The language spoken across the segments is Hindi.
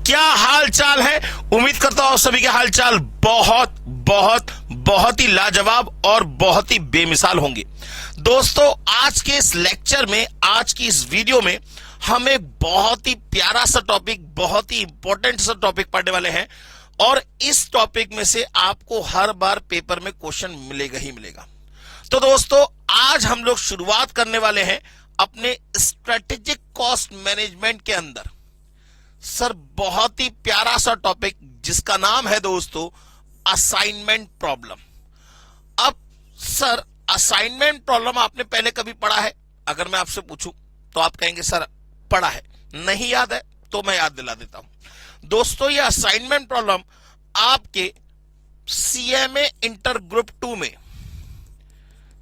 क्या हाल चाल है। उम्मीद करता हूं सभी के हाल चाल बहुत बहुत बहुत ही लाजवाब और बहुत ही बेमिसाल होंगे। दोस्तों, आज के इस लेक्चर में, आज की इस वीडियो में हम एक बहुत ही प्यारा सा टॉपिक, बहुत ही इंपॉर्टेंट सा टॉपिक पढ़ने वाले हैं और इस टॉपिक में से आपको हर बार पेपर में क्वेश्चन मिलेगा ही मिलेगा। तो दोस्तों, आज हम लोग शुरुआत करने वाले हैं अपने स्ट्रेटेजिक कॉस्ट मैनेजमेंट के अंदर। सर, बहुत ही प्यारा सा टॉपिक जिसका नाम है दोस्तों असाइनमेंट प्रॉब्लम। अब सर, असाइनमेंट प्रॉब्लम आपने पहले कभी पढ़ा है? अगर मैं आपसे पूछूं तो आप कहेंगे सर पढ़ा है। नहीं याद है तो मैं याद दिला देता हूं। दोस्तों, ये असाइनमेंट प्रॉब्लम आपके सीएमए इंटर ग्रुप 2 में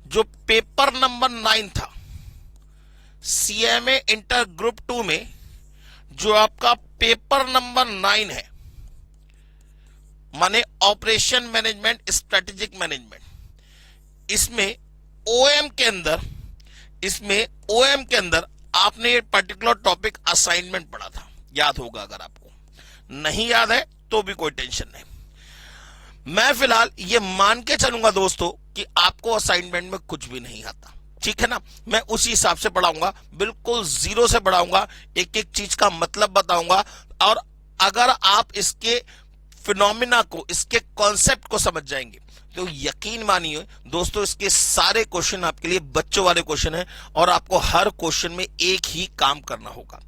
जो पेपर नंबर 9 था, सीएमए इंटर ग्रुप 2 में जो आपका पेपर नंबर 9 है, माने ऑपरेशन मैनेजमेंट, स्ट्रेटेजिक मैनेजमेंट, इसमें ओएम के अंदर आपने ये पर्टिकुलर टॉपिक असाइनमेंट पढ़ा था। याद होगा, अगर आपको नहीं याद है तो भी कोई टेंशन नहीं। मैं फिलहाल ये मान के चलूंगा दोस्तों कि आपको असाइनमेंट में कुछ भी नहीं आता, ठीक है ना। मैं उसी हिसाब से पढ़ाऊंगा, बिल्कुल जीरो से पढ़ाऊंगा, एक एक चीज का मतलब बताऊंगा। और अगर आप इसके फिनोमिना को, इसके कॉन्सेप्ट को समझ जाएंगे तो यकीन मानिए दोस्तों, इसके सारे क्वेश्चन आपके लिए बच्चों वाले क्वेश्चन हैं और आपको हर क्वेश्चन में एक ही काम करना होगा।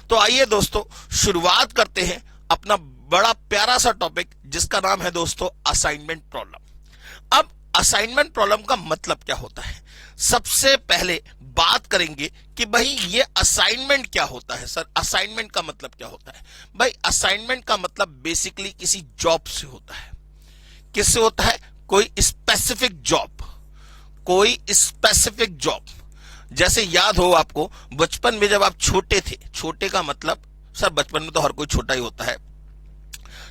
तो आइए दोस्तों, शुरुआत करते हैं अपना बड़ा प्यारा सा टॉपिक जिसका नाम है दोस्तों असाइनमेंट प्रॉब्लम। अब असाइनमेंट प्रॉब्लम का मतलब क्या होता है, सबसे पहले बात करेंगे कि भाई ये असाइनमेंट क्या होता है। सर, असाइनमेंट का मतलब क्या होता है? भाई, असाइनमेंट का मतलब बेसिकली किसी जॉब से होता है। किससे होता है? कोई स्पेसिफिक जॉब। जैसे याद हो आपको, बचपन में जब आप छोटे थे, छोटे का मतलब, सर बचपन में तो हर कोई छोटा ही होता है।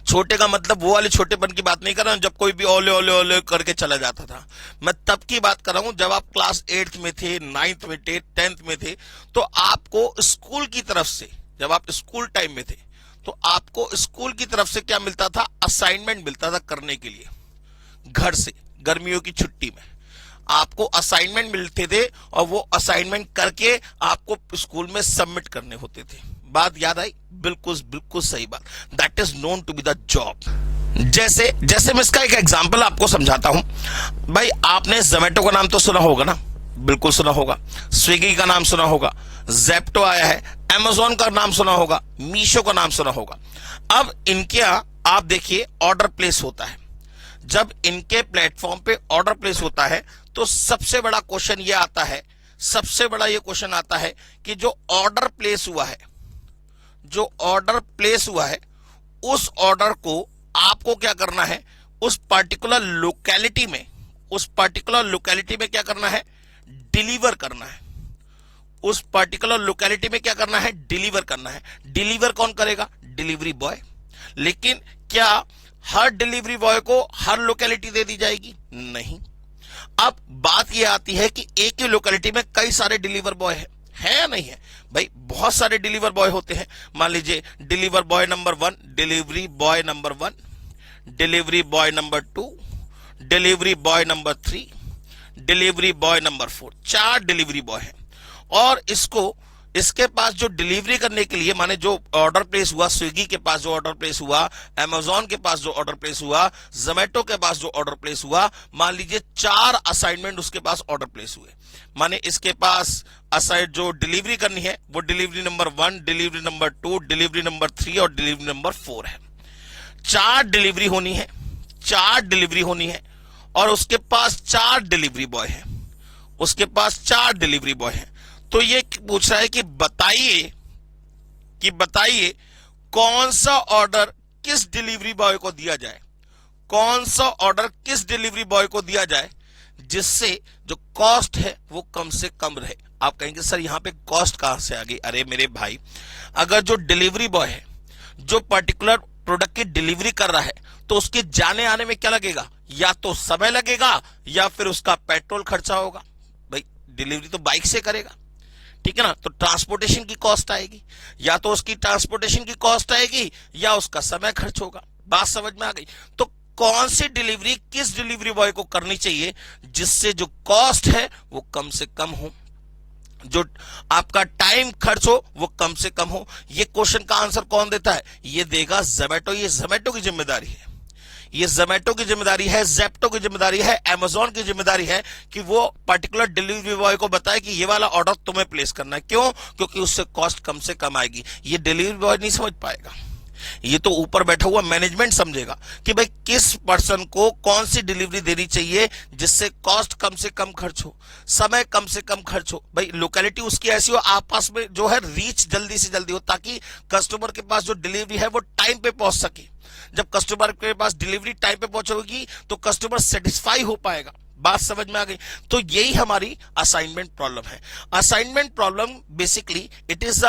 छोटे का मतलब वो वाले छोटेपन की बात नहीं कर रहा हूं जब कोई भी ओले ओले ओले करके चला जाता था। मैं तब की बात कर रहा हूं जब आप क्लास 8th में थे, 9th में थे, 10th में थे, तो आपको स्कूल की तरफ से, जब आप स्कूल टाइम में थे तो आपको स्कूल की तरफ से क्या मिलता था? असाइनमेंट मिलता था करने के लिए। घर से गर्मियों की छुट्टी में आपको असाइनमेंट मिलते थे और वो असाइनमेंट करके आपको स्कूल में सबमिट करने होते थे। बात याद आई? बिल्कुल सही बात। That is known to be the job. जैसे मैं इसका एक एग्जांपल आपको समझाता हूं। भाई, आपने जोमेटो का नाम तो सुना होगा ना? बिल्कुल सुना होगा। स्विगी का नाम सुना होगा, जेप्टो आया है, अमेजोन का नाम सुना होगा, मीशो का नाम सुना होगा। अब इनके आप देखिए ऑर्डर प्लेस होता है। जब इनके प्लेटफॉर्म पे ऑर्डर प्लेस होता है तो सबसे बड़ा क्वेश्चन ये आता है कि जो ऑर्डर प्लेस हुआ है उस ऑर्डर को आपको क्या करना है? उस पर्टिकुलर लोकेलिटी में क्या करना है? डिलीवर करना है। उस पर्टिकुलर लोकेलिटी में क्या करना है? डिलीवर करना है। डिलीवर कौन करेगा? Delivery boy. लेकिन क्या हर डिलीवरी बॉय को हर लोकेलिटी दे दी जाएगी? नहीं। अब बात यह आती है कि एक ही लोकेलिटी में कई सारे डिलीवर बॉय है या नहीं है? भाई, बहुत सारे डिलीवर बॉय होते हैं। मान लीजिए deliver boy number 1, delivery boy number 1, delivery boy number 2, delivery boy number 3, delivery boy number 4। 4 delivery boy हैं और इसके पास जो डिलीवरी करने के लिए, माने जो ऑर्डर प्लेस हुआ, स्विगी के पास जो ऑर्डर प्लेस हुआ, अमेजोन के पास जो ऑर्डर प्लेस हुआ, जोमेटो के पास जो ऑर्डर प्लेस हुआ, मान लीजिए 4 असाइनमेंट उसके पास ऑर्डर प्लेस हुए। माने इसके पास जो डिलीवरी करनी है वो delivery number 1, delivery number 2, delivery number 3 और डिलीवरी नंबर 4 है। 4 डिलीवरी होनी है और उसके पास 4 डिलीवरी बॉय है। तो ये पूछ रहा है कि बताइए कौन सा ऑर्डर किस डिलीवरी बॉय को दिया जाए जिससे जो कॉस्ट है वो कम से कम रहे। आप कहेंगे सर यहां पे कॉस्ट कहां से आ गई? अरे मेरे भाई, अगर जो डिलीवरी बॉय है जो पर्टिकुलर प्रोडक्ट की डिलीवरी कर रहा है तो उसके जाने आने में क्या लगेगा? या तो समय लगेगा या फिर उसका पेट्रोल खर्चा होगा। भाई, डिलीवरी तो बाइक से करेगा, ठीक है ना। तो ट्रांसपोर्टेशन की कॉस्ट आएगी, या तो उसकी ट्रांसपोर्टेशन की कॉस्ट आएगी या उसका समय खर्च होगा। बात समझ में आ गई। तो कौन सी डिलीवरी किस डिलीवरी बॉय को करनी चाहिए जिससे जो कॉस्ट है वो कम से कम हो, जो आपका टाइम खर्च हो वो कम से कम हो। ये क्वेश्चन का आंसर कौन देता है? ये देगा जोमैटो। ये जोमैटो की जिम्मेदारी है, ये जोमैटो की जिम्मेदारी है, जेप्टो की जिम्मेदारी है, अमेजोन की जिम्मेदारी है कि वो पर्टिकुलर डिलीवरी बॉय को बताए कि ये वाला ऑर्डर तुम्हें प्लेस करना है। क्यों? क्योंकि उससे कॉस्ट कम से कम आएगी। ये डिलीवरी बॉय नहीं समझ पाएगा, ये तो ऊपर बैठा हुआ मैनेजमेंट समझेगा कि भाई किस पर्सन को कौन सी डिलीवरी देनी चाहिए जिससे कॉस्ट कम से कम खर्च हो, समय कम से कम खर्च हो। भाई लोकेलिटी उसकी ऐसी हो, आपस में जो है रीच जल्दी से जल्दी हो, ताकि कस्टमर के पास जो डिलीवरी है वो टाइम पे पहुंच सके। जब कस्टमर के पास डिलीवरी टाइम पे पहुंचेगी तो कस्टमर सेटिस्फाई हो पाएगा। बात समझ में आ गई। तो यही हमारी असाइनमेंट प्रॉब्लम है। Assignment problem basically it is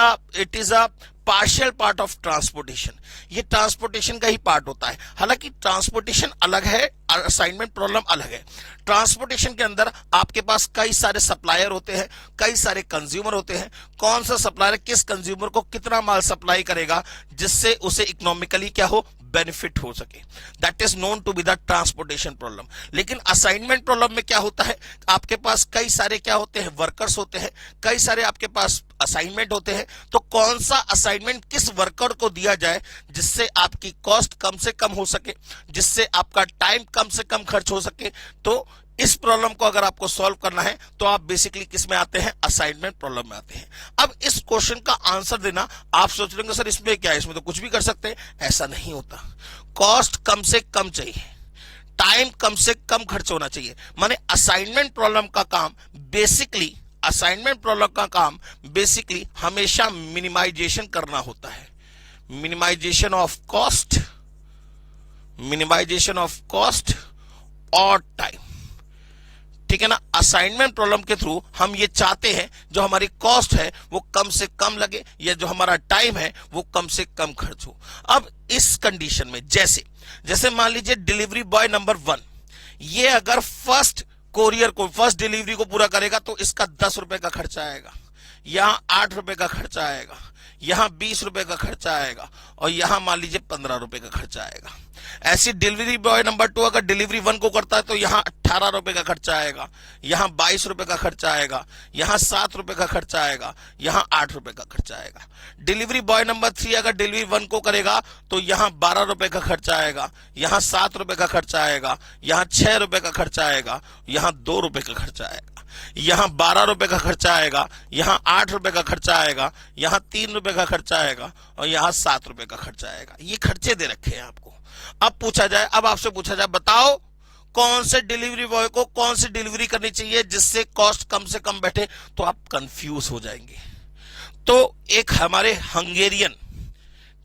a partial part of transportation. ये ट्रांसपोर्टेशन का ही पार्ट होता है। हालांकि ट्रांसपोर्टेशन अलग है, असाइनमेंट प्रॉब्लम अलग है। ट्रांसपोर्टेशन के अंदर आपके पास कई सारे सप्लायर होते हैं, कई सारे कंज्यूमर होते हैं। कौन सा सप्लायर किस कंज्यूमर को कितना माल सप्लाई करेगा जिससे उसे इकोनॉमिकली क्या हो, बेनिफिट हो सके, that is known to be the transportation problem. लेकिन असाइनमेंट प्रॉब्लम में क्या होता है, आपके पास कई सारे क्या होते हैं, वर्कर्स होते हैं, कई सारे आपके पास असाइनमेंट होते हैं। तो कौन सा असाइनमेंट किस वर्कर को दिया जाए जिससे आपकी कॉस्ट कम से कम हो सके, जिससे आपका टाइम कम से कम खर्च हो सके। तो इस प्रॉब्लम को अगर आपको सॉल्व करना है तो आप बेसिकली किस में आते हैं, असाइनमेंट प्रॉब्लम में आते हैं। अब इस क्वेश्चन का आंसर देना, आप सोच रहे सर इसमें क्या है, इसमें तो कुछ भी कर सकते हैं। ऐसा नहीं होता। कॉस्ट कम से कम चाहिए, टाइम कम से कम खर्च होना चाहिए। माने असाइनमेंट प्रॉब्लम का काम बेसिकली हमेशा मिनिमाइजेशन करना होता है। मिनिमाइजेशन ऑफ कॉस्ट और टाइम, ठीक है ना। असाइनमेंट प्रॉब्लम के थ्रू हम ये चाहते हैं जो हमारी कॉस्ट है वो कम से कम लगे, या जो हमारा टाइम है वो कम से कम खर्च हो। अब इस कंडीशन में जैसे मान लीजिए डिलीवरी बॉय नंबर 1, ये अगर फर्स्ट डिलीवरी को पूरा करेगा तो इसका 10 रुपए का खर्चा आएगा, यहां 8 रुपए का खर्चा आएगा, यहां 20 रुपए का खर्चा आएगा, और यहां मान लीजिए 15 रुपए का खर्चा आएगा। ऐसी डिलीवरी बॉय नंबर 2 अगर डिलीवरी 1 को करता है तो यहां 18 रुपए का खर्चा आएगा, यहां 22 रुपए का खर्चा आएगा, यहां 7 रुपए का खर्चा आएगा, यहां 8 रुपए का खर्चा आएगा। डिलीवरी बॉय नंबर 3 अगर डिलीवरी 1 को करेगा तो यहां 12 रुपए का खर्चा आएगा, यहां 7 रुपए का खर्चा आएगा, यहां 6 रुपए का खर्चा आएगा, यहां 2 रुपए का खर्चा आएगा, यहां 12 रुपए का खर्चा आएगा, यहां 8 रुपए का खर्चा आएगा, यहां 3 रुपए का खर्चा आएगा, और यहां 7 रुपए का खर्चा आएगा। ये खर्चे दे रखे हैं आपको। अब आपसे पूछा जाए बताओ कौन से डिलीवरी बॉय को कौन सी डिलीवरी करनी चाहिए जिससे कॉस्ट कम से कम बैठे, तो आप कंफ्यूज हो जाएंगे। तो एक हमारे हंगेरियन,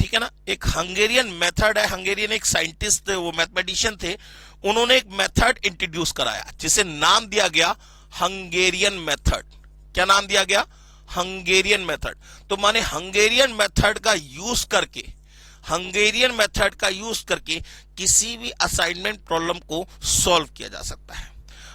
ठीक है ना, एक हंगेरियन मेथड है। हंगेरियन एक साइंटिस्ट थे, वो मैथमेटिशियन थे। उन्होंने एक मेथड इंट्रोड्यूस कराया जिसे नाम दिया गया हंगेरियन मेथड। क्या नाम दिया गया? Hungarian method. तो माने हंगेरियन मेथड का यूज करके किसी भी असाइनमेंट प्रॉब्लम को सॉल्व किया जा सकता है।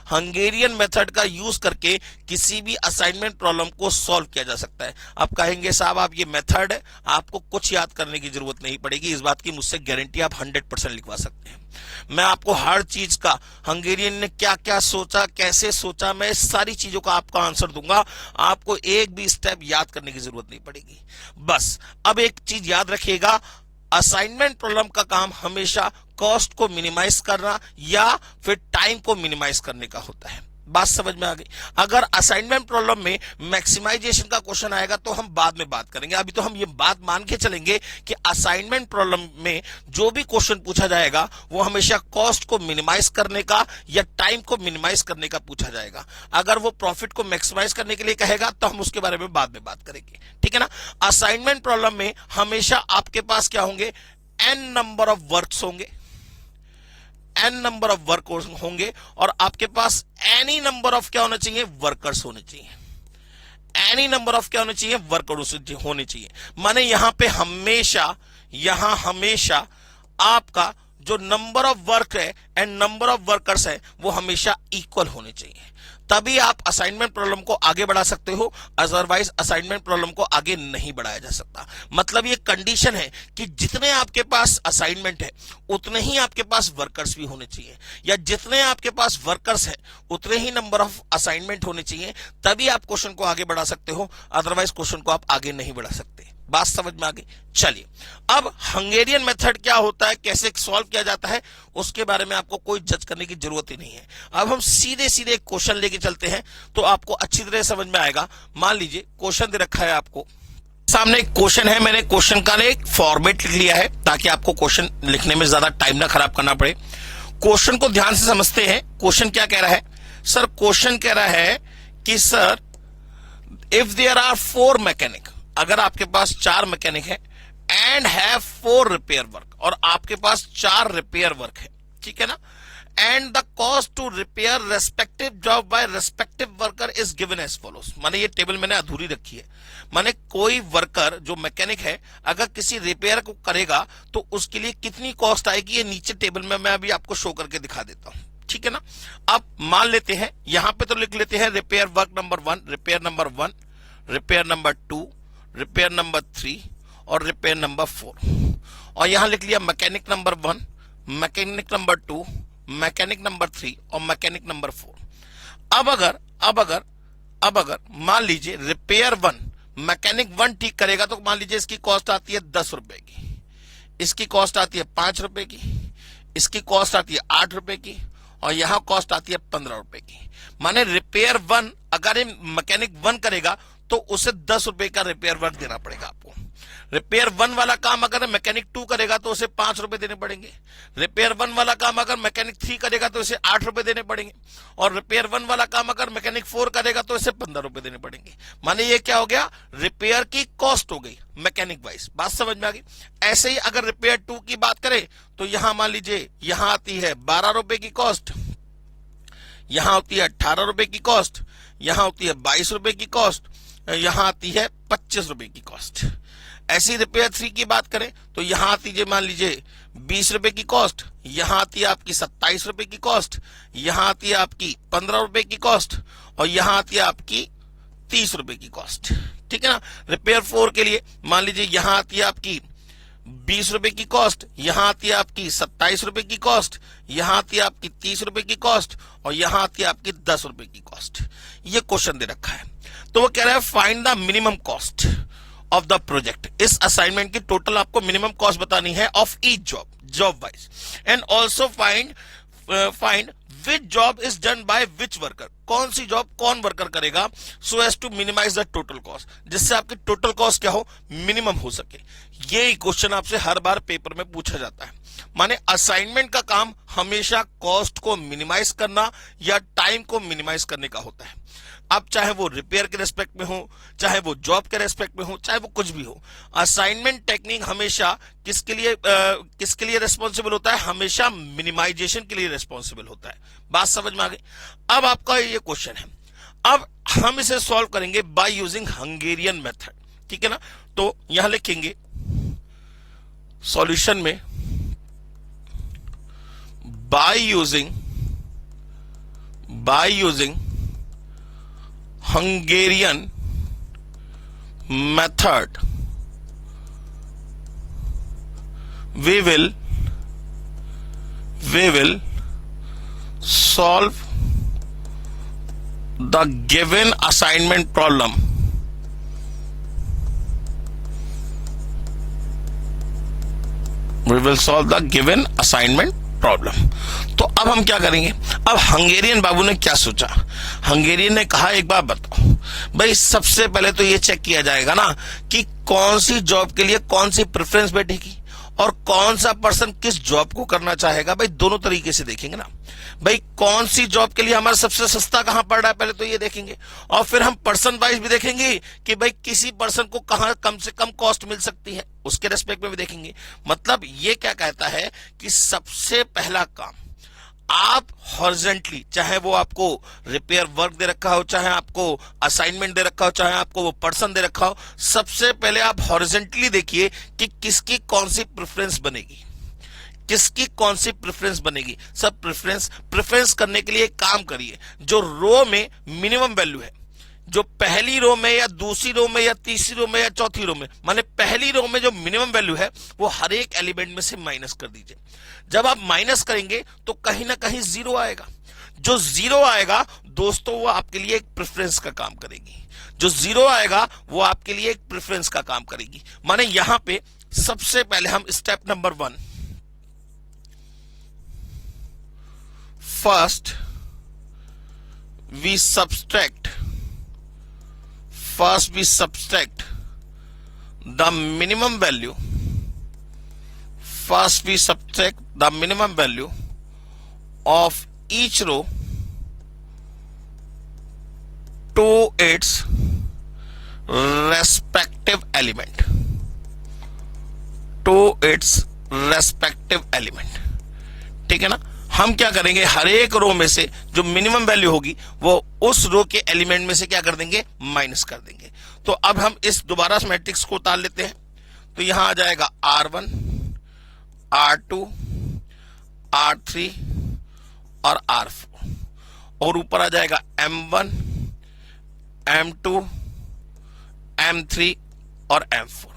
हंगेरियन मेथड का यूज करके किसी भी असाइनमेंट प्रॉब्लम को सॉल्व किया जा सकता है। आप कहेंगे साहब आप ये मेथड है, आपको कुछ याद करने की जरूरत नहीं पड़ेगी, इस बात की मुझसे गारंटी आप 100% लिखवा सकते हैं। मैं आपको हर चीज का, हंगेरियन ने क्या क्या सोचा, कैसे सोचा, मैं सारी चीजों का आपका आंसर दूंगा। आपको एक भी स्टेप याद करने की जरूरत नहीं पड़ेगी। बस अब एक चीज याद रखिएगा, असाइनमेंट प्रॉब्लम का काम हमेशा कॉस्ट को मिनिमाइज करना या फिर टाइम को मिनिमाइज करने का होता है। बात समझ में आ गई? अगर असाइनमेंट प्रॉब्लम में मैक्सिमाइजेशन का क्वेश्चन आएगा तो हम बाद में बात करेंगे। अभी तो हम ये बात मान के चलेंगे कि असाइनमेंट प्रॉब्लम में जो भी क्वेश्चन पूछा जाएगा वो हमेशा कॉस्ट को मिनिमाइज करने का या टाइम को मिनिमाइज करने का पूछा जाएगा। अगर वो प्रॉफिट को मैक्सिमाइज करने के लिए कहेगा तो हम उसके बारे में बाद में बात करेंगे, ठीक है ना। असाइनमेंट प्रॉब्लम में हमेशा आपके पास क्या होंगे, n नंबर ऑफ वर्क्स होंगे, n नंबर ऑफ वर्क होंगे, और आपके पास एनी नंबर ऑफ क्या होना चाहिए, वर्कर्स होने चाहिए। एनी नंबर ऑफ क्या होने चाहिए, वर्कर्स होने चाहिए। माने यहां हमेशा आपका जो नंबर ऑफ वर्क है एंड नंबर ऑफ वर्कर्स है वो हमेशा इक्वल होने चाहिए। तभी आप असाइनमेंट प्रॉब्लम को आगे बढ़ा सकते हो, अदरवाइज असाइनमेंट प्रॉब्लम को आगे नहीं बढ़ाया जा सकता। मतलब ये कंडीशन है कि जितने आपके पास असाइनमेंट है उतने ही आपके पास वर्कर्स भी होने चाहिए, या जितने आपके पास वर्कर्स है उतने ही नंबर ऑफ असाइनमेंट होने चाहिए, तभी आप क्वेश्चन को आगे बढ़ा सकते हो, अदरवाइज क्वेश्चन को आप आगे नहीं बढ़ा सकते। बात समझ में आ गई? चलिए, अब हंगेरियन मेथड क्या होता है, कैसे सॉल्व किया जाता है, उसके बारे में आपको कोई जज करने की जरूरत ही नहीं है। अब हम सीधे सीधे क्वेश्चन लेके चलते हैं तो आपको अच्छी तरह समझ में आएगा। मान लीजिए क्वेश्चन दे रखा है, आपको सामने एक क्वेश्चन है, मैंने क्वेश्चन का एक फॉर्मेट लिख लिया है ताकि आपको क्वेश्चन लिखने में ज्यादा टाइम ना खराब करना पड़े। क्वेश्चन को ध्यान से समझते हैं। क्वेश्चन क्या कह रहा है सर? क्वेश्चन कह रहा है कि sir if there are 4 mechanic, अगर आपके पास 4 मैकेनिक है एंड हैव 4 रिपेयर वर्क, और आपके पास 4 रिपेयर वर्क है, ठीक है ना, and the cost to repair respective job by respective worker is given as follows. माने ये टेबल मैंने अधूरी रखी है। माने कोई वर्कर जो मैकेनिक है अगर किसी रिपेयर को करेगा तो उसके लिए कितनी कॉस्ट आएगी, ये नीचे टेबल में मैं अभी आपको शो करके दिखा देता हूं, ठीक है ना। अब मान लेते हैं, यहां पे तो लिख लेते हैं repair work number 1, repair number 1, repair number 2, repair number 3 और रिपेयर नंबर 4, और यहां लिख लिया mechanic number 1, mechanic number 2, mechanic number 3 और मैकेनिक नंबर 4। अब अगर मान लीजिए रिपेयर 1 मैकेनिक 1 ठीक करेगा तो मान लीजिए इसकी कॉस्ट आती है 10 रुपए की, इसकी कॉस्ट आती है 5 रुपए की, इसकी कॉस्ट आती है 8 रुपए की, और यहां कॉस्ट आती है 15 रुपए की। माने रिपेयर 1 अगर मैकेनिक 1 करेगा तो उसे 10 रुपए का रिपेयर वर्क देना पड़ेगा आपको। रिपेयर 1 वाला काम अगर मैकेनिक 2 करेगा तो उसे 5 रुपए देने पड़ेंगे। रिपेयर 1 वाला काम अगर मैकेनिक 3 करेगा तो उसे 8 रुपए देने पड़ेंगे, और रिपेयर 1 वाला काम अगर मैकेनिक 4 करेगा तो उसे 15 रुपए देने पड़ेंगे। माने ये क्या हो गया, रिपेयर की कॉस्ट हो गई मैकेनिक वाइज। बात समझ में आ गई? ऐसे ही अगर रिपेयर 2 की बात करें तो यहां मान लीजिए यहां आती है 12 रुपए की कॉस्ट, यहां होती है 18 रुपए की कॉस्ट, यहां होती है 22 रुपए की कॉस्ट, यहां आती है 25 रुपए की कॉस्ट। ऐसी रिपेयर 3 की बात करें तो यहां आती है मान लीजिए 20 रुपए की कॉस्ट, यहां आती है आपकी 27 रुपए की कॉस्ट, यहां आती है आपकी 15 रुपए की कॉस्ट, और यहां आती है आपकी 30 रुपए की कॉस्ट, ठीक है ना। रिपेयर 4 के लिए मान लीजिए यहां आती है आपकी 20 रुपए की कॉस्ट, यहां आती है आपकी 27 रुपए की कॉस्ट, यहां आती है आपकी 30 रुपए की कॉस्ट, और यहां आती है आपकी 10 रुपए की कॉस्ट। ये क्वेश्चन दे रखा है तो वो कह रहा है find the minimum cost of the project. इस असाइनमेंट की टोटल आपको मिनिमम कॉस्ट बतानी है of each job wise, and also find which job is done by which worker, कौन सी जॉब कौन वर्कर करेगा, so as to minimize the total cost, जिससे आपकी टोटल कॉस्ट क्या हो, मिनिमम हो सके। ये क्वेश्चन आपसे हर बार पेपर में पूछा जाता है। माने असाइनमेंट का काम हमेशा कॉस्ट को मिनिमाइज करना या टाइम को मिनिमाइज करने का होता है। अब चाहे वो रिपेयर के रेस्पेक्ट में हो, चाहे वो जॉब के रेस्पेक्ट में हो, चाहे वो कुछ भी हो, असाइनमेंट टेक्निक हमेशा किसके लिए रिस्पॉन्सिबल होता है, हमेशा मिनिमाइजेशन के लिए रिस्पॉन्सिबल होता है। बात समझ में आ गई? अब आपका ये क्वेश्चन है, अब हम इसे सॉल्व करेंगे बाय यूजिंग हंगेरियन मेथड, ठीक है ना। तो यहां लिखेंगे सॉल्यूशन में by using Hungarian method we will solve the given assignment problem problem. तो अब हम क्या करेंगे, अब हंगेरियन बाबू ने क्या सोचा, हंगेरियन ने कहा एक बार बताओ भाई, सबसे पहले तो ये चेक किया जाएगा ना कि कौन सी जॉब के लिए कौन सी प्रेफरेंस बैठेगी और कौन सा पर्सन किस जॉब को करना चाहेगा। भाई दोनों तरीके से देखेंगे ना, भाई कौन सी जॉब के लिए हमारा सबसे सस्ता कहां पड़ रहा है, पहले तो ये देखेंगे, और फिर हम पर्सन वाइज भी देखेंगे कि भाई किसी पर्सन को कहां कम से कम कॉस्ट मिल सकती है, उसके रेस्पेक्ट में भी देखेंगे। मतलब ये क्या कहता है कि सबसे पहला काम आप हॉरिजॉन्टली, चाहे वो आपको रिपेयर वर्क दे रखा हो, चाहे आपको असाइनमेंट दे रखा हो, चाहे आपको वो पर्सन दे रखा हो, सबसे पहले आप हॉरिजॉन्टली देखिए कि किसकी कौन सी प्रेफरेंस बनेगी, किसकी कौन सी प्रेफरेंस बनेगी? सब प्रेफरेंस करने के लिए एक काम करिए, जो रो में मिनिमम वैल्यू है, जो पहली रो में या दूसरी रो में या तीसरी रो में या चौथी रो में, माने पहली रो में जो मिनिमम वैल्यू है वो हर एक एलिमेंट में से माइनस कर दीजिए। जब आप माइनस करेंगे तो कहीं ना कहीं जीरो आएगा। जो जीरो आएगा दोस्तों वो आपके लिए एक प्रेफरेंस का काम करेगी। जो जीरो आएगा वो आपके लिए एक प्रेफरेंस का काम करेगी। माने यहां पे सबसे पहले हम step number 1, first we subtract the minimum value, first we subtract the minimum value of each row to its respective element, ठीक है ना। हम क्या करेंगे, हर एक रो में से जो मिनिमम वैल्यू होगी वो उस रो के एलिमेंट में से क्या कर देंगे, माइनस कर देंगे। तो अब हम इस दोबारा मैट्रिक्स को उतार लेते हैं। तो यहां आ जाएगा R1, R2, R3 और R4, और ऊपर आ जाएगा M1, M2, M3 और M4।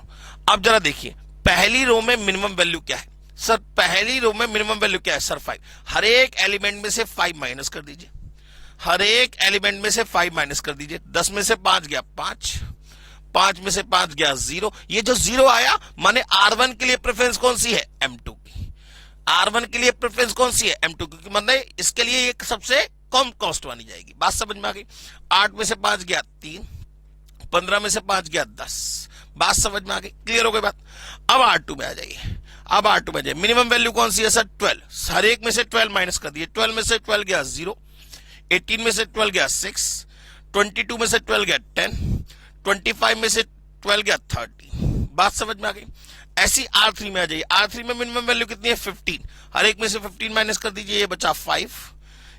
अब जरा देखिए पहली रो में मिनिमम वैल्यू क्या है सर? पहली रो में मिनिमम वैल्यू क्या है सर? 5। हर एक एलिमेंट में से 5 माइनस कर दीजिए, हर एक एलिमेंट में से 5 माइनस कर दीजिए। 10 में से 5 गया 5, 5 में से 5 गया 0। ये जो 0 आया माने R1 के लिए प्रेफरेंस कौन सी है? M2 की। R1 के लिए प्रेफरेंस कौन सी है? M2 की। मतलब इसके लिए एक सबसे कम कॉस्ट मानी जाएगी। बात समझ में आ गई? 8 में से 5 गया 3, 15 में से 5 गया 10। बात समझ में आ गई? क्लियर हो गई बात? अब R2 में आ जाइए। अब R2 में जाइए, मिनिमम वैल्यू कौन सी है सर? 12। हर एक में से 12 माइनस कर दिए। 12 में से 12 गया 0, 18 में से 12 गया 6, 22 में से 12 गया 10, 25 में से 12 गया 30। बात समझ में आ गई? ऐसी R3 में आ जाइए। R3 में मिनिमम वैल्यू कितनी है? 15। हर एक में से 15 माइनस कर दीजिए। ये बचा 5,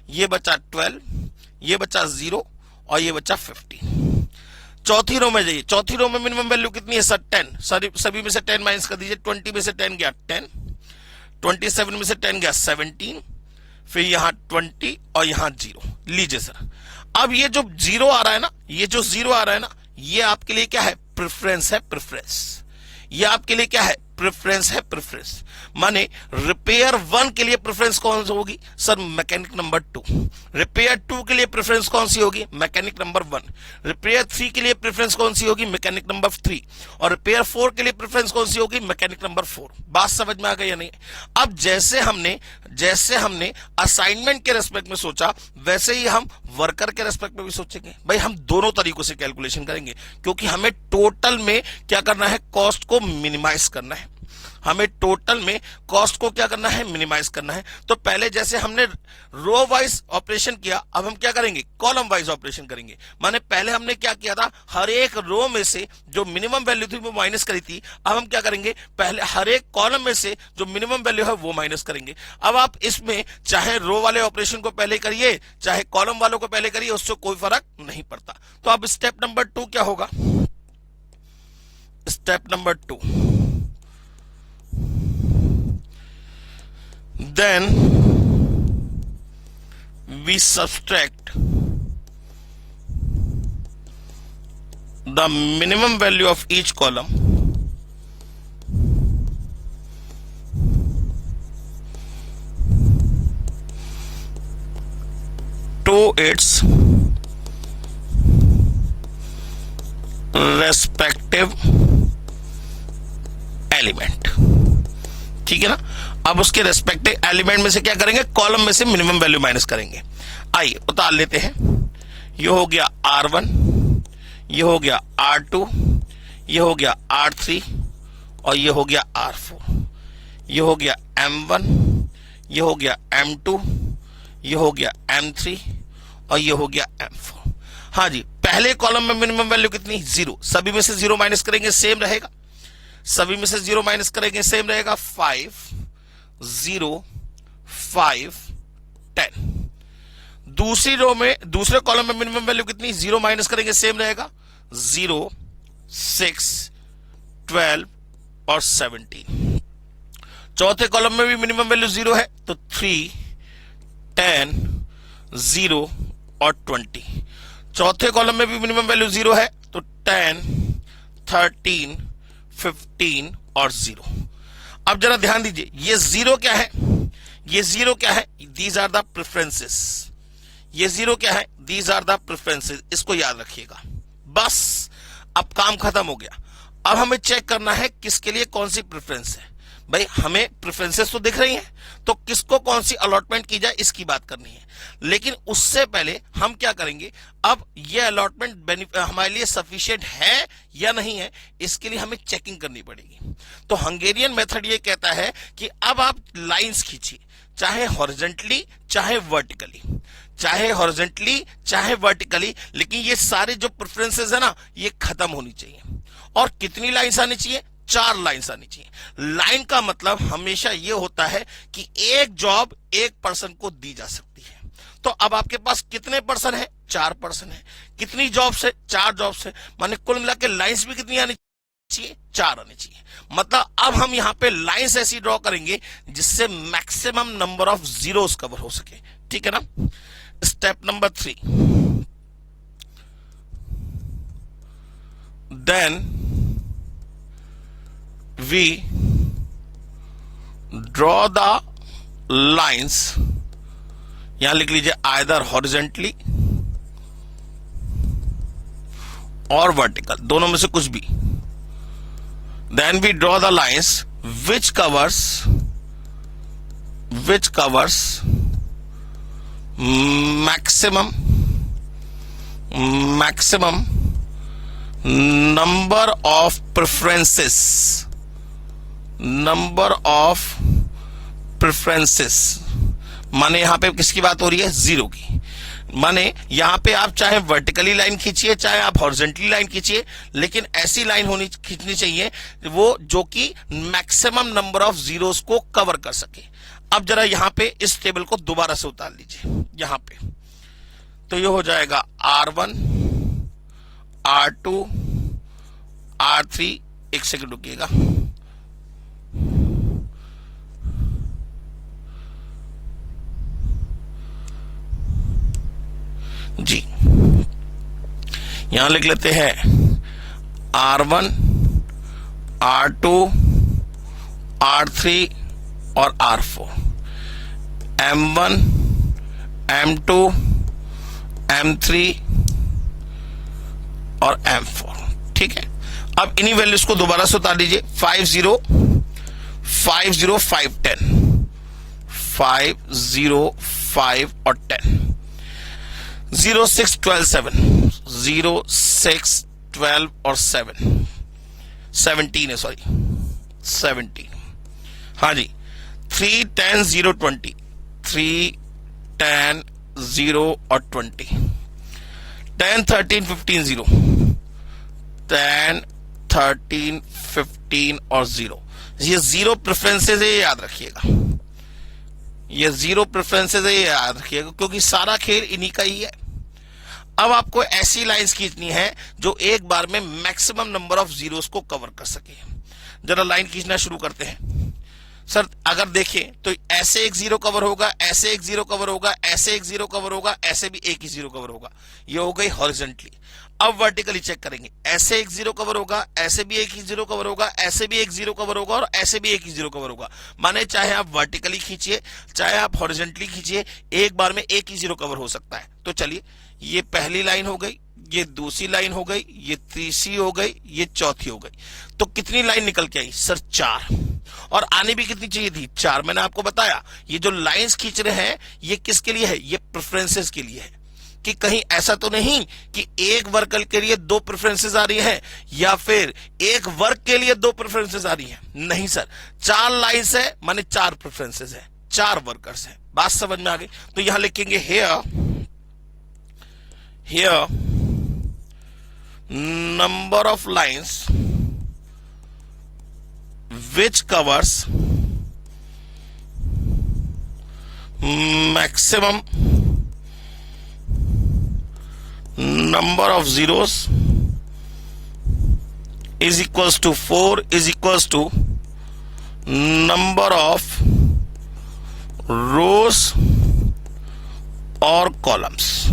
ये बचा 12, ये बचा 0 और ये बचा 15। चौथी रो में जाइए। चौथी रो में मिनिमम वैल्यू कितनी है सर? 10। सभी में से 10 माइनस कर दीजिए। 20 में से 10 गया 10, 27 में से 10 गया 17, फिर यहां 20 और यहां 0। लीजिए सर, अब ये जो 0 आ रहा है ना, ये जो 0 आ रहा है ना, ये आपके लिए क्या है? प्रेफरेंस है, प्रेफरेंस। ये आपके लिए क्या है? प्रेफरेंस है, प्रेफरेंस। माने रिपेयर 1 के लिए प्रेफरेंस कौन सी होगी सर? Mechanic number 2। रिपेयर 2 के लिए प्रेफरेंस कौन सी होगी? Mechanic number 1। रिपेयर 3 के लिए प्रेफरेंस कौन सी होगी? Mechanic number 3। और रिपेयर 4 के लिए प्रेफरेंस कौन सी होगी? Mechanic number 4। बात समझ में आ गई या नहीं? अब जैसे हमने असाइनमेंट के रेस्पेक्ट में सोचा, वैसे ही हम वर्कर के रेस्पेक्ट में भी सोचेंगे। भाई हम दोनों तरीकों से कैलकुलेशन करेंगे, क्योंकि हमें टोटल में क्या करना है? कॉस्ट को मिनिमाइज करना है। हमें टोटल में कॉस्ट को क्या करना है? मिनिमाइज करना है। तो पहले जैसे हमने रो वाइज ऑपरेशन किया, अब हम क्या करेंगे? कॉलम वाइज ऑपरेशन करेंगे। माने पहले हमने क्या किया था? हर एक रो में से जो मिनिमम वैल्यू थी वो माइनस करी थी। अब हम क्या करेंगे? पहले हर एक कॉलम में से जो मिनिमम वैल्यू है वो माइनस करेंगे। अब आप इसमें चाहे रो वाले ऑपरेशन को पहले करिए, चाहे कॉलम वालों को पहले करिए, उससे कोई फर्क नहीं पड़ता। तो अब स्टेप नंबर 2 क्या होगा? Step number 2, then we subtract the minimum value of each column to its respective element। ठीक है ना? अब उसके रेस्पेक्टिव एलिमेंट में से क्या करेंगे? कॉलम में से मिनिमम वैल्यू माइनस करेंगे। आइए उतार लेते हैं। ये हो गया R1, ये हो गया R2, ये हो गया R3 और ये हो गया R4। ये हो गया M1, ये हो गया M2, ये हो गया M3 और ये हो गया M4। हाँ जी, पहले कॉलम में मिनिमम वैल्यू कितनी? 0। सभी में से 0 माइनस करेंगे, सेम रहेगा। सभी में से 0 माइनस करेंगे, सेम रहेगा। 5, 0, 5, 10। दूसरी रो में, दूसरे कॉलम में मिनिमम वैल्यू कितनी? 0 माइनस करेंगे, सेम रहेगा। 0, 6, 12 और 17। चौथे कॉलम में भी मिनिमम वैल्यू 0 है, तो 3, 10, 0 और 20। चौथे कॉलम में भी मिनिमम वैल्यू 0 है, तो 10, 13, 15 और 0। अब जरा ध्यान दीजिए, ये 0 क्या है, ये 0 क्या है, दीज आर द प्रेफरेंसेस। ये 0 क्या है, दीज आर द प्रेफरेंसेस, इसको याद रखिएगा। बस अब काम खत्म हो गया। अब हमें चेक करना है किसके लिए कौन सी प्रेफरेंस है। भाई हमें प्रेफरेंसेस तो दिख रही हैं, तो किसको कौन सी अलॉटमेंट की जाए इसकी बात करनी है। लेकिन उससे पहले हम क्या करेंगे, अब ये अलॉटमेंट हमारे लिए सफिशिएंट है या नहीं है, इसके लिए हमें चेकिंग करनी पड़ेगी। तो हंगेरियन मेथड ये कहता है कि अब आप लाइंस खींचिए, चाहे हॉरिजॉन्टली चाहे वर्टिकली, चाहे हॉरिजॉन्टली चाहे वर्टिकली, लेकिन ये सारे जो प्रेफरेंसेस है ना, ये खत्म होनी चाहिए। और कितनी लाइंस आनी चाहिए, 4 लाइंस आनी चाहिए। लाइन का मतलब हमेशा ये होता है कि एक जॉब एक पर्सन को दी जा सकती है। तो अब आपके पास कितने पर्सन है, 4 पर्सन है। कितनी जॉब से, 4 जॉब से, माने कुल मिला के लाइंस भी कितनी आनी चाहिए, 4 आनी चाहिए। मतलब अब हम यहां पे लाइंस ऐसी ड्रॉ करेंगे जिससे maximum number of zeros cover हो सके, ठीक है ना। Step number 3, then we draw the lines, यहां लिख लीजिए either horizontally और vertical, दोनों में से कुछ भी। then we draw the lines which covers maximum number of preferences, माने यहां पे किसकी बात हो रही है, 0 की। माने यहां पे आप चाहे वर्टिकली लाइन खींचिए चाहे आप हॉरिजॉन्टली लाइन खींचिए, लेकिन ऐसी लाइन खींचनी चाहिए वो जो कि मैक्सिमम नंबर ऑफ जीरोस को कवर कर सके। अब जरा यहां पे इस टेबल को दोबारा से उतार लीजिए यहां पे, तो ये हो जाएगा R1, R2, R3, एक सेकंड रुकिएगा, जी यहां लिख लेते हैं R1, R2, R3 और R4, M1, M2, M3 और M4, ठीक है। अब इन्हीं वैल्यूज को दोबारा से उतार लीजिए, 5 0 5 0 5 10, 5 0 5 और 10, 0 6 12 7, 0 6 12 और 7, 17 है, सॉरी 17, हाँ जी, 3 10 0 20, 3 10 0 और 20, 10 13 15 0, 10 13 15 और 0। ये 0 प्रेफरेंसेस है, ये याद रखिएगा, ये 0 प्रेफरेंसेस है, ये याद रखिएगा, क्योंकि सारा खेल इन्हीं का ही है। अब आपको ऐसी लाइंस खींचनी है जो एक बार में मैक्सिमम नंबर ऑफ जीरोस को कवर कर सके। जरा लाइन खींचना शुरू करते हैं। सर अगर देखें तो ऐसे एक 0 कवर होगा, ऐसे एक 0 कवर होगा, ऐसे एक 0 कवर होगा, ऐसे भी एक ही 0 कवर होगा, ये हो गई हॉरिजॉन्टली। अब वर्टिकली चेक करेंगे, ऐसे एक 0 कवर होगा, ऐसे भी एक ही 0 कवर होगा, ऐसे भी एक 0 कवर होगा और ऐसे भी एक ही 0 कवर होगा। माने चाहे आप वर्टिकली खींचिए चाहे आप हॉरिजॉन्टली खींचिए, एक बार में एक ही 0 कवर हो सकता है। तो चलिए, ये पहली लाइन हो गई, ये दूसरी लाइन हो गई, ये तीसरी हो गई, ये चौथी हो गई। तो कितनी लाइन निकल के आई सर, 4। और आने भी कितनी चाहिए थी, 4। मैंने आपको बताया ये जो लाइंस खींच रहे हैं ये किसके लिए है, ये प्रेफरेंसेस के लिए है। कि कहीं ऐसा तो नहीं कि एक वर्कर के लिए 2 प्रेफरेंसेस आ रही हैं या फिर एक वर्क के लिए 2 प्रेफरेंसेस आ रही हैं। नहीं सर, 4 लाइंस है माने 4 प्रेफरेंसेस है, 4 वर्कर्स है। बात समझ में आ गई। तो यहां लिखेंगे here number of lines which covers maximum number of zeros is equals to 4 is equals to number of rows or columns,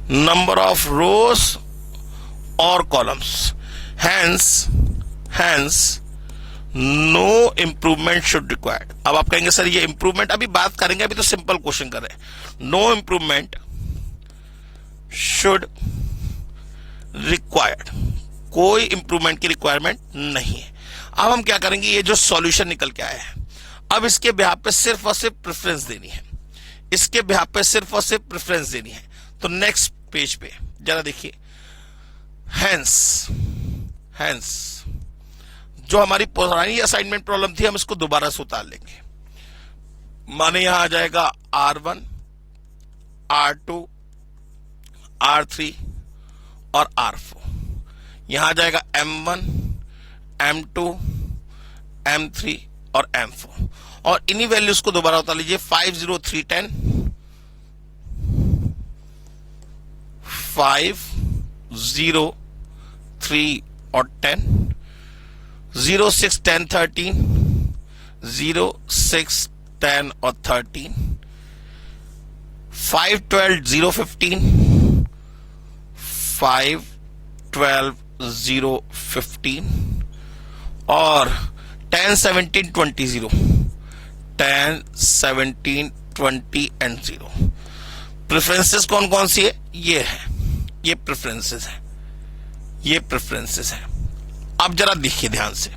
number of rows or columns, hence no improvement should required. अब आप कहेंगे सर ये इंप्रूवमेंट अभी बात करेंगे, अभी तो सिंपल क्वेश्चन कर रहे हैं. नो इंप्रूवमेंट शुड रिक्वायर्ड, कोई इंप्रूवमेंट की रिक्वायरमेंट नहीं है. अब हम क्या करेंगे, ये जो सॉल्यूशन निकल के आया है, अब इसके बिहाफ पे सिर्फ और सिर्फ प्रेफरेंस देनी है, इसके बिहाफ पे सिर्फ और सिर्फ प्रेफरेंस देनी है. तो नेक्स्ट पेज पे जरा देखिए, हैंस जो हमारी पुरानी असाइनमेंट प्रॉब्लम थी हम इसको दोबारा से उतार लेंगे. माने यहां आ जाएगा R1, R2, R3 और R4. यहां आ जाएगा M1, M2, M3 और M4 और इन्हीं वैल्यूज को दोबारा उतार लीजिए. 5, 0, 3, 10, 5, 0, 3 और 10, 0, 6, 10, 13, 0, 6, 10 और 13, 5, 12, 0, 15, 5, 12, 0, 15 और 10, 17, 20, 0, 10, 17, 20 एंड 0. प्रेफरेंसेस कौन कौन सी है, ये है, ये प्रेफरेंसेस है, ये प्रेफरेंसेस है. अब जरा देखिए ध्यान से,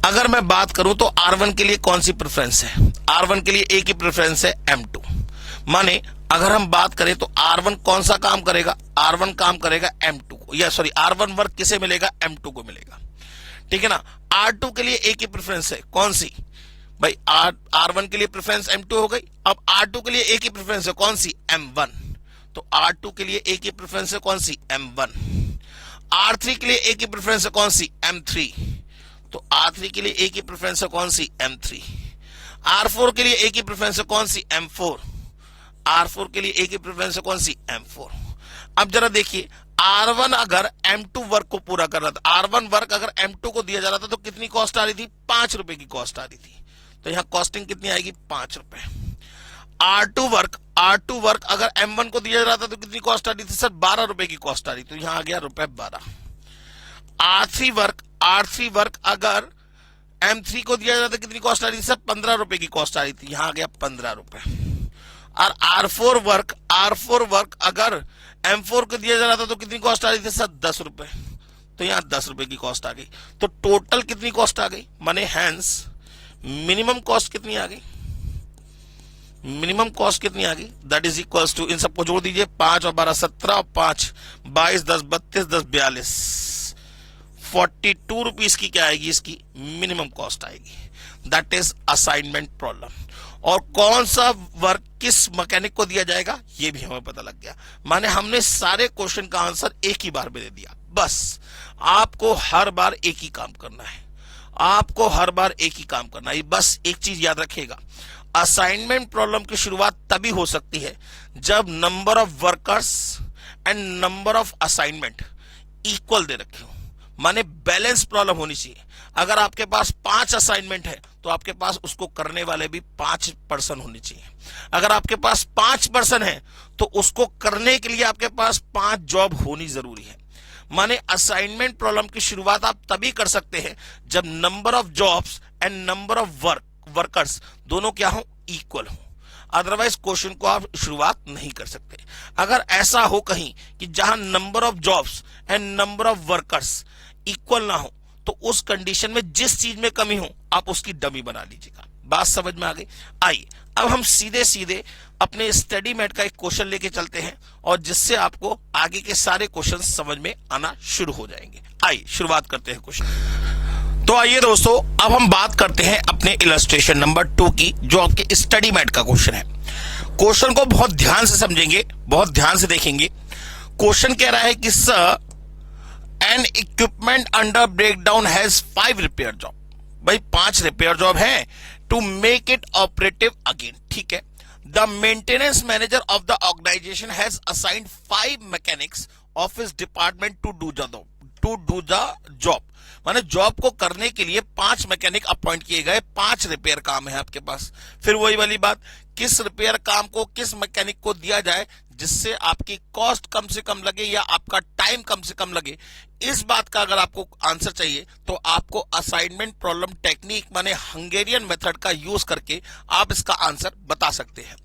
अगर मैं बात करूं तो R1 के लिए कौन सी प्रेफरेंस है, R1 के लिए एक ही प्रेफरेंस है M2. माने अगर हम बात करें तो R1 कौन सा काम करेगा, R1 काम करेगा M2 को, या सॉरी R1 वर्क किसे मिलेगा, M2 को मिलेगा. ठीक है ना. R2 के लिए एक ही प्रेफरेंस है, कौन सी भाई, R1 के लिए प्रेफरेंस M2 हो गई. अब R2 के लिए एक ही प्रेफरेंस है, कौन सी, M1. तो R2 के लिए एक ही प्रेफरेंस है, कौन सी, M1. R3 के लिए एक ही प्रेफरेंस है, कौन सी, M3. तो R3 के लिए एक ही प्रेफरेंस है, कौन सी, M3. R4 के लिए एक ही प्रेफरेंस है, कौन सी, M4. R4 के लिए एक ही प्रेफरेंस है, कौन सी, M4. अब जरा देखिए, R1 अगर M2 वर्क को पूरा कर रहा था, R1 वर्क अगर M2 को दिया जा रहा था तो कितनी कॉस्ट आ रही थी, 5 रुपए की कॉस्ट आ रही थी. तो यहां कॉस्टिंग कितनी आएगी, 5 रुपए. R2 वर्क अगर M1 को दिया जा रहा था तो कितनी कॉस्ट आ रही थी सर, 12 रुपए की कॉस्ट आ रही. तो यहां आ गया रुपए 12. R3 वर्क अगर M3 को दिया जा रहा था कितनी कॉस्ट आ रही थी सर, 15 रुपए की कॉस्ट आ रही थी. यहां आ गया 15 रुपए. और R4 वर्क अगर M4 को दिया जा रहा था तो कितनी कॉस्ट आ रही थी सर, 10 रुपए. तो यहां 10 रुपए की कॉस्ट आ गई. तो टोटल कितनी कॉस्ट आ गई, माने हैंस मिनिमम कॉस्ट कितनी आ गई, मिनिमम कॉस्ट कितनी आ गई, दैट इज इक्वल्स टू, इन सबको जोड़ दीजिए, 5 और 12 17 और 5 22, 10 32, 10 42, 42 रुपीज की क्या आएगी, इसकी मिनिमम कॉस्ट आएगी. That is assignment problem. और कौन सा वर्क किस मैकेनिक को दिया जाएगा ये भी हमें पता लग गया. माने हमने सारे क्वेश्चन का आंसर एक ही बार में दे दिया. बस आपको हर बार एक ही काम करना है, आपको हर बार एक ही काम करना है. बस एक चीज याद रखिएगा, असाइनमेंट प्रॉब्लम की शुरुआत तभी हो सकती है जब number of workers and number of assignment equal दे रखे हो. माने बैलेंस प्रॉब्लम होनी चाहिए. अगर आपके पास 5 असाइनमेंट है तो आपके पास उसको करने वाले भी 5 पर्सन होने चाहिए. अगर आपके पास 5 पर्सन है तो उसको करने के लिए आपके पास 5 जॉब होनी जरूरी है. माने असाइनमेंट प्रॉब्लम की शुरुआत आप तभी कर सकते हैं जब number of jobs and number of workers दोनों क्या हो, इक्वल हो. अदरवाइज क्वेश्चन को आप शुरुआत नहीं कर सकते. अगर ऐसा हो कहीं कि जहां number of jobs and number of workers equal ना हो तो उस कंडीशन में जिस चीज में कमी हो आप उसकी डमी बना लीजिएगा. बात समझ में आ गई. आइए अब हम सीधे सीधे अपने स्टडी मैट का एक क्वेश्चन लेके चलते हैं और जिससे आपको आगे के सारे क्वेश्चन समझ में आना शुरू हो जाएंगे. आइए शुरुआत करते हैं क्वेश्चन. तो आइए दोस्तों, अब हम बात करते हैं अपने इलस्ट्रेशन नंबर 2 की, जो आपके स्टडी मैट का क्वेश्चन है. क्वेश्चन को बहुत ध्यान से समझेंगे, बहुत ध्यान से देखेंगे. क्वेश्चन कह रहा है कि sir an equipment under breakdown has 5 repair job. भाई 5 रिपेयर जॉब है to make it operative again. ठीक है. The maintenance manager of the organisation has assigned 5 mechanics of his department to do the job. माने जॉब को करने के लिए 5 मैकेनिक अपॉइंट किए गए, 5 रिपेयर काम है आपके पास। फिर वही वाली बात, किस रिपेयर काम को किस मैकेनिक को दिया जाए जिससे आपकी कॉस्ट कम से कम लगे या आपका टाइम कम से कम लगे। इस बात का अगर आपको आंसर चाहिए तो आपको असाइनमेंट प्रॉब्लम टेक्निक माने हंगेरियन मेथड का यूज करके आप इसका आंसर बता सकते हैं।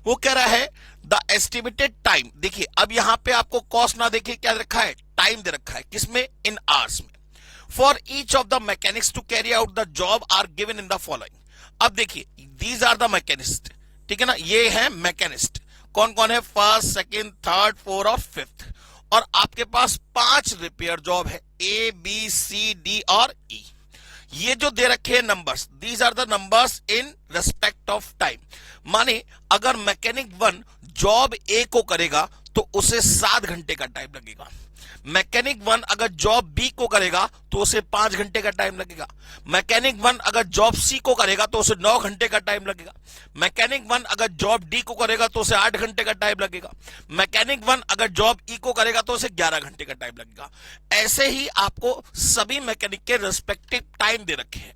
वो कह रहा है द एस्टिमेटेड टाइम। देखिए अब यहां पे आपको कॉस्ट ना देखिए क्या रखा है, टाइम दे रखा है, किसमें, इन आवर्स में। For each of the mechanics to carry out the job are given in the following. अब देखिए दीज आर द मैकेनिस्ट, ठीक है ना, ये है मैकेनिस्ट। कौन कौन है, फर्स्ट, सेकेंड, थर्ड, फोर्थ और फिफ्थ। और आपके पास 5 रिपेयर जॉब है, ए बी सी डी और ई। ये जो दे रखे हैं numbers, these are the numbers in respect of time. माने अगर मैकेनिक 1 जॉब ए को करेगा तो उसे 7 घंटे का टाइम लगेगा। मैकेनिक 1 अगर जॉब बी को करेगा तो उसे 5 घंटे का टाइम लगेगा। मैकेनिक 1 अगर जॉब सी को करेगा तो उसे 9 घंटे का टाइम लगेगा। मैकेनिक 1 अगर जॉब डी को करेगा तो उसे 8 घंटे का टाइम लगेगा। मैकेनिक 1 अगर जॉब ई को करेगा तो उसे 11 घंटे का टाइम लगेगा। ऐसे ही आपको सभी मैकेनिक के रिस्पेक्टिव टाइम दे रखे हैं।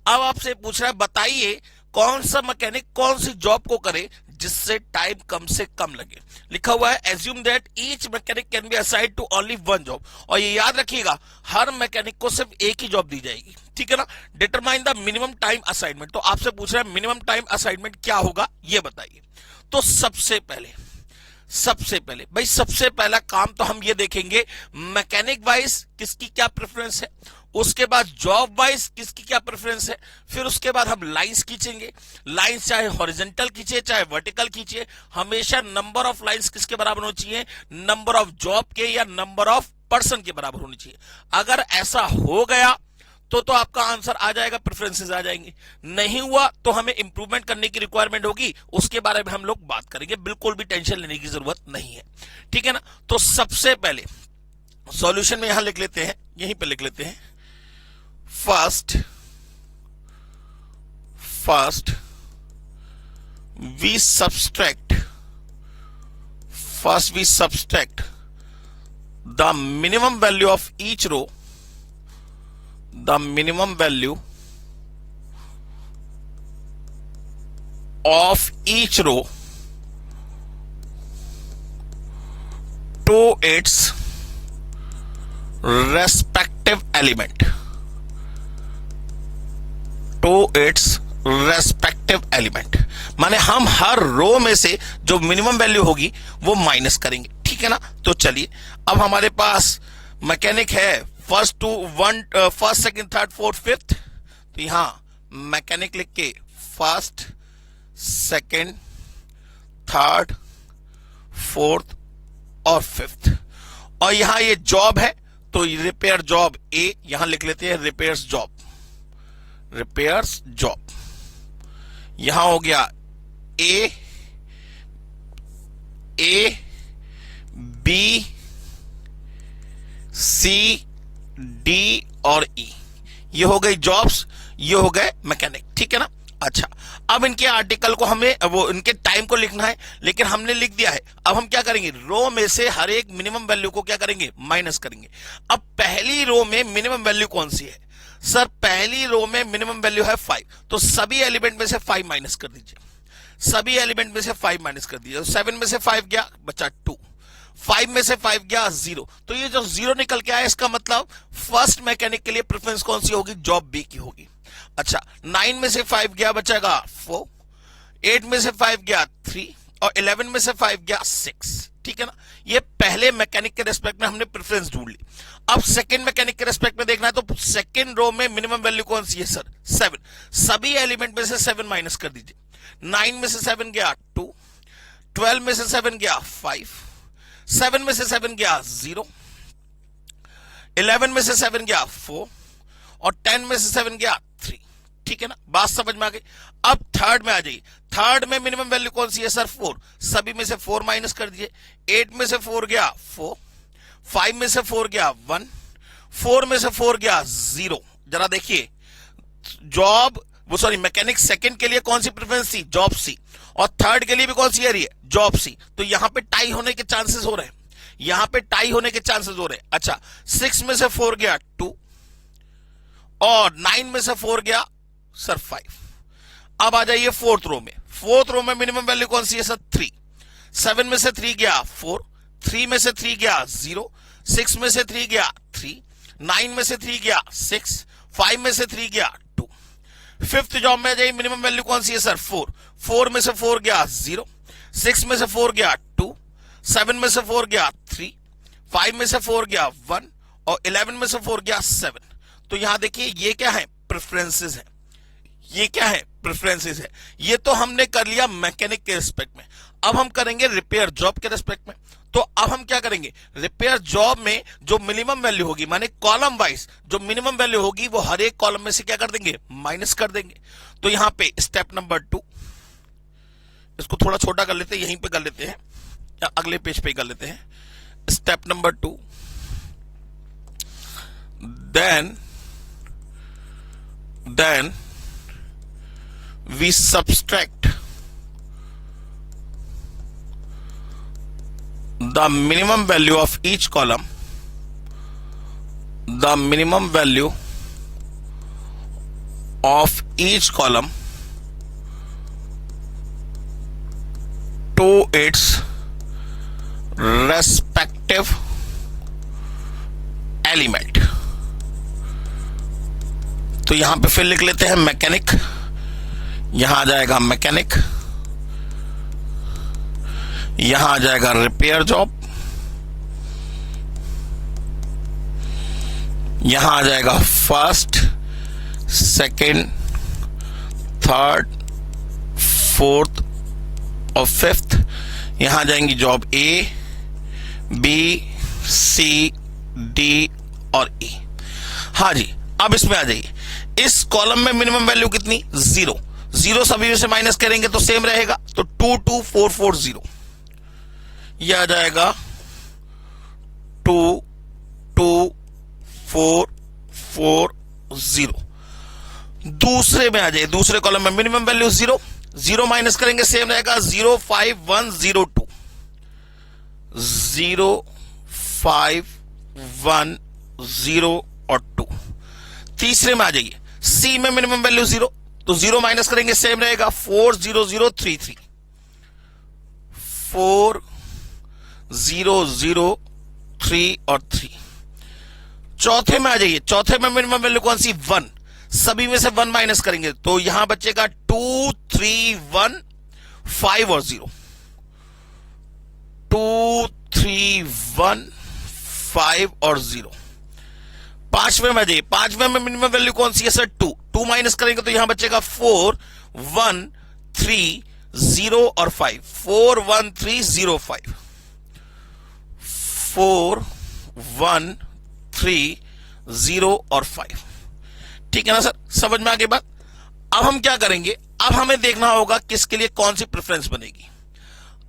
अब आपसे पूछ रहा है बताइए कौन सा मैकेनिक कौन सी जॉब को करे जिससे टाइम कम से कम लगे। लिखा हुआ है assume that each mechanic can be assigned to only one job. और ये याद रखिएगा हर मैकेनिक को सिर्फ एक ही जॉब दी जाएगी, ठीक है ना। Determine the minimum time assignment. तो आपसे पूछ रहा है मिनिमम टाइम असाइनमेंट क्या होगा ये बताइए। तो सबसे पहले भाई सबसे पहला काम तो हम ये देखेंगे मैकेनिक वाइज किसकी क्या प्रेफरेंस है, उसके बाद जॉब वाइज किसकी क्या प्रेफरेंस है, फिर उसके बाद हम लाइंस खींचेंगे। लाइंस चाहे हॉरिजॉन्टल खींचे चाहे वर्टिकल खींचे, हमेशा नंबर ऑफ लाइंस किसके बराबर होनी चाहिए, नंबर ऑफ जॉब के या नंबर ऑफ पर्सन के बराबर होनी चाहिए। अगर ऐसा हो गया तो आपका आंसर आ जाएगा, प्रेफरेंसेस आ जाएंगे। नहीं हुआ तो हमें इंप्रूवमेंट करने की रिक्वायरमेंट होगी, उसके बारे में हम लोग बात करेंगे। बिल्कुल भी टेंशन लेने की जरूरत नहीं है, ठीक है ना। तो सबसे पहले सॉल्यूशन में यहां लिख लेते हैं, यहीं पे लिख लेते हैं first we subtract the minimum value of each row, the minimum value of each row to its respective element, माने हम हर रो में से जो मिनिमम वैल्यू होगी वो माइनस करेंगे, ठीक है ना। तो चलिए अब हमारे पास मैकेनिक है first, second, third, fourth, fifth. तो यहां मैकेनिक लिख के फर्स्ट, सेकंड, थर्ड, फोर्थ और फिफ्थ। और यहां ये जॉब है तो रिपेयर जॉब ए, यहां लिख लेते हैं रिपेयर्स जॉब। यहां हो गया ए बी सी डी और ई, ये हो गई जॉब्स, ये हो गए मैकेनिक, ठीक है ना। अच्छा अब इनके आर्टिकल को हमें वो इनके टाइम को लिखना है, लेकिन हमने लिख दिया है। अब हम क्या करेंगे, रो में से हर एक मिनिमम वैल्यू को क्या करेंगे, माइनस करेंगे। अब पहली रो में मिनिमम वैल्यू कौन सी है सर, पहली रो में मिनिमम वैल्यू है 5, तो सभी एलिमेंट में से 5 माइनस कर दीजिए, सभी एलिमेंट में से 5 माइनस कर दीजिए। 7 में से 5 गया बचा 2, 5 में से 5 गया 0, तो ये जो 0 निकल के आया इसका मतलब फर्स्ट मैकेनिक के लिए प्रेफरेंस कौन सी होगी, जॉब बी की होगी। अच्छा 9 में से 5 गया बचेगा 4, 8 में से 5 गया 3 और 11 में से 5 गया 6, ठीक है ना। ये पहले मैकेनिक के रेस्पेक्ट में हमने प्रेफरेंस ढूंढ ली। अब सेकंड मैकेनिक के रेस्पेक्ट में देखना है तो सेकंड रो में मिनिमम वैल्यू कौन सी है सर, 7, सभी एलिमेंट में से 7 माइनस कर दीजिए। 9 में से 7 गया 2, 12 में से 7 गया 5, 7 में से 7 गया 0, 11 में से 7 गया 4 और 10 में से 7 गया 3, ठीक है ना। बात समझ में आ गई। अब थर्ड में आ जाइए, थर्ड में मिनिमम वैल्यू कौन सी है सर, 4, सभी में से 4 माइनस कर दीजिए। 8 में से 4 गया 4, 5 में से 4 गया 1, 4 में से 4 गया 0। जरा देखिए मैकेनिक सेकंड के लिए कौन सी प्रेफरेंस थी, जॉब सी, और थर्ड के लिए भी कौन सी आ रही है, जॉब सी। तो यहां पे टाई होने के चांसेस हो रहे हैं, यहां पे टाई होने के चांसेस हो रहे हैं। अच्छा 6 में से 4 गया 2, और 9 में से 4 गया सर 5। अब आ जाइए फोर्थ रो में। फोर्थ रो में मिनिमम वैल्यू कौन सी है सर 3। 7 में से 3 गया 4, 3 में से 3 गया 0, 6 में से 3 गया 3, 9 में से 3 गया 6, 5 में से 3 गया 2। फिफ्थ जॉब में आ जाइए, मिनिमम वैल्यू कौन सी है सर 4। 4 में से 4 गया 0, 6 में से 4 गया 2, 7 में से 4 गया 3, 5 में से 4 गया 1 और 11 में से 4 गया 7। तो यहां देखिए ये क्या है, प्रेफरेंसेस है। ये क्या है, प्रेफरेंसेस है। ये तो हमने कर लिया मैकेनिक के रिस्पेक्ट में। अब हम करेंगे रिपेयर जॉब के रिस्पेक्ट में। तो अब हम क्या करेंगे, रिपेयर जॉब में जो मिनिमम वैल्यू होगी, माने कॉलम वाइज जो मिनिमम वैल्यू होगी वो हर एक कॉलम में से क्या कर देंगे, माइनस कर देंगे। तो यहां पे स्टेप नंबर 2, इसको थोड़ा छोटा कर लेते हैं, यहीं पे कर लेते हैं या अगले पेज पे कर लेते हैं। Step number 2, then we subtract the minimum value of each column, the minimum value of each column to its respective element। तो यहां पे फिर लिख लेते हैं मैकेनिक, यहां आ जाएगा मैकेनिक, यहां आ जाएगा रिपेयर जॉब, यहां आ जाएगा फर्स्ट, सेकंड, थर्ड, फोर्थ और फिफ्थ। यहां आ जाएंगी job A, B, C, D और ई। हाँ जी, अब इसमें आ जाइए। इस कॉलम में मिनिमम वैल्यू कितनी, 0। 0 सभी में से माइनस करेंगे तो सेम रहेगा, तो 2 2 4 4 0। यह आ जाएगा 2 2 4 4 0। दूसरे में आ जाइए, दूसरे कॉलम में मिनिमम वैल्यू 0, 0 माइनस करेंगे सेम रहेगा, 0 5 1 0 2, 0 5 1 0 और 2। तीसरे में आ जाइए, सी में मिनिमम वैल्यू 0, तो 0 माइनस करेंगे सेम रहेगा, 4 0 0 3 3, 4 0 0 3 और 3। चौथे में आ जाइए, चौथे में मिनिमम वैल्यू कौन सी, 1। सभी में से 1 माइनस करेंगे तो यहां बचेगा 2 3 1 5 और 0, 2 3 1 5 और 0। पांचवें में आ जाइए, पांचवें में मिनिमम वैल्यू कौन सी है सर, 2। 2 माइनस करेंगे तो यहां बचेगा 4 1 3 0 और 5, 4 1 3 0 5, 4 1 3 0 और 5। ठीक है ना सर, समझ में आ गई बात। अब हम क्या करेंगे, अब हमें देखना होगा किसके लिए कौन सी प्रेफरेंस बनेगी।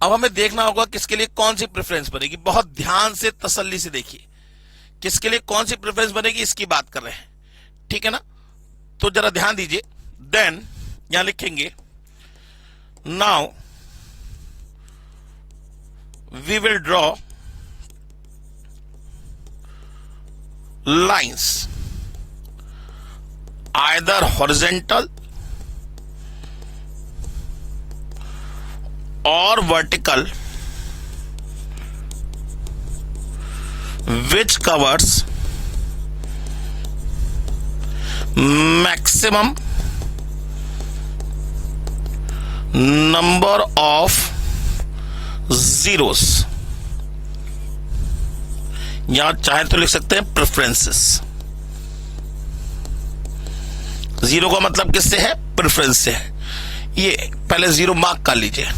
अब हमें देखना होगा किसके लिए कौन सी प्रेफरेंस बनेगी। बहुत ध्यान से तसल्ली से देखिए, किसके लिए कौन सी प्रेफरेंस बनेगी इसकी बात कर रहे हैं, ठीक है ना। तो जरा ध्यान दीजिए। देन यहां लिखेंगे, now we will draw lines either horizontal और vertical which covers maximum number of zeros। यहां चाहे तो लिख सकते हैं प्रेफरेंसेस। 0 का मतलब किससे है, प्रेफरेंस से है। ये पहले 0 मार्क कर लीजिए।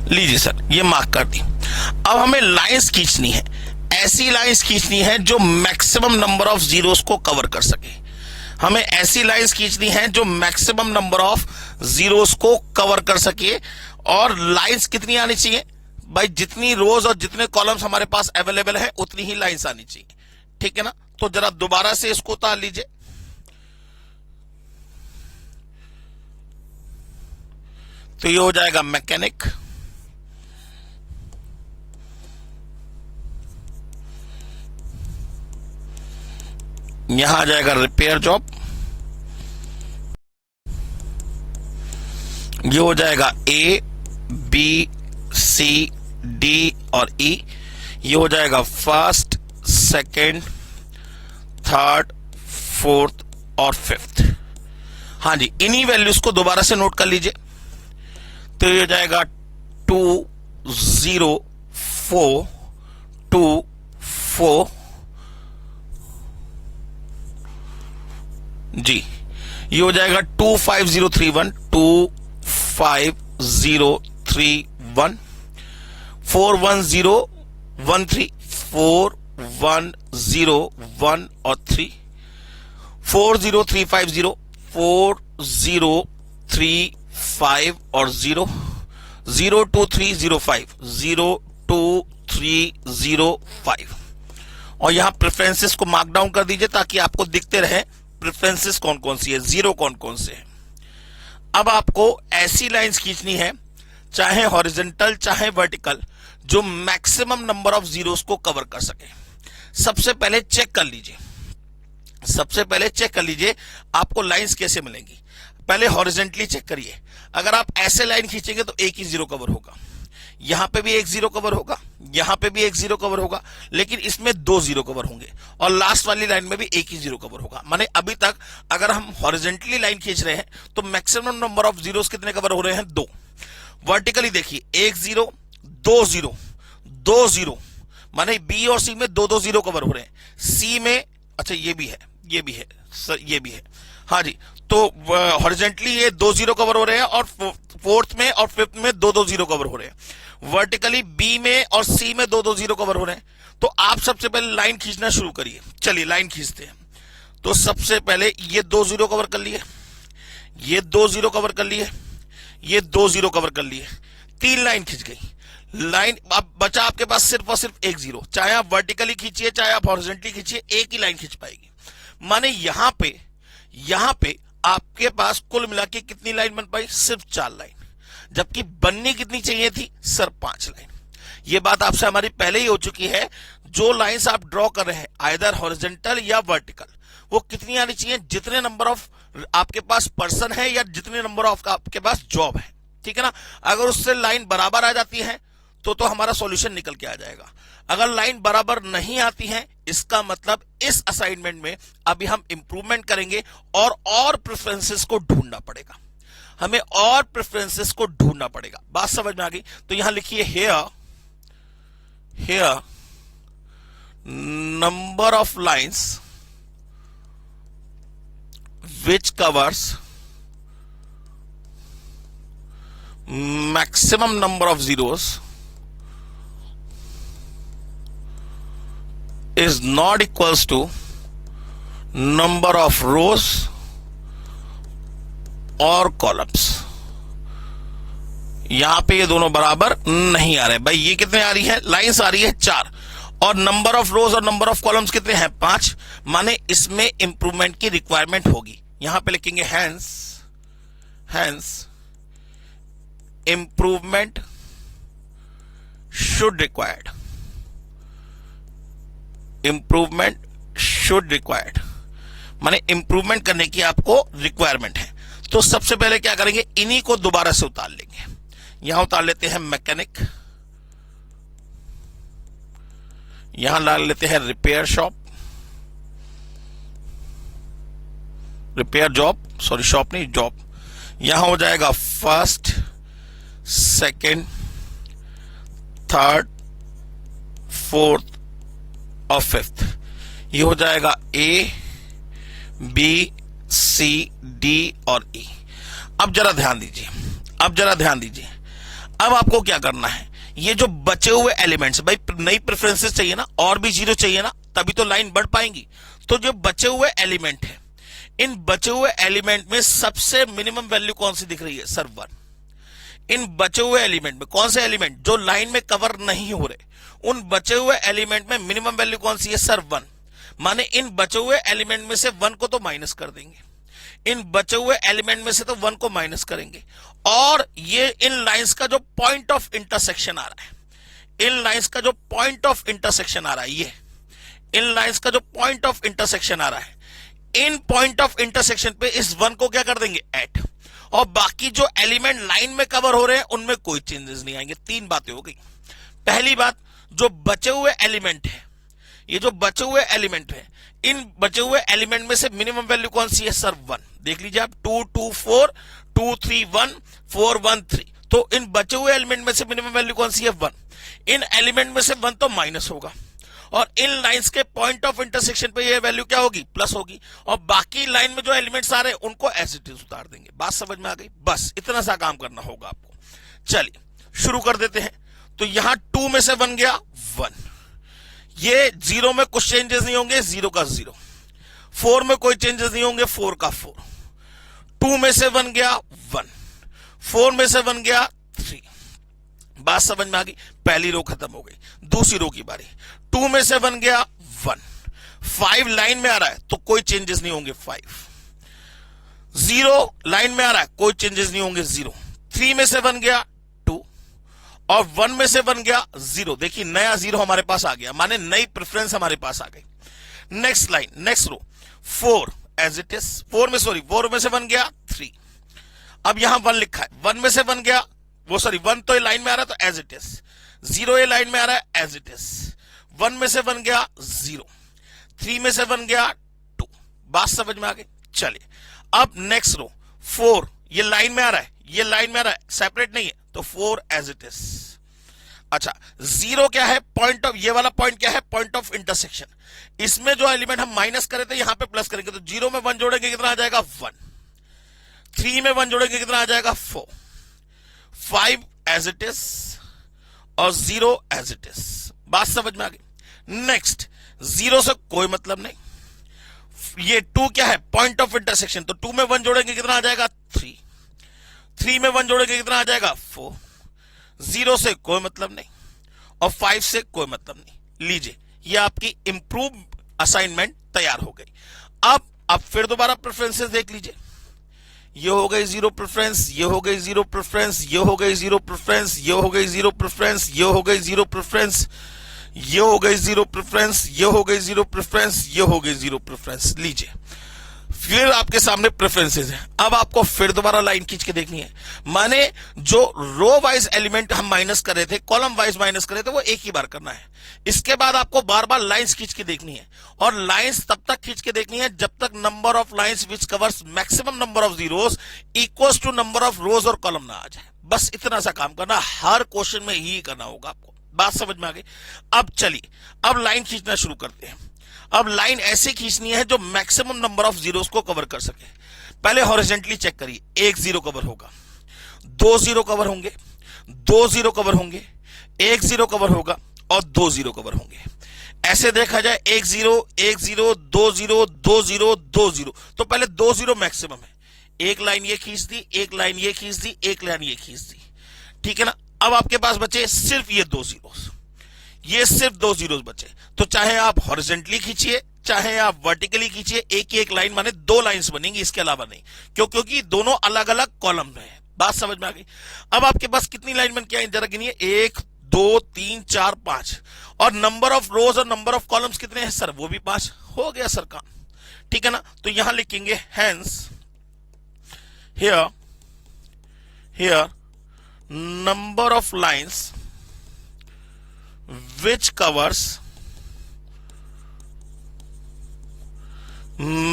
लीजिए सर, ये मार्क कर दी। अब हमें लाइंस खींचनी है, ऐसी लाइंस खींचनी है जो मैक्सिमम नंबर ऑफ जीरोस को कवर कर सके। हमें ऐसी लाइंस खींचनी है जो मैक्सिमम नंबर ऑफ जीरोस को कवर कर सके। और लाइंस कितनी आनी चाहिए भाई, जितनी रोज और जितने कॉलम्स हमारे पास अवेलेबल है उतनी ही लाइंस आनी चाहिए, ठीक है ना। तो जरा दोबारा से इसको उतार लीजिए। तो ये हो जाएगा मैकेनिक, यहां आ जाएगा रिपेयर जॉब, ये हो जाएगा ए बी सी डी और ई, ये हो जाएगा फर्स्ट सेकेंड थर्ड फोर्थ और फिफ्थ। हाँ जी, इन्हीं वैल्यूज को दोबारा से नोट कर लीजिए। तो ये हो जाएगा 2 0 4 2 4 जी, ये हो जाएगा 25031 25031 41013 410 और 3 40350 40350 और 0 02305 02305 और यहां प्रेफरेंसेस को मार्क डाउन कर दीजिए ताकि आपको दिखते रहे प्रेफरेंसेस कौन कौन सी है, जीरो कौन कौन से है। अब आपको ऐसी लाइंस खींचनी है, चाहे हॉरिजॉन्टल चाहे वर्टिकल, जो मैक्सिमम नंबर ऑफ जीरोस को कवर कर सके। सबसे पहले चेक कर लीजिए आपको लाइंस कैसे मिलेंगी। पहले हॉरिजॉन्टली चेक करिए। अगर आप ऐसे लाइन खींचेंगे तो एक ही जीरो कवर होगा, यहां पे भी एक जीरो कवर होगा, यहां पे भी एक जीरो कवर होगा, लेकिन इसमें 2 जीरो कवर होंगे और लास्ट वाली लाइन में भी एक ही जीरो कवर होगा। माने अभी तक अगर हम हॉरिजॉन्टली लाइन खींच रहे हैं तो मैक्सिमम नंबर ऑफ जीरोस कितने कवर हो रहे हैं, 2। वर्टिकली देखिए, 1 0 2 0 2 0, माने बी और सी में 2 जीरो कवर हो रहे हैं। सी में, अच्छा ये भी है सर, ये भी है, हाँ जी। तो हॉरिजॉन्टली ये 2 जीरो कवर हो रहे हैं और फोर्थ में और फिफ्थ में 2 जीरो कवर हो रहे हैं। वर्टिकली बी में और सी में 2 जीरो कवर हो रहे हैं। तो आप सबसे पहले लाइन खींचना शुरू करिए। चलिए लाइन खींचते हैं। तो सबसे पहले ये 2 जीरो कवर कर लिए, ये 2 जीरो कवर कर लिए, ये 2 जीरो कवर कर लिए, 3 लाइन खींच गई। लाइन अब बचा आपके पास सिर्फ और सिर्फ 1 जीरो। चाहे आप वर्टिकली खींचिए चाहे आप हॉरिजॉन्टली खींचिए, एक ही लाइन खींच पाएगी। माने यहां पे आपके पास कुल मिला के कितनी लाइन बन पाई, सिर्फ 4 लाइन, जबकि बननी कितनी चाहिए थी सर, 5 लाइन। ये बात आपसे हमारी पहले ही हो चुकी है। जो लाइंस आप ड्रॉ कर रहे हैं आइदर हॉरिजॉन्टल या वर्टिकल, वो कितनी आनी चाहिए, जितने नंबर ऑफ आपके पास पर्सन है या जितने नंबर ऑफ आपके पास जॉब है, ठीक है ना। अगर उससे लाइन बराबर आ जाती है तो हमारा सॉल्यूशन निकल के आ जाएगा। अगर लाइन बराबर नहीं आती है, इसका मतलब इस असाइनमेंट में अभी हम इंप्रूवमेंट करेंगे और प्रेफरेंसेस को ढूंढना पड़ेगा, हमें और प्रेफरेंसेस को ढूंढना पड़ेगा। बात समझ में आ गई? तो यहां लिखिए here number of lines which covers maximum number of zeros is not equals to number of rows और कॉलम्स। यहां पे ये दोनों बराबर नहीं आ रहे भाई। ये कितने आ रही है, लाइंस आ रही है 4 और नंबर ऑफ रोज और नंबर ऑफ कॉलम्स कितने हैं, 5। माने इसमें इंप्रूवमेंट की रिक्वायरमेंट होगी। यहां पे लिखेंगे hence improvement should required, improvement should required, माने इंप्रूवमेंट करने की आपको रिक्वायरमेंट है। तो सबसे पहले क्या करेंगे, इन्हीं को दोबारा से उतार लेंगे। यहां उतार लेते हैं मैकेनिक, यहां डाल लेते हैं repair shop, repair job, sorry shop नहीं जॉब। यहां हो जाएगा फर्स्ट सेकंड थर्ड फोर्थ और फिफ्थ। ये हो जाएगा ए बी सी डी और ई। अब जरा ध्यान दीजिए, अब आपको क्या करना है, ये जो बचे हुए एलिमेंट्स, भाई नई प्रेफरेंसेस चाहिए ना, और भी जीरो चाहिए ना, तभी तो लाइन बढ़ पाएंगी। तो जो बचे हुए एलिमेंट है, इन बचे हुए एलिमेंट में सबसे मिनिमम वैल्यू कौन सी दिख रही है सर, 1। इन बचे हुए एलिमेंट में कौन से एलिमेंट जो लाइन में कवर नहीं हो रहे, उन बचे हुए एलिमेंट में मिनिमम वैल्यू कौन सी है सर, 1। माने इन बचे हुए एलिमेंट में से 1 को तो माइनस कर देंगे, इन बचे हुए एलिमेंट में से तो 1 को माइनस करेंगे, और ये इन लाइंस का जो पॉइंट ऑफ इंटरसेक्शन आ रहा है, इन लाइंस का जो पॉइंट ऑफ इंटरसेक्शन आ रहा है, ये इन लाइंस का जो पॉइंट ऑफ इंटरसेक्शन आ रहा है, इन पॉइंट ऑफ इंटरसेक्शन पे इस 1 को क्या कर देंगे, ऐड, और बाकी जो एलिमेंट लाइन में कवर हो रहे हैं उनमें कोई चेंजेस नहीं आएंगे। 3 बातें हो गई। पहली बात, जो बचे हुए एलिमेंट है, ये जो बचे हुए एलिमेंट है, इन बचे हुए एलिमेंट में से मिनिमम वैल्यू कौन सी है सर, 1। देख लीजिए आप, 2 2 4 2 3 1 4 1 3, तो इन बचे हुए एलिमेंट में से मिनिमम वैल्यू कौन सी है, 1। इन एलिमेंट में से 1 तो माइनस होगा, और इन लाइंस के पॉइंट ऑफ इंटरसेक्शन पे ये वैल्यू क्या होगी, प्लस होगी, और बाकी लाइन में जो एलिमेंट्स आ रहे हैं उनको एज इट इज उतार देंगे। बात समझ में आ गई? बस इतना सा काम करना होगा आपको। चलिए शुरू कर देते हैं। तो यहां 2 में से 1 गया 1, ये 0 में कुछ चेंजेस नहीं होंगे, 0 का 0। 4 में कोई चेंजेस नहीं होंगे, 4 का 4। 2 में से 1 गया 1, 4 में से 1 गया 3। बात समझ में आ गई? पहली रो खत्म हो गई। दूसरी रो की बारी। 2 में से 1 गया 1, 5 लाइन में आ रहा है तो कोई चेंजेस नहीं होंगे, 5। 0 लाइन में आ रहा है, कोई चेंजेस नहीं होंगे, 0। 3 में से 1 गया 2, और 1 में से 1 गया 0। देखिए नया 0 हमारे पास आ गया, माने नई प्रेफरेंस हमारे पास आ गई। Next line, next row, 4 as it is. 4 में से 1 गया 3। अब यहां 1 लिखा है, 1 में से 1 गया, 1 तो ये लाइन में आ रहा है तो एज इट इज। 0 ये लाइन में आ रहा है, एज इट इज। 1 में से 1 गया 0, 3 में से 1 गया 2। बात समझ में आ गई? चलिए अब नेक्स्ट रो, 4 ये लाइन में आ रहा है, ये लाइन में आ रहा है, सेपरेट नहीं है, तो 4 एज इट इज। अच्छा, 0 क्या है, पॉइंट ऑफ, ये वाला पॉइंट क्या है, पॉइंट ऑफ इंटरसेक्शन। इसमें जो एलिमेंट हम माइनस करे थे यहां पे प्लस करेंगे, तो 0 में 1 जोड़ेंगे कितना आ जाएगा, 1। 3 में 1 जोड़ेंगे कितना आ जाएगा, 4। 5 एज इट इज, और 0 एज इट इज। बात समझ में आ गई? नेक्स्ट, 0 से कोई मतलब नहीं। ये 2 क्या है, पॉइंट ऑफ इंटरसेक्शन, तो 2 में 1 जोड़ेंगे कितना आ जाएगा, 3। 3 में 1 जोड़ेंगे कितना आ जाएगा, 4। 0 से कोई मतलब नहीं, और 5 से कोई मतलब नहीं। लीजिए, ये आपकी इंप्रूव असाइनमेंट तैयार हो गई। अब फिर दोबारा प्रेफरेंसेस देख लीजिए। ये हो गई 0 प्रेफरेंस, ये हो गई 0 प्रेफरेंस, ये हो गई 0 प्रेफरेंस, ये हो गई 0 प्रेफरेंस, ये हो गई 0 प्रेफरेंस, ये हो गई 0 प्रेफरेंस, ये हो गई 0 प्रेफरेंस, ये हो गई 0 प्रेफरेंस। लीजिए, फिर आपके सामने प्रेफरेंसेस हैं। अब आपको फिर दोबारा लाइन खींच के देखनी है, माने जो रो वाइज एलिमेंट हम माइनस कर रहे थे, कॉलम वाइज माइनस कर रहे थे, वो एक ही बार करना है। इसके बाद आपको बार बार लाइंस खींच के देखनी है, और लाइंस तब तक खींच के देखनी है जब तक number of lines which covers maximum number of zeros equals to number of rows और कॉलम ना आ जाए। बस इतना सा काम करना, हर क्वेश्चन में ही करना होगा आपको। बात समझ में आ गई? अब चलिए, अब लाइन खींचना शुरू करते हैं। अब लाइन ऐसे खींचनी है जो मैक्सिमम नंबर ऑफ जीरोस को कवर कर सके। पहले हॉरिजॉन्टली चेक करिए, 1 0 कवर होगा, 2 0 कवर होंगे, 2 0 कवर होंगे, 1 0 कवर होगा, और 2 0 कवर होंगे। ऐसे देखा जाए 1 0 1 0 2 0 2 0 2 0, तो पहले 2 0 मैक्सिमम है। एक लाइन ये खींच दी, एक लाइन ये खींच दी, एक लाइन ये खींच दी, ठीक है ना। अब आपके पास बचे सिर्फ ये 2 जीरोस, ये सिर्फ 2 जीरोस बचे। तो चाहे आप हॉरिजॉन्टली खींचिए, चाहे आप वर्टिकली खींचिए, एक एक लाइन माने 2 लाइंस बनेंगी, इसके अलावा नहीं, क्योंकि दोनों अलग अलग कॉलम में है। बात समझ में आ गई? अब आपके पास कितनी लाइन बन के आई, जरा गिनिए, 1 2 3 4 5, और नंबर ऑफ रोज और नंबर ऑफ कॉलम्स कितने हैं सर, वो भी 5। हो गया सर काम, ठीक है ना। तो यहां लिखेंगे hence here number of lines which covers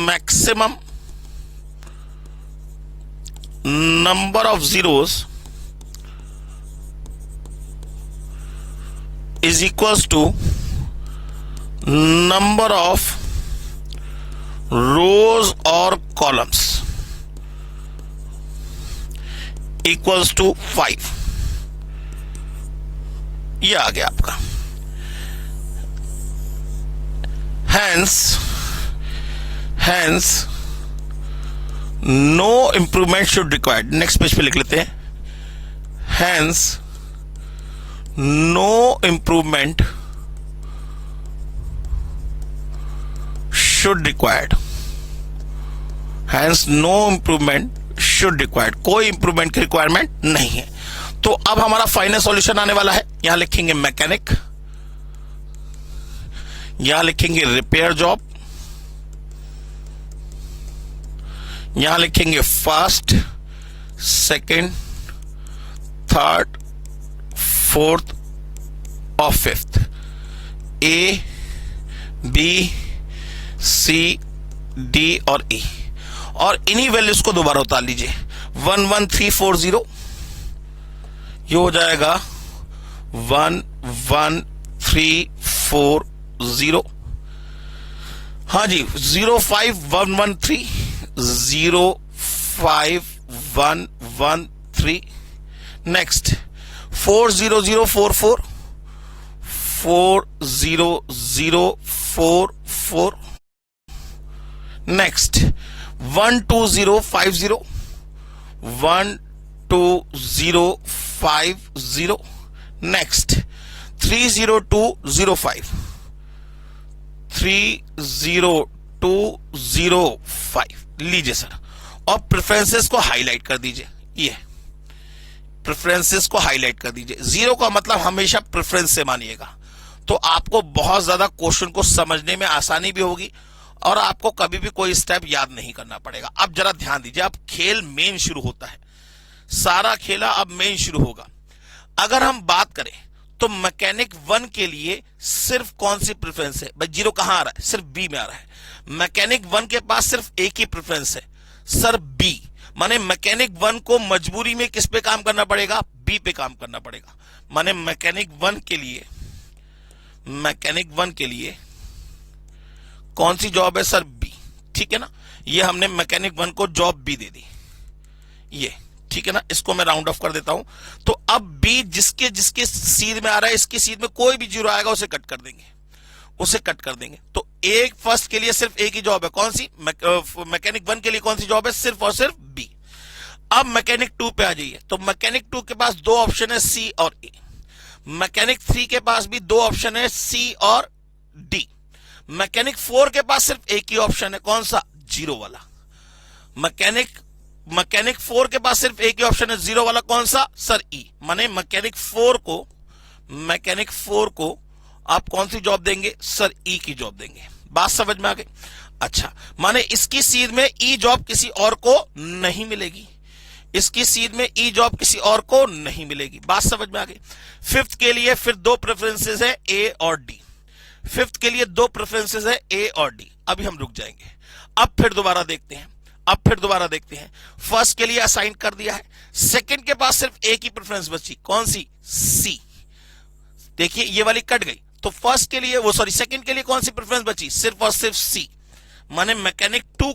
maximum number of zeros is equals to number of rows or columns equals to 5। ये आ गया आपका। hence no improvement should required। Next page पे लिख लेते हैं, hence no improvement should required। hence no improvement should required, कोई इंप्रूवमेंट की रिक्वायरमेंट नहीं है। तो अब हमारा फाइनल सॉल्यूशन आने वाला है। यहां लिखेंगे मैकेनिक, यहां लिखेंगे रिपेयर जॉब, यहां लिखेंगे फर्स्ट, सेकंड, थर्ड, फोर्थ और फिफ्थ, ए, बी, सी, डी और ई, और इन्हीं वैल्यूज को दोबारा उतार लीजिए। 11340 ये हो जाएगा 11340। हाँ जी, 05113, 05113। नेक्स्ट 40044, 40044। नेक्स्ट 12050, 12050। नेक्स्ट 30205, 30205 लीजिए सर, और प्रेफरेंसेस को हाईलाइट कर दीजिए। ये प्रेफरेंसेस को हाईलाइट कर दीजिए। 0 का मतलब हमेशा प्रेफरेंस से मानिएगा, तो आपको बहुत ज्यादा क्वेश्चन को समझने में आसानी भी होगी और आपको कभी भी कोई स्टेप याद नहीं करना पड़ेगा। अब जरा ध्यान दीजिए, अब खेल मेन शुरू होता है, सारा खेला अब मेन शुरू होगा। अगर हम बात करें तो मैकेनिक 1 के लिए सिर्फ कौन सी प्रेफरेंस है भाई? 0 कहां आ रहा है? सिर्फ बी में आ रहा है। मैकेनिक 1 के पास सिर्फ एक ही प्रेफरेंस है सर, बी। माने मैकेनिक 1 को मजबूरी में किस पे काम करना पड़ेगा? बी पे काम करना पड़ेगा। माने मैकेनिक 1 के लिए कौन सी जॉब है सर? बी। ठीक है ना, ये हमने मैकेनिक 1 को जॉब बी दे दी, ये ठीक है ना। इसको मैं राउंड ऑफ कर देता हूं। तो अब बी जिसके जिसके सीध में आ रहा है, इसकी सीध में कोई भी 0 आएगा उसे कट कर देंगे, उसे कट कर देंगे। तो एक फर्स्ट के लिए सिर्फ एक ही जॉब है, कौन सी? मैकेनिक 1 के लिए कौन सी जॉब है? सिर्फ और सिर्फ बी। अब मैकेनिक 2 पे आ जाइए, तो मैकेनिक 2 के पास 2 ऑप्शन है, सी और ए। मैकेनिक 3 के पास भी 2 ऑप्शन है, सी और डी। मैकेनिक 4 के पास सिर्फ एक ही ऑप्शन है, कौन सा? 0 वाला। मैकेनिक 4 के पास सिर्फ एक ही ऑप्शन है, 0 वाला, कौन सा सर? ई। माने मैकेनिक 4 को आप कौन सी जॉब देंगे सर? ई की जॉब देंगे। बात समझ में आ गई? अच्छा, माने इसकी सीध में ई जॉब किसी और को नहीं मिलेगी, इसकी सीध में ई जॉब किसी और को नहीं मिलेगी। बात समझ में आ गई? फिफ्थ के लिए फिर 2 प्रेफरेंसेस है, ए और डी। फिफ्थ के लिए 2 प्रेफरेंसेस है, ए और डी। अभी हम रुक जाएंगे, अब फिर दोबारा देखते हैं, फर्स्ट के लिए असाइन कर दिया है, सेकंड के पास सिर्फ एक ही प्रेफरेंस बची, कौन सी? सी। देखिए ये वाली कट गई, तो फर्स्ट के लिए सेकंड के लिए कौन सी प्रेफरेंस बची? सिर्फ और सिर्फ सी। माने मैकेनिक 2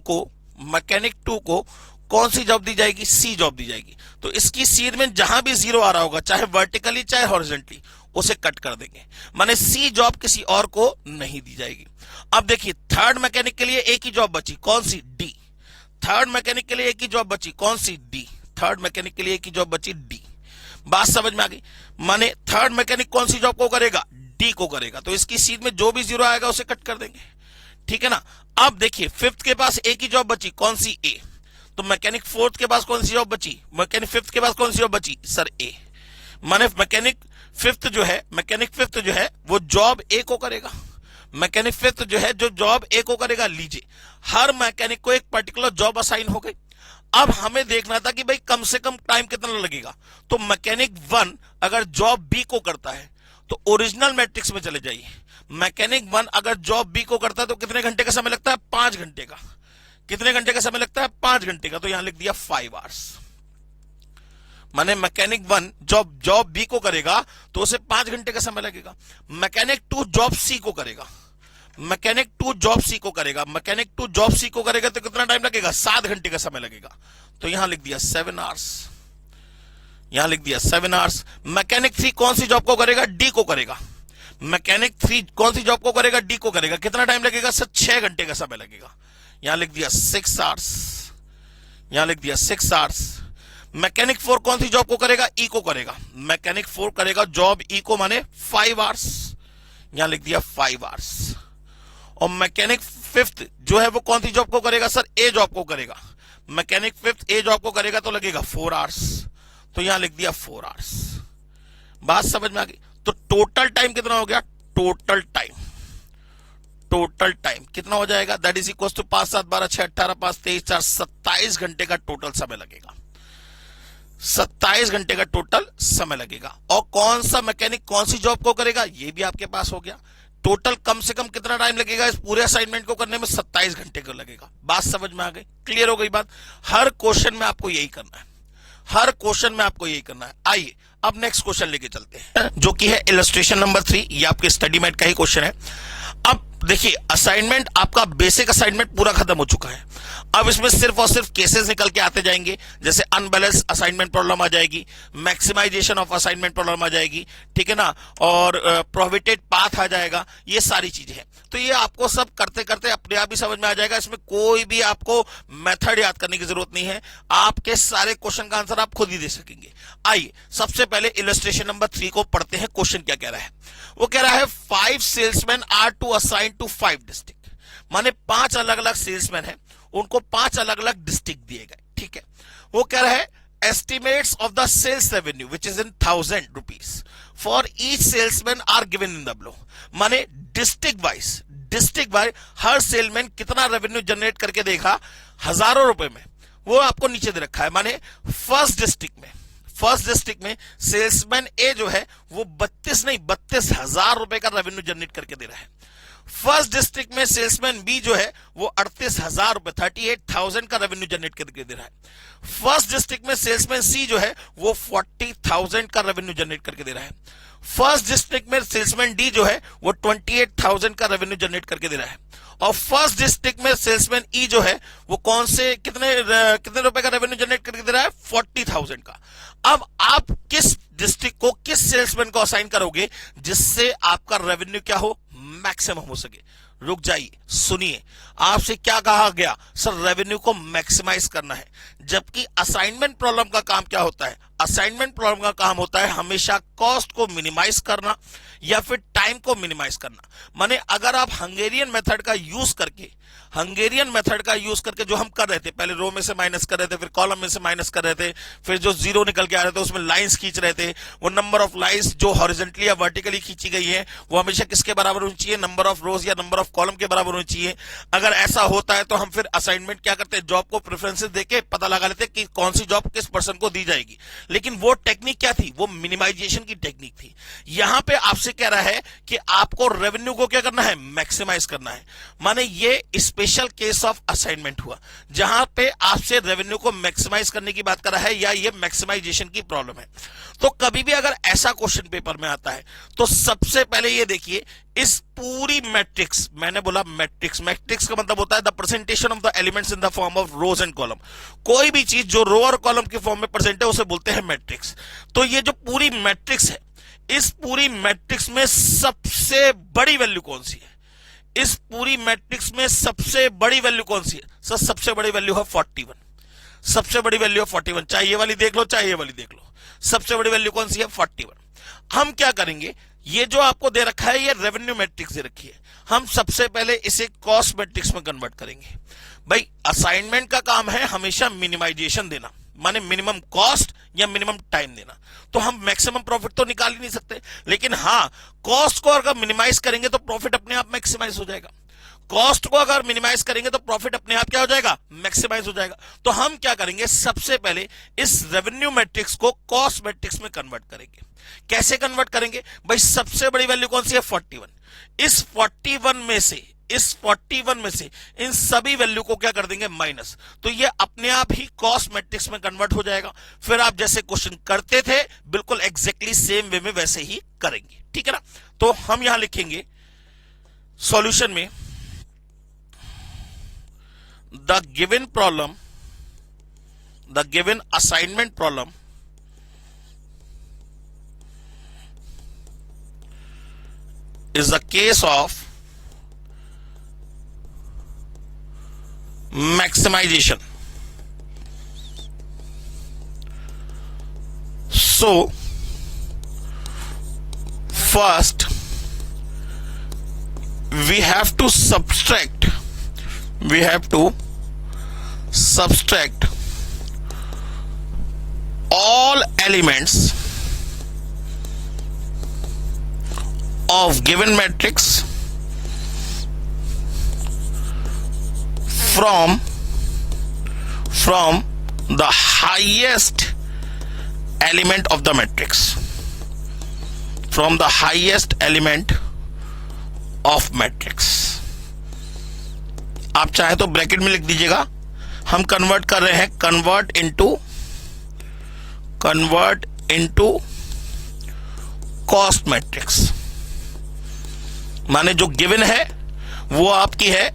को कौन सी जॉब दी जाएगी? सी जॉब दी जाएगी। तो इसकी सीध में जहां भी 0 आ रहा होगा, चाहे वर्टिकली चाहे हॉरिजॉन्टली, उसे कट कर देंगे। माने सी जॉब किसी और को नहीं दी जाएगी। अब देखिए थर्ड मैकेनिक के लिए एक ही जॉब बची, कौन सी? डी। थर्ड मैकेनिक के लिए एक ही जॉब बची, कौन सी? डी। थर्ड मैकेनिक के लिए एक ही जॉब बची, डी। बात समझ में आ गई? माने थर्ड मैकेनिक कौन सी जॉब को करेगा? डी को करेगा। तो इसकी सीध में जो भी 0 आएगा उसे कट कर देंगे, ठीक है ना। अब देखिए फिफ्थ के पास एक ही जॉब बची, कौन सी? ए। तो मैकेनिक 4th के पास कौन सी जॉब बची? मैकेनिक 5th के पास कौन सी जॉब बची सर? ए। माने मैकेनिक 5th जो है वो जॉब ए को करेगा। मैकेनिक 5th जो है जो जॉब ए को करेगा। लीजिए हर मैकेनिक को एक पर्टिकुलर जॉब असाइन हो गई। अब हमें देखना था कि भाई कम से कम टाइम कितना लगेगा। तो मैकेनिक 1 अगर जॉब बी को करता है तो ओरिजिनल मैट्रिक्स में चले जाइए। मैकेनिक 1 अगर जॉब बी को करता है तो कितने घंटे का समय लगता है? 5 घंटे का। कितने घंटे का समय लगता है? 5 घंटे का। तो यहां लिख दिया 5 आवर्स। माने मैकेनिक 1 जॉब बी को करेगा तो उसे 5 घंटे का समय लगेगा। मैकेनिक 2 जॉब सी को करेगा। मैकेनिक 2 जॉब सी को करेगा तो कितना टाइम लगेगा? 7 घंटे का समय लगेगा। तो यहां लिख दिया 7 आवर्स। मैकेनिक 3 कौन सी जॉब को करेगा? डी को करेगा। मैकेनिक 3 कौन सी जॉब को करेगा? डी को करेगा। कितना टाइम लगेगा सर? 6 घंटे का समय लगेगा। यहां लिख दिया 6 आवर्स। मैकेनिक 4 कौन सी जॉब को करेगा? ई को करेगा। मैकेनिक 4 करेगा जॉब ई को, माने 5 आवर्स। यहां लिख दिया 5 आवर्स। और मैकेनिक 5th जो है वो कौन सी जॉब को करेगा सर? ए जॉब को करेगा। मैकेनिक 5th ए जॉब को करेगा तो लगेगा 4 आवर्स। तो यहां लिख दिया 4 आवर्स। बात समझ में आ गई? तो टोटल टाइम कितना हो गया? टोटल टाइम कितना हो जाएगा, दैट इज इक्वल टू 5 7 12 6 18 5 23 4 27 घंटे का टोटल समय लगेगा। 27 घंटे का टोटल समय लगेगा। और कौन सा मैकेनिक कौन सी जॉब को करेगा, ये भी आपके पास हो गया। टोटल कम से कम कितना टाइम लगेगा इस पूरे असाइनमेंट को करने में, 27 घंटे का लगेगा। बात समझ में आ गई, क्लियर हो गई बात। हर क्वेश्चन में आपको यही करना है, हर क्वेश्चन में आपको यही करना है। आइए अब नेक्स्ट क्वेश्चन लेके चलते हैं, जो कि है इलस्ट्रेशन नंबर 3। ये आपके स्टडी मेट का ही क्वेश्चन है। अब देखिए, असाइनमेंट आपका बेसिक असाइनमेंट पूरा खत्म हो चुका है। अब इसमें सिर्फ और सिर्फ केसेस निकल के आते जाएंगे, जैसे अनबैलेंस असाइनमेंट प्रॉब्लम आ जाएगी, मैक्सिमाइजेशन ऑफ असाइनमेंट प्रॉब्लम आ जाएगी, ठीक है ना, और प्रोहिबिटेड पाथ आ जाएगा, ये सारी चीजें हैं। तो ये आपको सब करते करते अपने आप ही समझ में आ जाएगा। इसमें कोई भी आपको मेथड याद करने की जरूरत नहीं है, आपके सारे क्वेश्चन का आंसर आप खुद ही दे सकेंगे। आइए सबसे पहले इलस्ट्रेशन नंबर 3 को पढ़ते हैं। क्वेश्चन क्या कह रहा है, वो कह रहा है 5 salesman are to assign to 5 district. माने 5 अलग अलग सेल्समैन हैं, उनको 5 अलग अलग डिस्ट्रिक्ट दिए गए, ठीक है। वो कह रहा है estimates of the sales revenue which is in 1000 rupees for each salesman are given in the below। माने डिस्ट्रिक्ट वाइज हर सेलमैन कितना रेवेन्यू जनरेट करके देगा हजारों रुपए में, वो आपको नीचे दे रखा है। माने फर्स्ट डिस्ट्रिक्ट में सेल्समैन ए जो है वो 32,000 रुपए का रेवेन्यू जनरेट करके दे रहा है। फर्स्ट डिस्ट्रिक्ट में सेल्समैन बी जो है वो 38,000 रुपए 38,000 का रेवेन्यू जनरेट करके दे रहा है। फर्स्ट डिस्ट्रिक्ट में सेल्समैन सी जो है वो 40,000 का रेवेन्यू जनरेट करके दे रहा है। फर्स्ट डिस्ट्रिक्ट में सेल्समैन डी जो है वो 28,000 का रेवेन्यू जनरेट करके दे रहा है। और फर्स्ट डिस्ट्रिक्ट में सेल्समैन ई जो है वो कौन से कितने रुपए का रेवेन्यू जनरेट करके दे रहा है, 40,000 का। अब आप किस डिस्ट्रिक्ट को किस सेल्समैन को असाइन करोगे जिससे आपका रेवेन्यू क्या हो, मैक्सिमम हो सके। रुक जाइए, सुनिए, आपसे क्या कहा गया, सर रेवेन्यू को मैक्सिमाइज करना है। जबकि असाइनमेंट प्रॉब्लम का काम क्या होता है, असाइनमेंट प्रॉब्लम का काम होता है हमेशा कॉस्ट को मिनिमाइज करना या फिर टाइम को मिनिमाइज करना। माने अगर आप हंगेरियन मेथड का यूज करके जो हम कर रहे थे, पहले रो में से माइनस कर रहे थे, फिर कॉलम में से माइनस कर रहे थे, फिर जो जीरो निकल के आ रहे थे उसमें लाइंस खींच रहे थे, वो नंबर ऑफ लाइंस जो हॉरिजॉन्टली या वर्टिकली खींची गई है वो हमेशा किसके बराबर होनी चाहिए, नंबर ऑफ रोज या नंबर ऑफ कॉलम के बराबर होनी चाहिए। अगर ऐसा होता है तो हम फिर असाइनमेंट क्या करते हैं, जॉब को प्रेफरेंसेस देके पता लगा लेते कि कौन सी जॉब किस पर्सन को दी जाएगी। लेकिन वो टेक्निक क्या थी, वो मिनिमाइजेशन की टेक्निक थी। यहां पे आपसे कह रहा है कि आपको रेवेन्यू को क्या करना है, मैक्सिमाइज करना है। माने ये स्पेशल केस ऑफ असाइनमेंट हुआ जहां पे आपसे रेवेन्यू को मैक्सिमाइज करने की बात कर रहा है, या ये मैक्सिमाइजेशन की प्रॉब्लम है। तो कभी भी अगर ऐसा क्वेश्चन पेपर में आता है तो सबसे पहले ये देखिए, इस पूरी मैट्रिक्स, मैंने बोला मैट्रिक्स का मतलब होता है the presentation of the elements in the form of rose and column. कोई भी चीज जो रो और कॉलम के फॉर्म में प्रेजेंट है उसे बोलते हैं मैट्रिक्स। तो ये जो पूरी मैट्रिक्स है, इस पूरी मैट्रिक्स में सबसे बड़ी वैल्यू कौन सी है, इस पूरी मैट्रिक्स में सबसे बड़ी वैल्यू कौन सी है, सर सबसे बड़ी वैल्यू है 41। सबसे बड़ी वैल्यू है 41, चाहे ये वाली देख लो चाहे ये वाली देख लो, सबसे बड़ी वैल्यू कौन सी है, 41। हम क्या करेंगे, ये जो आपको दे रखा है ये रेवेन्यू मैट्रिक्स दे रखी है, हम सबसे पहले इसे कॉस्ट मैट्रिक्स में कन्वर्ट करेंगे। भाई असाइनमेंट का काम है हमेशा मिनिमाइजेशन देना, माने मिनिमम कॉस्ट या मिनिमम टाइम देना। तो हम मैक्सिमम प्रॉफिट तो निकाल ही नहीं सकते, लेकिन हाँ कॉस्ट को अगर मिनिमाइज करेंगे तो प्रॉफिट अपने आप मैक्सिमाइज हो जाएगा। कॉस्ट को अगर मिनिमाइज करेंगे तो प्रॉफिट अपने आप क्या हो जाएगा, मैक्सिमाइज हो जाएगा। तो हम क्या करेंगे, सबसे पहले इस रेवेन्यू मैट्रिक्स को कॉस्ट मैट्रिक्स में कन्वर्ट करेंगे। कैसे कन्वर्ट करेंगे, भाई सबसे बड़ी वैल्यू कौन सी है, 41। इस 41 में से इन सभी वैल्यू को क्या कर देंगे, माइनस। तो ये अपने आप ही कॉस्ट मैट्रिक्स में कन्वर्ट हो जाएगा। फिर आप जैसे क्वेश्चन करते थे बिल्कुल एग्जैक्टली सेम वे में वैसे ही करेंगे, ठीक है ना। तो हम यहां लिखेंगे सॉल्यूशन में, the given assignment problem is the case of maximization. So first we have to subtract all elements of given matrix from the highest element of the matrix, from the highest element of matrix. आप चाहे तो ब्रैकेट में लिख दीजिएगा, हम कन्वर्ट कर रहे हैं, कन्वर्ट इनटू कॉस्ट मैट्रिक्स, माने जो गिवन है वो आपकी है,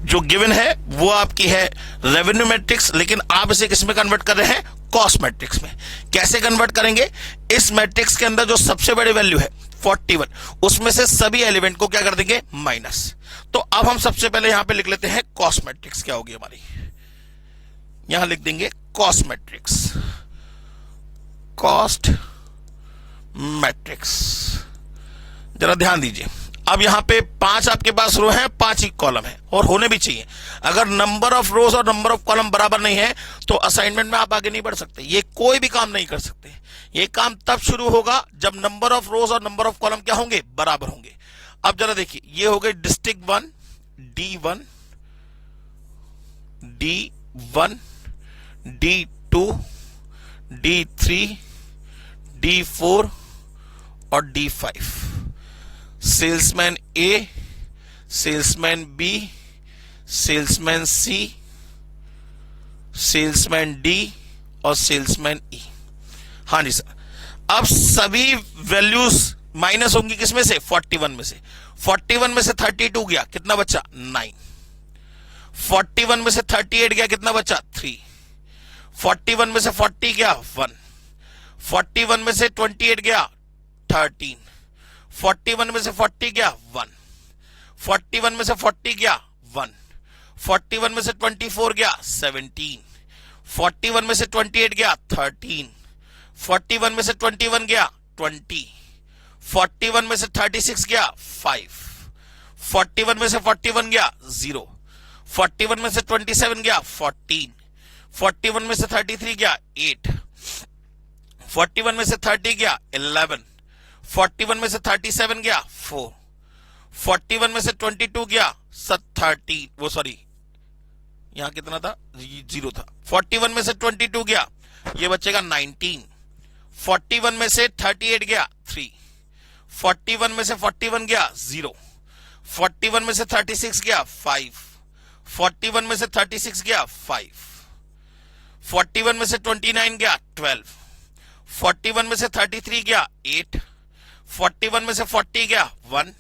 जो गिवन है वो आपकी है रेवेन्यू मैट्रिक्स, लेकिन आप इसे किस में कन्वर्ट कर रहे हैं, कॉस्ट मैट्रिक्स में. कैसे कन्वर्ट करेंगे, इस मैट्रिक्स के अंदर जो सबसे बड़ी वैल्यू है 41, उसमें से सभी एलिमेंट को क्या कर देंगे, माइनस. तो अब हम सबसे पहले यहां पे लिख लेते हैं कॉस्ट मैट्रिक्स. क्या होगी हमारी, यहां लिख देंगे कॉस्ट मैट्रिक्स, कॉस्ट मैट्रिक्स. जरा ध्यान दीजिए, अब यहां पे 5 आपके पास रो है, 5 ही कॉलम है, और होने भी चाहिए. अगर नंबर ऑफ रोज और नंबर ऑफ कॉलम बराबर नहीं है तो असाइनमेंट में आप आगे नहीं बढ़ सकते, ये कोई भी काम नहीं कर सकते. ये काम तब शुरू होगा जब नंबर ऑफ रोज और नंबर ऑफ कॉलम क्या होंगे, बराबर होंगे. अब जरा देखिए, ये हो गए district 1, D1, D1, D2, D3, D4 और D5. सेल्समैन ए, सेल्समैन बी, सेल्समैन सी, सेल्समैन डी और सेल्समैन ई. हाँ जी सर. अब सभी वैल्यूज माइनस होंगी किसमें से, 41 में से. 41 में से 32 गया, कितना बचा, 9. 41 में से 38 गया, कितना बचा, 3. 41 में से 40 गया, 1. 41 में से 28 गया, 13. 41 में से 40 गया, 1. 41 में से 40 गया, 1. 41 में से 24 गया, 17. 41 में से 28 गया, 13. 41 में से 21 गया, 20. 41 में से 36 गया, 5. 41 में से 41 गया, 0. 41 में से 27 गया, 14. 41 में से 33 गया, 8. 41 में से 30 गया, 11. 41 में से 37 गया, 4. 41 में से 22 गया, 13. वो सॉरी, यहां कितना था, 0 था. 41 में से 22 गया, ये बचेगा 19. 41 में से 38 गया, 3. 41 में से 41 गया, 0. 41 में से 36 गया, 5. 41 में से 36 गया, 5. 41 में से 29 गया, 12. 41 में से 33 गया, 8. 41 में से 40 गया, 1.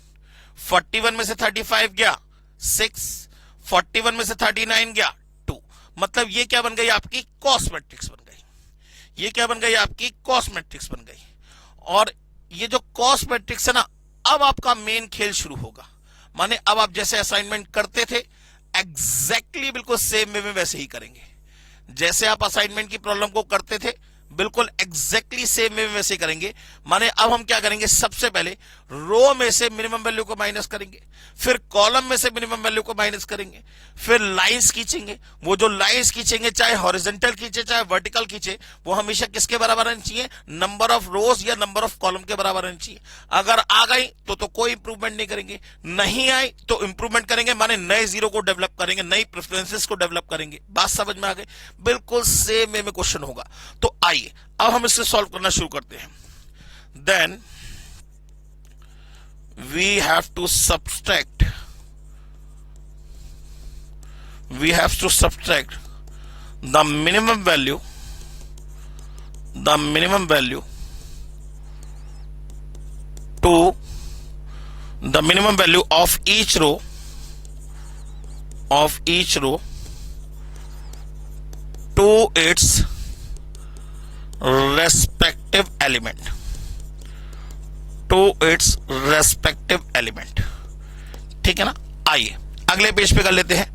41 में से 35 गया, 6. 41 में से 39 गया, 2. मतलब ये क्या बन गई, आपकी कॉस्ट मैट्रिक्स बन गई. ये क्या बन गई, आपकी कॉस्ट मैट्रिक्स बन गई. और ये जो कॉस्ट मैट्रिक्स है ना, अब आपका मेन खेल शुरू होगा. माने अब आप जैसे असाइनमेंट करते थे एग्जैक्टली बिल्कुल सेम वे में वैसे ही करेंगे. जैसे आप असाइनमेंट की प्रॉब्लम को करते थे बिल्कुल एग्जैक्टली सेम वे में वैसे करेंगे. माने अब हम क्या करेंगे, सबसे पहले रो में से मिनिमम वैल्यू को माइनस करेंगे, फिर कॉलम में से मिनिमम वैल्यू को माइनस करेंगे, फिर लाइंस खींचेंगे. वो जो लाइंस खींचेंगे, चाहे हॉरिजॉन्टल खींचे चाहे वर्टिकल खींचे, वो हमेशा किसके बराबर रहनी चाहिए, नंबर ऑफ रोज या नंबर ऑफ कॉलम के बराबर रहनी चाहिए. अगर आ गई तो कोई इंप्रूवमेंट नहीं करेंगे, नहीं आई तो इंप्रूवमेंट करेंगे. माने नए जीरो को डेवलप करेंगे, नई प्रेफरेंसेस को डेवलप करेंगे. बात समझ में आ गई, बिल्कुल सेम वे में क्वेश्चन होगा. तो आइए अब हम इसे सॉल्व करना शुरू करते हैं. Then we have to subtract the minimum value to the minimum value of each row to its respective element. ठीक है ना. आइए अगले पेज पे कर लेते हैं.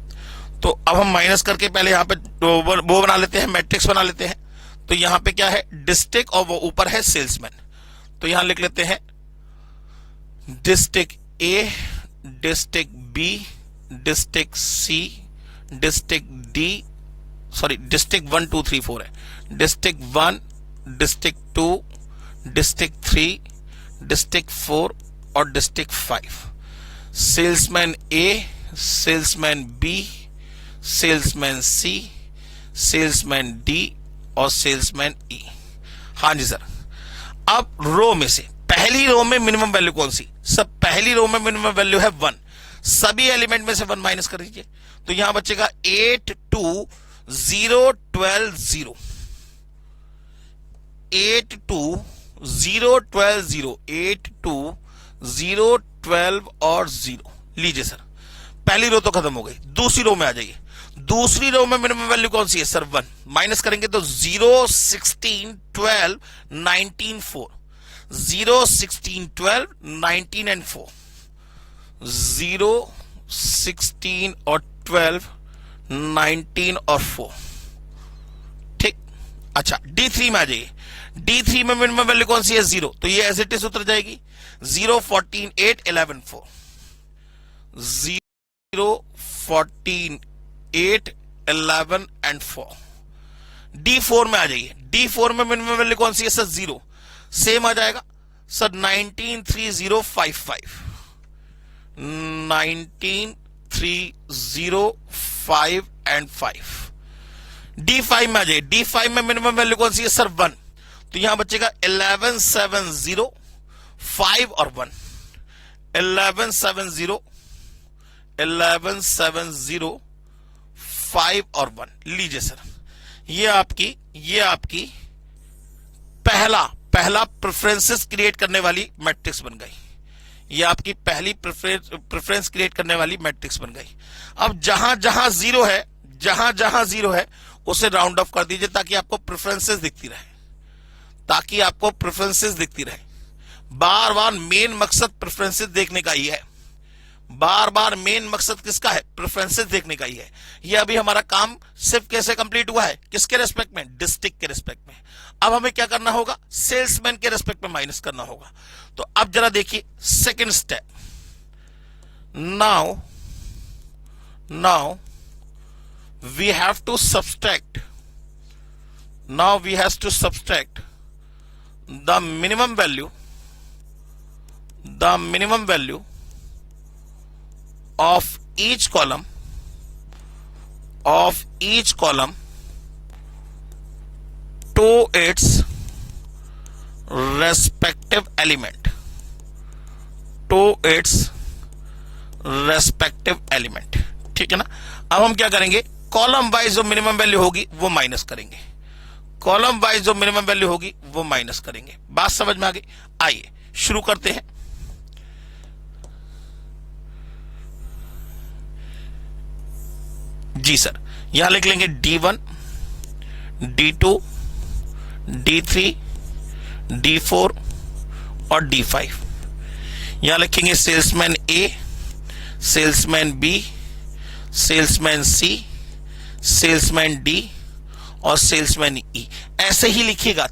तो अब हम माइनस करके पहले यहां पे वो बना लेते हैं, मैट्रिक्स बना लेते हैं. तो यहां पे क्या है, डिस्ट्रिक्ट और वो ऊपर है सेल्समैन. तो यहां लिख लेते हैं डिस्ट्रिक्ट ए, डिस्ट्रिक्ट बी, डिस्ट्रिक्ट सी, डिस्ट्रिक्ट डी, सॉरी डिस्ट्रिक्ट 1 2 3 4 है. डिस्ट्रिक्ट 1, डिस्ट्रिक्ट 2, डिस्ट्रिक्ट 3, डिस्ट्रिक्ट 4 और डिस्ट्रिक्ट 5. सेल्समैन ए, सेल्समैन बी, सेल्समैन सी, सेल्समैन डी और सेल्समैन ई। हाँ जी सर। अब रो में से पहली रो में मिनिमम वैल्यू कौन सी? सब पहली रो में मिनिमम वैल्यू है 1। सभी एलिमेंट में से 1 माइनस कर दीजिए, तो यहां बचेगा 8 2 0 12 0, 8 2 0 12 0, 8 2 0 12 और 0। लीजिए सर, पहली रो तो खत्म हो गई। दूसरी रो में आ जाइए। दूसरी रो में मिनिमम वैल्यू कौन सी है सर? 1। माइनस करेंगे तो 0 16 12 19 4, 0 16 12 19 एंड 4, 0 16 और 12 19 और 4। ठीक। अच्छा, D3 में आ जाइए। D3 में मिनिमम वैल्यू कौन सी है? 0, तो ये एज इट इज उतर जाएगी। 0 14 8 11 4, 0 14 8 11 एंड 4। D4 में आ जाइए। D4 में मिनिमम वैल्यू कौन सी है सर? 0। सेम आ जाएगा सर। 19 3 0 5 5, 19 3 0 5 एंड 5। D5 में आ जाइए। D5 में मिनिमम वैल्यू कौन सी है सर? 1, तो यहां बचेगा 11 7 0 5 और 1, 11 7 0 11 7 0 5 और 1। लीजिए सर, ये आपकी पहला प्रेफरेंसेस क्रिएट करने वाली मैट्रिक्स बन गई। ये आपकी पहली प्रेफरेंस क्रिएट करने वाली मैट्रिक्स बन गई। अब जहां जहां जीरो है उसे राउंड ऑफ कर दीजिए, ताकि आपको प्रेफरेंसेस दिखती रहे। बार बार मेन मकसद प्रेफरेंसेस देखने का ही है। बार बार मेन मकसद किसका है? प्रेफरेंसेस देखने का ही है। ये अभी हमारा काम सिर्फ कैसे कंप्लीट हुआ है? किसके रेस्पेक्ट में? डिस्ट्रिक्ट के रेस्पेक्ट में। अब हमें क्या करना होगा? सेल्समैन के रेस्पेक्ट में माइनस करना होगा। तो अब जरा देखिए second step. Now we have to subtract the minimum value of each column to its respective element, ठीक है ना। अब हम क्या करेंगे? कॉलम वाइज जो मिनिमम वैल्यू होगी वो माइनस करेंगे। बात समझ में आ गई? आइए शुरू करते हैं। जी सर, यहां लिख लेंगे D1, D2, D3, D4 और D5। यहां लिखेंगे salesman A, salesman B, salesman C, salesman D और सेल्समैन E। ऐसे ही लिखिएगा,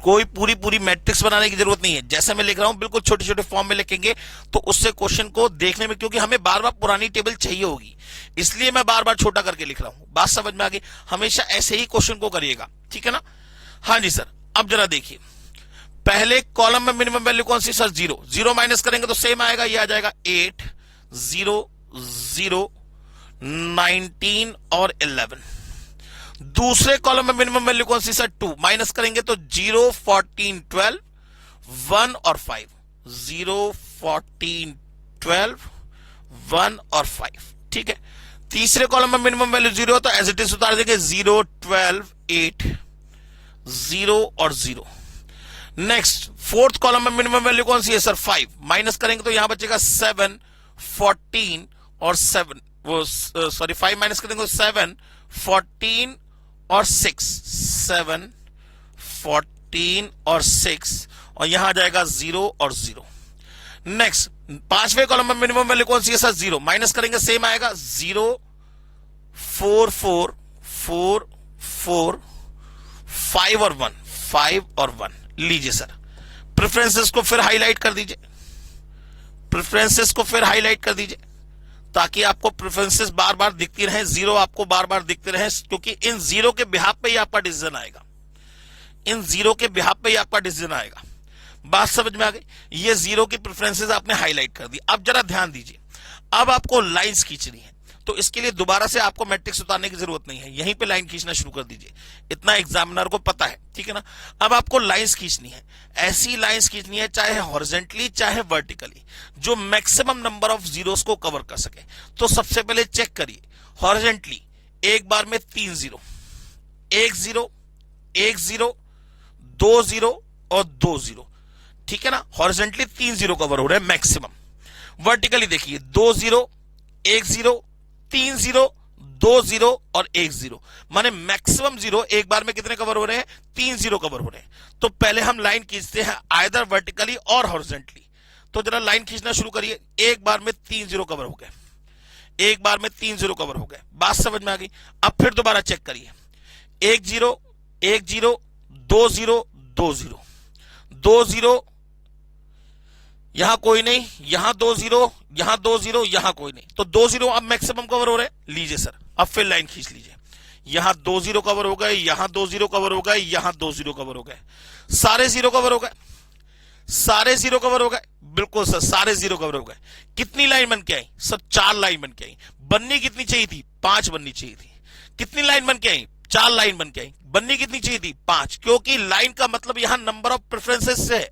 कोई पूरी मैट्रिक्स बनाने की जरूरत नहीं है। जैसे मैं लिख रहा हूं बिल्कुल छोटे छोटे फॉर्म में लिखेंगे, तो उससे क्वेश्चन को देखने में, क्योंकि हमें बार बार पुरानी टेबल चाहिए होगी, इसलिए मैं बार बार छोटा करके लिख रहा हूं। बात समझ में आ गई? हमेशा ऐसे ही क्वेश्चन को करिएगा, ठीक है ना। हाँ जी सर। अब जरा देखिए, पहले कॉलम में मिनिमम वैल्यू कौन सी सर? 0 माइनस करेंगे तो सेम आएगा। ये आ जाएगा 8 0 0 19 और 11। दूसरे कॉलम में मिनिमम वैल्यू कौन सी सर? 2 माइनस करेंगे तो 0 14 12 1 और 5, 0 14 12 1 और 5, ठीक है। तीसरे कॉलम में मिनिमम वैल्यू 0 तो एज इट इज उतार देंगे 0 12 8 0 और 0। नेक्स्ट फोर्थ कॉलम में मिनिमम वैल्यू कौन सी है सर? 5 माइनस करेंगे तो यहां बचेगा 7 14 और 7, वो सॉरी 5 माइनस करेंगे तो 7 14 और 6, 7 14 और 6 और यहां आ जाएगा 0 और 0। नेक्स्ट पांचवें कॉलम में मिनिमम वैल्यू कौन सी है सर? 0 माइनस करेंगे सेम आएगा 0 4 4 4 4 5 और 1, 5 और 1। लीजिए सर, प्रेफरेंसेस को फिर हाईलाइट कर दीजिए, ताकि आपको प्रेफरेंसेस बार बार दिखती रहे, 0 आपको बार बार दिखते रहे, क्योंकि इन 0 के बिहाफ पे ही आपका डिसीजन आएगा। बात समझ में आ गई? ये 0 की प्रेफरेंसेस आपने हाईलाइट कर दी। अब जरा ध्यान दीजिए, अब आपको लाइंस खींचनी है, तो इसके लिए दोबारा से आपको मैट्रिक्स उतारने की जरूरत नहीं है, यहीं पे लाइन खींचना शुरू कर दीजिए, इतना एग्जामिनर को पता है, ठीक है ना। अब आपको लाइंस खींचनी है, ऐसी लाइंस खींचनी है चाहे हॉरिजॉन्टली चाहे वर्टिकली, जो मैक्सिमम नंबर ऑफ जीरोस को कवर कर सके। तो सबसे पहले चेक करिए, हॉरिजॉन्टली एक बार में 3 जीरो, 1 जीरो, 1 जीरो, 2 जीरो और 2 जीरो, ठीक है ना। हॉरिजॉन्टली 3 जीरो कवर हो रहे हैं मैक्सिमम। वर्टिकली देखिए 2 जीरो, 1 जीरो, 3 जीरो, 2 जीरो और 1 जीरो, माने मैक्सिमम जीरो एक बार में कितने कवर हो रहे हैं, 3 जीरो कवर हो रहे हैं। तो पहले हम लाइन खींचते हैं आइदर वर्टिकली और हॉरिजॉन्टली। तो जरा लाइन खींचना शुरू करिए, एक बार में 3 जीरो कवर हो गए, एक बार में 3 जीरो कवर हो गए, बात समझ में आ गई। अब फिर दोबारा चेक करिए, 1 zero, 1 zero, 2 zero, 2 zero, 2 zero, यहां कोई नहीं, यहां 2 जीरो, यहां 2 जीरो, यहां कोई नहीं, तो 2 जीरो अब मैक्सिमम कवर हो रहे हैं। लीजिए सर, अब फिर लाइन खींच लीजिए, यहां 2 जीरो कवर हो गए, यहां 2 जीरो कवर हो गए, यहां 2 जीरो कवर हो गए, सारे जीरो कवर हो गए, सारे जीरो कवर हो गए, बिल्कुल सर सारे जीरो कवर हो गए। कितनी लाइन बन के आई सर, 4 लाइन बन के आई। बननी कितनी चाहिए थी, 5 बननी चाहिए थी। कितनी लाइन बन के आई, 4 लाइन बन के आई। बननी कितनी चाहिए थी, 5, क्योंकि लाइन का मतलब यहां नंबर ऑफ प्रेफरेंसेस से है।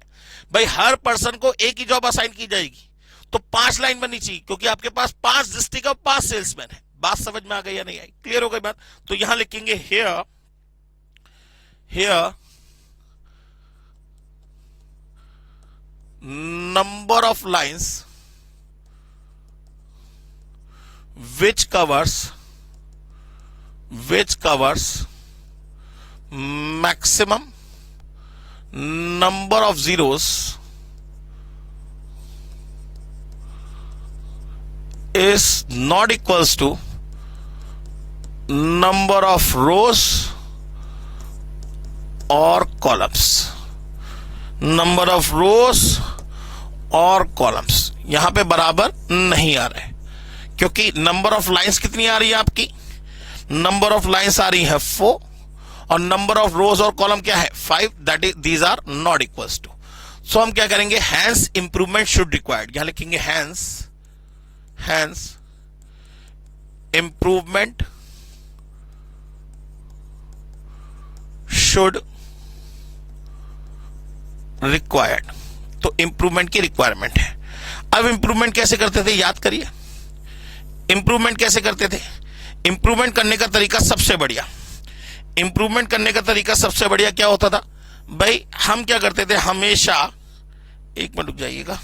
भाई हर पर्सन को एक ही जॉब असाइन की जाएगी, तो 5 लाइन बननी चाहिए, क्योंकि आपके पास 5 डिस्ट्रिक्ट और 5 सेल्समैन है। बात समझ में आ गई या नहीं आई, क्लियर हो गई बात। तो यहां लिखेंगे here, here number of lines which covers maximum number of zeros is not equals to number of rows or columns, number of rows और कॉलम्स यहां पे बराबर नहीं आ रहे, क्योंकि नंबर ऑफ लाइंस कितनी आ रही है आपकी, नंबर ऑफ लाइंस आ रही है 4 और नंबर ऑफ रोज और कॉलम क्या है 5, that is these are not equals to. So हम क्या करेंगे, हैंस इंप्रूवमेंट शुड रिक्वायर्ड, यहां लिखेंगे हैंस इंप्रूवमेंट शुड रिक्वायर्ड। तो इंप्रूवमेंट की रिक्वायरमेंट है। अब इंप्रूवमेंट कैसे करते थे, याद करिए, इंप्रूवमेंट कैसे करते थे। इंप्रूवमेंट करने का तरीका सबसे बढ़िया, इंप्रूवमेंट करने का तरीका सबसे बढ़िया क्या होता था भाई, हम क्या करते थे हमेशा, एक मिनट रुक जाइएगा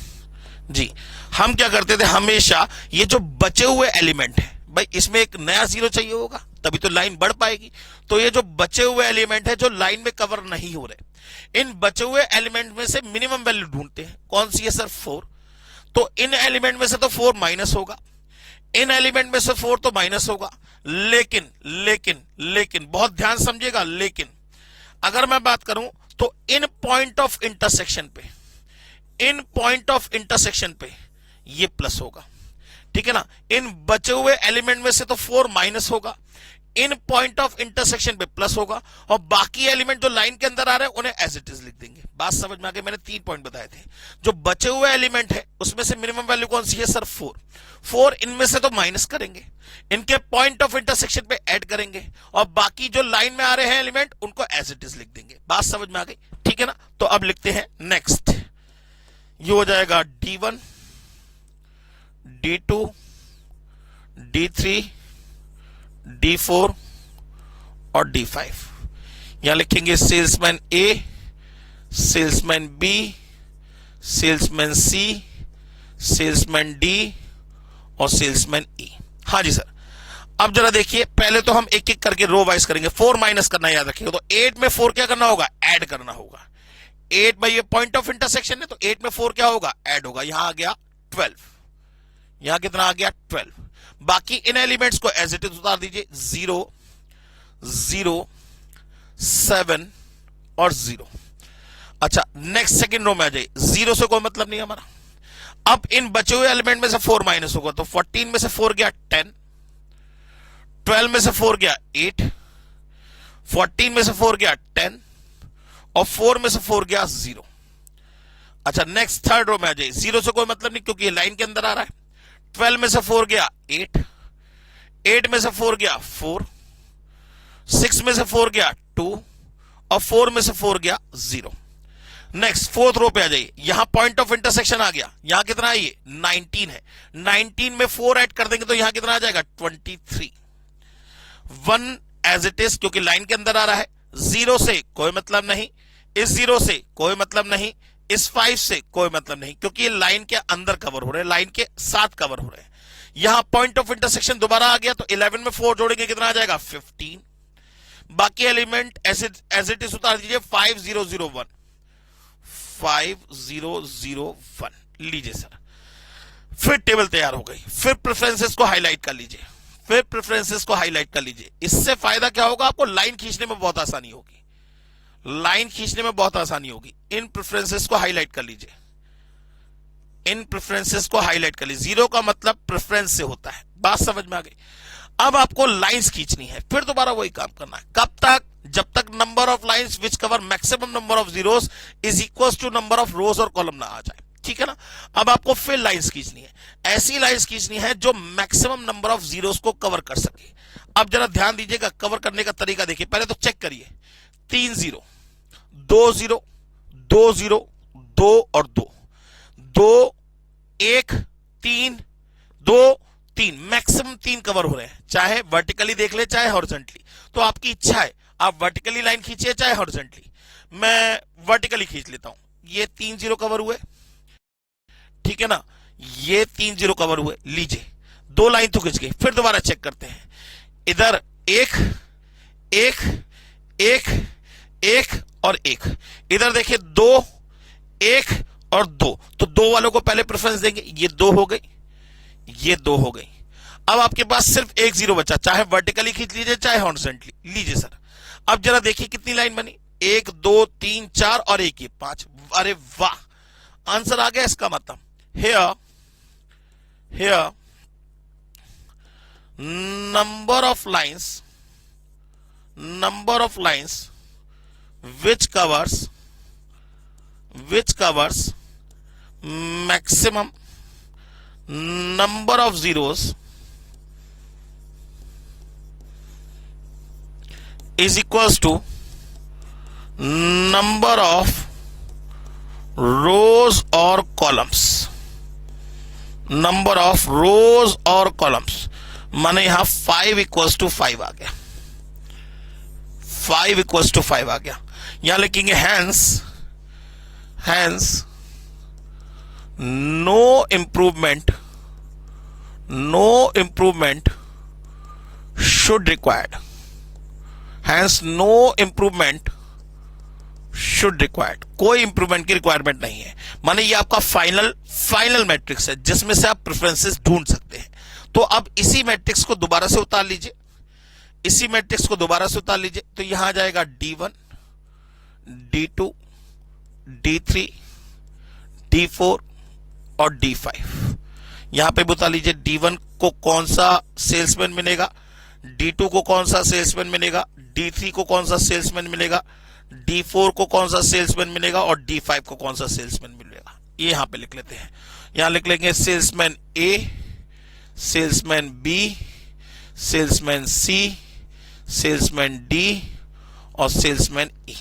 जी, हम क्या करते थे हमेशा, ये जो बचे हुए एलिमेंट है भाई, इसमें एक नया जीरो चाहिए होगा तभी तो लाइन बढ़ पाएगी। तो ये जो बचे हुए एलिमेंट है जो लाइन में कवर नहीं हो रहे, इन बचे हुए एलिमेंट में से मिनिमम वैल्यू ढूंढते हैं। कौन सी है सर, 4। तो इन एलिमेंट में से तो 4 माइनस होगा, इन एलिमेंट में से 4 तो माइनस होगा, लेकिन लेकिन लेकिन बहुत ध्यान समझिएगा, लेकिन अगर मैं बात करूं तो इन पॉइंट ऑफ इंटरसेक्शन पे, इन पॉइंट ऑफ इंटरसेक्शन पे ये प्लस होगा, ठीक है ना। इन बचे हुए एलिमेंट में से तो 4 माइनस होगा, इन पॉइंट ऑफ इंटरसेक्शन पे प्लस होगा, और बाकी एलिमेंट जो लाइन के अंदर आ रहे हैं उन्हें एज इट इज लिख देंगे। बात समझ में आ गई, मैंने 3 पॉइंट बताए थे। जो बचे हुए एलिमेंट है उसमें से मिनिमम वैल्यू कौन सी है सर, 4 इनमें से तो माइनस करेंगे, इनके पॉइंट ऑफ इंटरसेक्शन पे ऐड करेंगे, और बाकी जो लाइन में आ रहे हैं एलिमेंट उनको एज इट इज लिख देंगे। बात समझ में आ गई, ठीक है ना। तो अब लिखते हैं नेक्स्ट, ये हो जाएगा D1, D2, D3, D4 और D5। यहां लिखेंगे salesman A, salesman B, salesman C, salesman D और सेल्समैन E। हाँ जी सर। अब जरा देखिए, पहले तो हम एक एक करके रो वाइज करेंगे। 4 माइनस करना याद रखिएगा, तो 8 में 4 क्या करना होगा, ऐड करना होगा। 8 भाई ये पॉइंट ऑफ इंटरसेक्शन है, तो 8 में 4 क्या होगा, ऐड होगा। यहां आ गया 12, यहां कितना आ गया 12। बाकी इन एलिमेंट्स को एज इट इज उतार दीजिए, 0, 0, 7 और 0। अच्छा नेक्स्ट सेकंड रो में आ जाइए, 0 से कोई मतलब नहीं हमारा। अब इन बचे हुए एलिमेंट में से 4 माइनस होगा, तो 14 में से 4 गया 10, 12 में से 4 गया 8, 14 में से 4 गया 10 और 4 में से 4 गया 0। अच्छा नेक्स्ट थर्ड रो में आ जाइए, 0 से कोई मतलब नहीं क्योंकि ये लाइन के अंदर आ रहा है। 12 में से 4 गया 8, 8 में से 4 गया 4, 6 में से 4 गया 2 और 4 में से 4 गया 0। नेक्स्ट फोर्थ रो पे आ जाइए, यहां पॉइंट ऑफ इंटरसेक्शन आ गया, यहां कितना है ये 19 है, 19 में 4 ऐड कर देंगे तो यहां कितना आ जाएगा 23। 1 एज इट इज क्योंकि लाइन के अंदर आ रहा है, 0 से कोई मतलब नहीं, इस 0 से कोई मतलब नहीं, इस 5 से कोई मतलब नहीं क्योंकि ये लाइन के अंदर कवर हो रहे हैं, लाइन के साथ कवर हो रहे हैं। यहां पॉइंट ऑफ इंटरसेक्शन दोबारा आ गया तो 11 में 4 जोड़ेंगे कितना आ जाएगा 15। बाकी एलिमेंट एज इट इज उतार दीजिए 5001, 5001 लीजिए सर। फिर टेबल तैयार हो गई, फिर प्रेफरेंसेस को हाईलाइट कर लीजिए, फिर प्रेफरेंसेस को हाईलाइट कर लीजिए। इससे फायदा क्या होगा, आपको लाइन खींचने में बहुत आसानी होगी, लाइन खींचने में बहुत आसानी होगी। इन प्रेफरेंसेस को हाईलाइट कर लीजिए, इन प्रेफरेंसेस को हाईलाइट कर लीजिए। 0 का मतलब प्रेफरेंस से होता है, बात समझ में आ गई। अब आपको लाइंस खींचनी है, फिर दोबारा वही काम करना है। कब तक, जब तक number of lines which cover maximum number of zeros is equal to number of rows और कॉलम ना आ जाए, ठीक है ना। अब आपको फिर लाइंस खींचनी है, ऐसी लाइंस खींचनी है जो मैक्सिमम नंबर ऑफ जीरोस को कवर कर सके। अब जरा ध्यान दीजिएगा, कवर करने का तरीका देखिए। पहले तो चेक करिए, 3 0, 2 0, 2 0, 2 और 2, 2 1 3 2 3, मैक्सिमम 3 कवर हो रहे हैं, चाहे वर्टिकली देख ले चाहे हॉरिजॉन्टली। तो आपकी इच्छा है, आप वर्टिकली लाइन खींचिए चाहे हॉरिजॉन्टली। मैं वर्टिकली खींच लेता हूं, ये 3 0 कवर हुए, ठीक है ना, ये 3 0 कवर हुए। लीजिए 2 लाइन तो खींच गई, फिर दोबारा चेक करते हैं। इधर 1 1 1 1 और 1, इधर देखिए 2 1 और 2, तो 2 वालों को पहले प्रेफरेंस देंगे। ये 2 हो गई, ये 2 हो गई। अब आपके पास सिर्फ 1 0 बचा, चाहे वर्टिकली खींच लीजिए चाहे हॉरिजॉन्टली। लीजिए सर, अब जरा देखिए कितनी लाइन बनी, 1 2 3 4 और 1 ये 5। अरे वाह, आंसर आ गया। इसका मतलब here number of lines which covers maximum number of zeros is equals to number of rows or columns, number of rows और कॉलम्स। माने यहां 5 इक्वल्स टू 5 आ गया, 5 इक्वल्स टू 5 आ गया। यहां लिखेंगे hence no improvement should required, hence no improvement should required, कोई इंप्रूवमेंट की रिक्वायरमेंट नहीं है। माने ये आपका फाइनल मैट्रिक्स है जिसमें से आप प्रेफरेंसेस ढूंढ सकते हैं। तो अब इसी मैट्रिक्स को दोबारा से उतार लीजिए, इसी मैट्रिक्स को दोबारा से उतार लीजिए। तो यहां आ जाएगा D1 D2 D3 D4 और D5। यहां पे बता लीजिए D1 को कौन सा सेल्समैन मिलेगा, D2 को कौन सा सेल्समैन मिलेगा, D3 को कौन सा सेल्समैन मिलेगा, D4 को कौन सा सेल्समैन मिलेगा और D5 को कौन सा सेल्समैन मिलेगा। ये यहां पे लिख लेते हैं, यहां लिख लेंगे salesman A, salesman B, salesman C, salesman D और सेल्समैन E।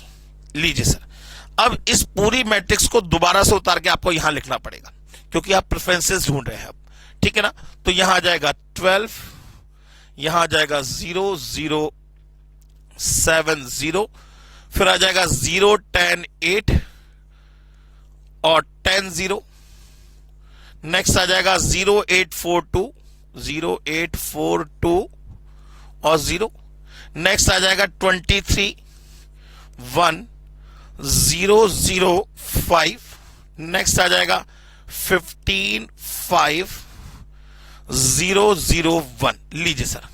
लीजिए सर, अब इस पूरी मैट्रिक्स को दोबारा से उतार के आपको यहां लिखना पड़ेगा क्योंकि आप प्रेफरेंसेस ढूंढ रहे हैं अब, ठीक है ना। तो यहां आ जाएगा 12, यहां आ जाएगा 0 0 7 0, फिर आ जाएगा 0 10 8 और 10 0। नेक्स्ट आ जाएगा 0 8 4 2, 0 8 4 2 और 0। नेक्स्ट आ जाएगा 23 1 0 0 5। नेक्स्ट आ जाएगा 15 5 0 0 1। लीजिए सर,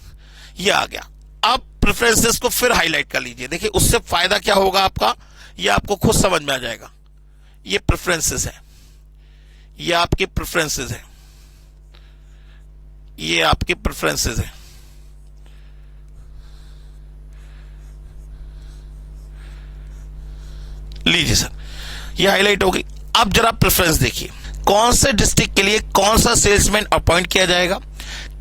ये आ गया। अब प्रेफरेंसेस को फिर हाईलाइट कर लीजिए, देखिए उससे फायदा क्या होगा आपका, ये आपको खुद समझ में आ जाएगा। ये प्रेफरेंसेस है, ये आपके प्रेफरेंसेस है, ये आपके प्रेफरेंसेस है। लीजिए सर, ये हाईलाइट हो गई। अब जरा प्रेफरेंस देखिए, कौन से डिस्ट्रिक्ट के लिए कौन सा सेल्समैन अपॉइंट किया जाएगा,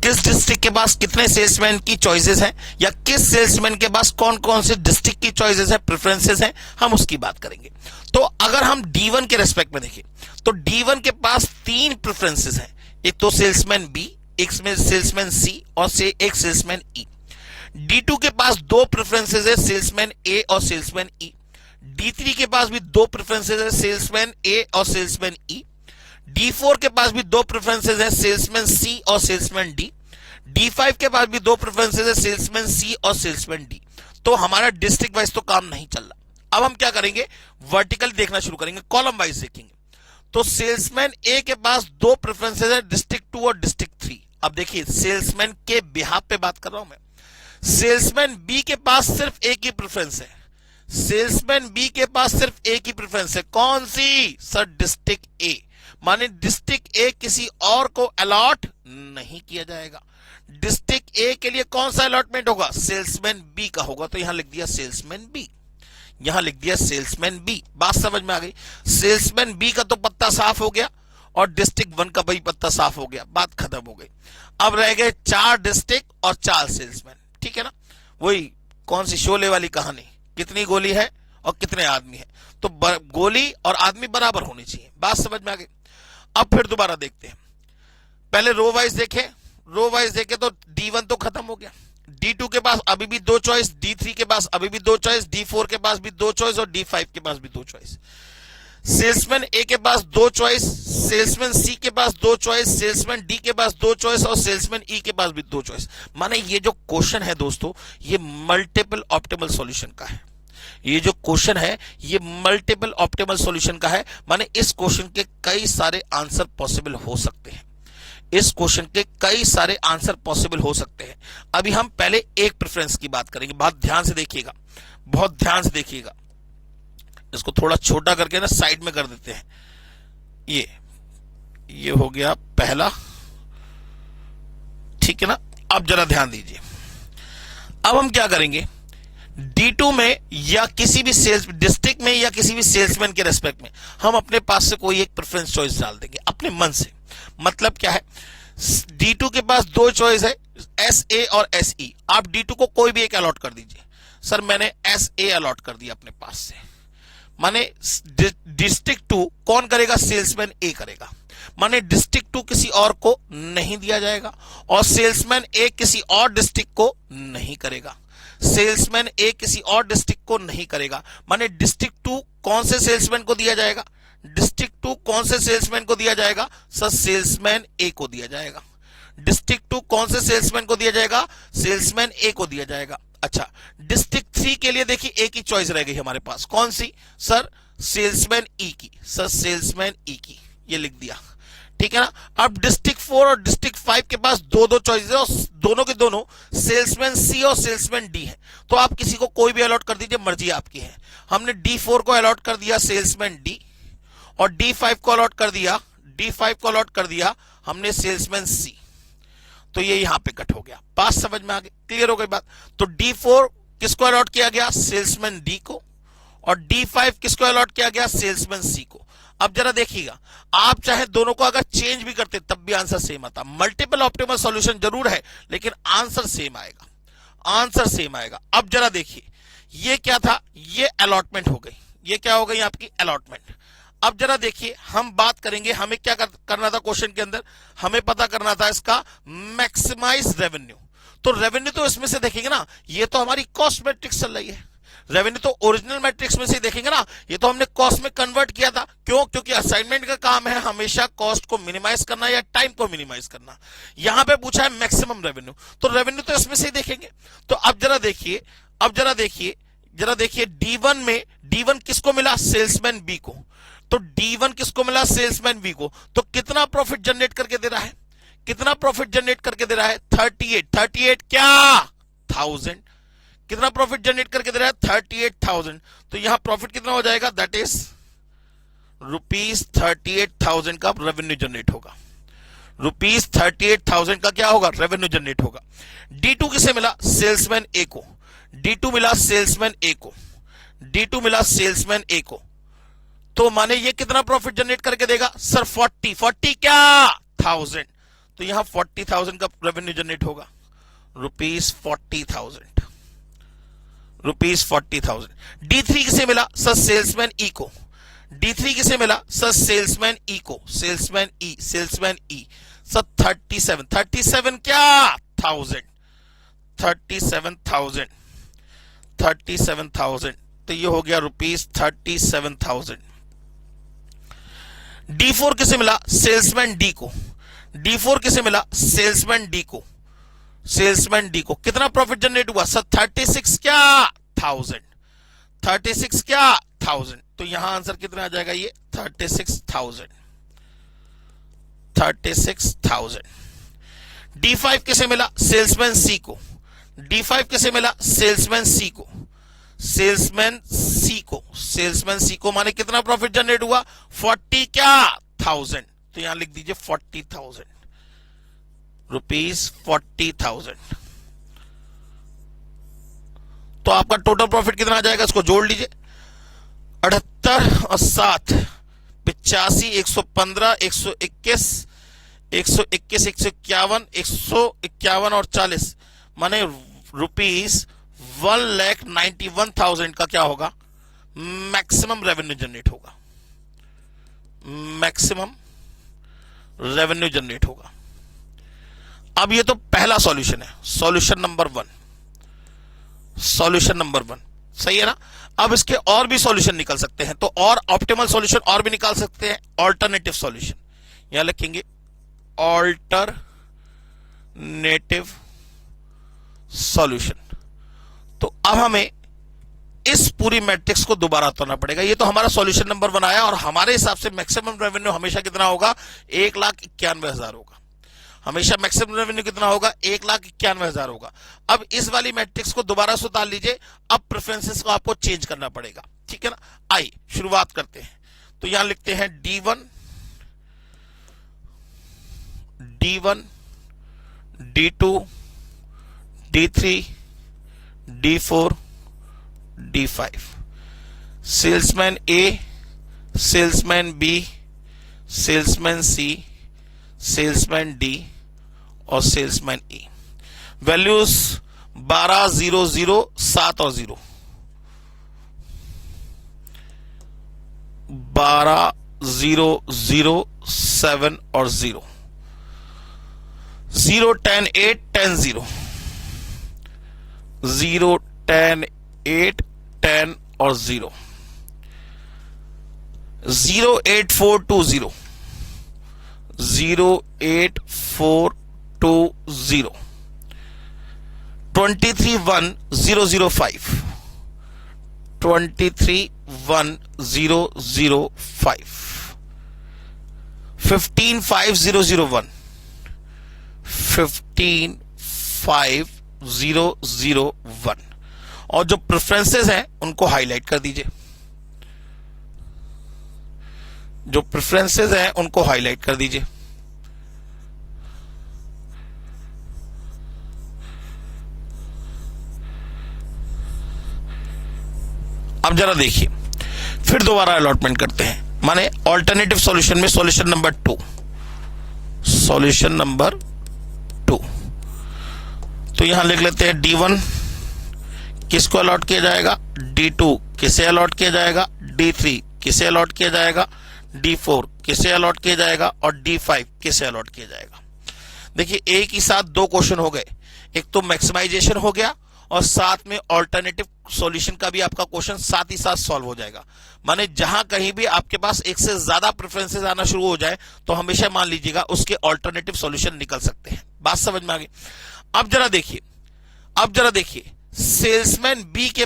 किस डिस्ट्रिक्ट के पास कितने सेल्समैन की चॉइसेस हैं, या किस सेल्समैन के पास कौन कौन से डिस्ट्रिक्ट की चॉइसेस है, प्रेफरेंसेस हैं, हम उसकी बात करेंगे। तो अगर हम D1 के रेस्पेक्ट में देखें तो D1 के पास 3 प्रेफरेंसेस हैं, एक तो सेल्समैन B, एक सेल्समैन C और एक सेल्समैन E। D2 के पास 2 प्रेफरेंसेस है, सेल्समैन A और सेल्समैन E। D3 के पास भी 2 प्रेफरेंसेस है, सेल्समैन A और सेल्समैन E। D4 के पास भी 2 प्रेफरेंसेस है, सेल्समैन C और सेल्समैन D। D5 के पास भी 2 प्रेफरेंसेस है, सेल्समैन C और सेल्समैन D। तो हमारा डिस्ट्रिक्ट वाइज तो काम नहीं चल रहा। अब हम क्या करेंगे, वर्टिकल देखना शुरू करेंगे, कॉलम वाइज देखेंगे। तो सेल्समैन A के पास 2 प्रेफरेंसेस है, डिस्ट्रिक्ट 2 और डिस्ट्रिक्ट 3। अब देखिए सेल्समैन के बिहाफ पे बात कर रहा हूं मैं। सेल्समैन B के पास सिर्फ एक ही प्रेफरेंस है, सेल्समैन B के पास सिर्फ एक ही प्रेफरेंस है, कौन सी सर, डिस्ट्रिक्ट A। माने डिस्ट्रिक्ट ए किसी और को अलॉट नहीं किया जाएगा। डिस्ट्रिक्ट ए के लिए कौन सा अलॉटमेंट होगा, सेल्समैन बी का होगा। तो यहां लिख दिया सेल्समैन बी, यहां लिख दिया सेल्समैन बी। बात समझ में आ गई। सेल्समैन बी का तो पत्ता साफ हो गया और डिस्ट्रिक्ट 1 का भाई पत्ता साफ हो गया, बात खत्म हो गई। अब रह गए 4 डिस्ट्रिक्ट और 4 सेल्समैन, ठीक है ना। वही कौन सी शोले वाली कहानी, कितनी गोली है और कितने आदमी है, तो गोली और आदमी बराबर होनी चाहिए। बात समझ में आ गई। अब फिर दोबारा देखते हैं, पहले रो वाइज देखें। रो वाइज देखें तो D1 तो खत्म हो गया, D2 के पास अभी भी 2 चॉइस, D3 के पास अभी भी 2 चॉइस, D4 के पास भी 2 चॉइस और D5 के पास भी 2 चॉइस। सेल्समैन ए के पास 2 चॉइस, सेल्समैन सी के पास 2 चॉइस, सेल्समैन डी के पास 2 चॉइस और सेल्समैन ई के पास भी 2 चॉइस। माने ये जो क्वेश्चन है दोस्तों, ये मल्टीपल ऑप्टिमल सॉल्यूशन का है। ये जो क्वेश्चन है ये मल्टीपल ऑप्टिमल सॉल्यूशन का है। माने इस क्वेश्चन के कई सारे आंसर पॉसिबल हो सकते हैं, इस क्वेश्चन के कई सारे आंसर पॉसिबल हो सकते हैं। अभी हम पहले एक प्रेफरेंस की बात करेंगे, बहुत ध्यान से देखिएगा, बहुत ध्यान से देखिएगा। इसको थोड़ा छोटा करके ना साइड में कर देते हैं। ये हो गया पहला, ठीक है ना। अब जरा ध्यान दीजिए, अब हम क्या करेंगे, D2 में या किसी भी सेल्स डिस्ट्रिक्ट में या किसी भी सेल्समैन के रेस्पेक्ट में हम अपने पास से कोई एक प्रेफरेंस चॉइस डाल देंगे अपने मन से। मतलब क्या है, D2 के पास 2 चॉइस है, SA और SE। आप D2 को कोई भी एक अलॉट कर दीजिए। सर मैंने SA अलॉट कर दिया अपने पास से, माने डिस्ट्रिक्ट 2 कौन करेगा, सेल्समैन A करेगा। माने डिस्ट्रिक्ट 2 किसी और को नहीं दिया जाएगा और सेल्समैन A किसी और डिस्ट्रिक्ट को नहीं करेगा, सेल्समैन ए किसी और डिस्ट्रिक्ट को नहीं करेगा। माने डिस्ट्रिक्ट 2 कौन से सेल्समैन को दिया जाएगा, डिस्ट्रिक्ट 2 कौन से सेल्समैन को दिया जाएगा, सर सेल्समैन ए को दिया जाएगा। डिस्ट्रिक्ट 2 कौन से सेल्समैन को दिया जाएगा, सेल्समैन ए को दिया जाएगा। अच्छा, डिस्ट्रिक्ट 3 के लिए देखिए एक ही चॉइस रह गई हमारे पास, कौन सी सर, सेल्समैन ई की। सर सेल्समैन ई की, ये लिख दिया, ठीक है ना। अब डिस्ट्रिक्ट 4 और डिस्ट्रिक्ट 5 के पास 2 चॉइस है और दोनों के दोनों सेल्समैन सी और सेल्समैन डी है। तो आप किसी को कोई भी अलॉट कर दीजिए, मर्जी आपकी है। हमने D4 को अलॉट कर दिया सेल्समैन डी और D5 को अलॉट कर दिया हमने सेल्समैन सी। तो ये यहां पे कट हो गया, बात समझ में आ गई, क्लियर हो गई बात। तो D4 किसको अलॉट किया गया, सेल्समैन डी को, और D5 किसको अलॉट किया गया, सेल्समैन सी को। अब जरा देखिएगा, आप चाहे दोनों को अगर चेंज भी करते तब भी आंसर सेम आता। मल्टीपल ऑप्टिमल सॉल्यूशन जरूर है लेकिन आंसर सेम आएगा, आंसर सेम आएगा। अब जरा देखिए, ये क्या था, ये अलॉटमेंट हो गई, ये क्या हो गई आपकी अलॉटमेंट। अब जरा देखिए, हम बात करेंगे, हमें क्या करना था क्वेश्चन के अंदर, हमें पता करना था इसका मैक्सिमाइज रेवेन्यू। तो रेवेन्यू तो इसमें से देखेंगे ना, ये तो हमारी कॉस्ट मैट्रिक्स चल रही है। रेवेन्यू तो ओरिजिनल मैट्रिक्स में से देखेंगे ना, ये तो हमने कॉस्ट में कन्वर्ट किया था। क्यों, क्योंकि असाइनमेंट का काम है हमेशा कॉस्ट को मिनिमाइज करना या टाइम को मिनिमाइज करना। यहां पे पूछा है मैक्सिमम रेवेन्यू, तो रेवेन्यू तो इसमें से ही देखेंगे। तो अब जरा देखिए D1 में, D1 किसको मिला, सेल्समैन बी को। तो D1 किसको मिला, सेल्समैन बी को। तो कितना प्रॉफिट जनरेट करके दे रहा है, कितना प्रॉफिट जनरेट करके दे रहा है, 38 क्या 1000। कितना प्रॉफिट जनरेट करके दे रहा है, 38,000। तो यहां प्रॉफिट कितना हो जाएगा, दैट इज ₹38,000 का रेवेन्यू जनरेट होगा। ₹38,000 का क्या होगा, रेवेन्यू जनरेट होगा। D2 किसे मिला, सेल्समैन ए को। D2 मिला सेल्समैन ए को, D2 मिला सेल्समैन ए को। तो माने ये कितना प्रॉफिट जनरेट करके देगा, सर 40 क्या 1000। तो यहां 40,000 का रेवेन्यू जनरेट होगा, ₹40,000, ₹40,000। D3 किसे मिला सर? सेल्समैन ई को। D3 किसे मिला सर? सेल्समैन ई को, सेल्समैन ई सर 37 क्या? 37,000, तो ये हो गया ₹37,000। D4 किसे मिला? सेल्समैन डी को। D4 किसे मिला? सेल्समैन डी को, कितना प्रॉफिट जनरेट हुआ सर? 36 क्या? 1000, तो यहां आंसर कितना आ जाएगा? ये 36,000। D5 किसे मिला? सेल्समैन सी को। D5 किसे मिला? सेल्समैन सी को माने कितना प्रॉफिट जनरेट हुआ? 40 क्या? 1000, तो यहां लिख दीजिए 40,000, ₹40,000। तो आपका टोटल प्रॉफिट कितना आ जाएगा? इसको जोड़ लीजिए, 78 और 7 85, 115, 121, 151 और 40 माने ₹191,000 का क्या होगा? मैक्सिमम रेवेन्यू जनरेट होगा, अब ये तो पहला सॉल्यूशन है, सॉल्यूशन नंबर वन, सही है ना? अब इसके और भी सॉल्यूशन निकल सकते हैं, तो और ऑप्टिमल सॉल्यूशन और भी निकाल सकते हैं, ऑल्टरनेटिव सॉल्यूशन। यहां लिखेंगे ऑल्टरनेटिव सॉल्यूशन। तो अब हमें इस पूरी मैट्रिक्स को दोबारा तोड़ना पड़ेगा। ये तो हमारा सॉल्यूशन नंबर 1 आया, और हमारे हिसाब से मैक्सिमम रेवेन्यू हमेशा कितना होगा? 1,91,000 होगा। हमेशा मैक्सिमम रेवेन्यू कितना होगा? 1,91,000 होगा। अब इस वाली मैट्रिक्स को दोबारा सुधार लीजिए, अब प्रेफरेंसेस को आपको चेंज करना पड़ेगा, ठीक है ना? आइए शुरुआत करते हैं। तो यहां लिखते हैं D1, D2, D3, D4, D5। Salesman A, salesman B, salesman C, salesman D और सेल्समैन E। वैल्यूज 12, 0, 0, 7 और 0, 12, 0, 0, 7 और 0, 0, 10, 8, 10, 0, 0, 10, 8, 10 और 0, 0, 8, 4, 2, 0, 0, 8, 4, 2, 0, 23, 1, 0, 0, 5, 23, 1, 0, 0, 5, 15, 5, 0, 0, 1, 15, 5, 0, 0, 1। और जो प्रेफरेंसेस हैं उनको हाईलाइट कर दीजिए, जो प्रेफरेंसेस हैं उनको हाईलाइट कर दीजिए। अब जरा देखिए, फिर दोबारा अलॉटमेंट करते हैं, माने ऑल्टरनेटिव सॉल्यूशन में सॉल्यूशन नंबर 2, तो यहां लिख लेते हैं D1 किसको अलॉट किया जाएगा, D2 किसे अलॉट किया जाएगा, D3 किसे अलॉट किया जाएगा, D4 किसे अलॉट किया जाएगा और D5 किसे अलॉट किया जाएगा। देखिए एक ही साथ दो क्वेश्चन हो गए, एक तो मैक्सिमाइजेशन हो गया और साथ में ऑल्टरनेटिव सॉल्यूशन का भी आपका क्वेश्चन साथ ही साथ सॉल्व हो जाएगा। माने जहां कहीं भी आपके पास एक से ज्यादा प्रेफरेंसेस आना शुरू हो जाए तो हमेशा मान लीजिएगा उसके ऑल्टरनेटिव सॉल्यूशन निकल सकते हैं। बात समझ में आ गई? अब जरा देखिए, सेल्समैन बी के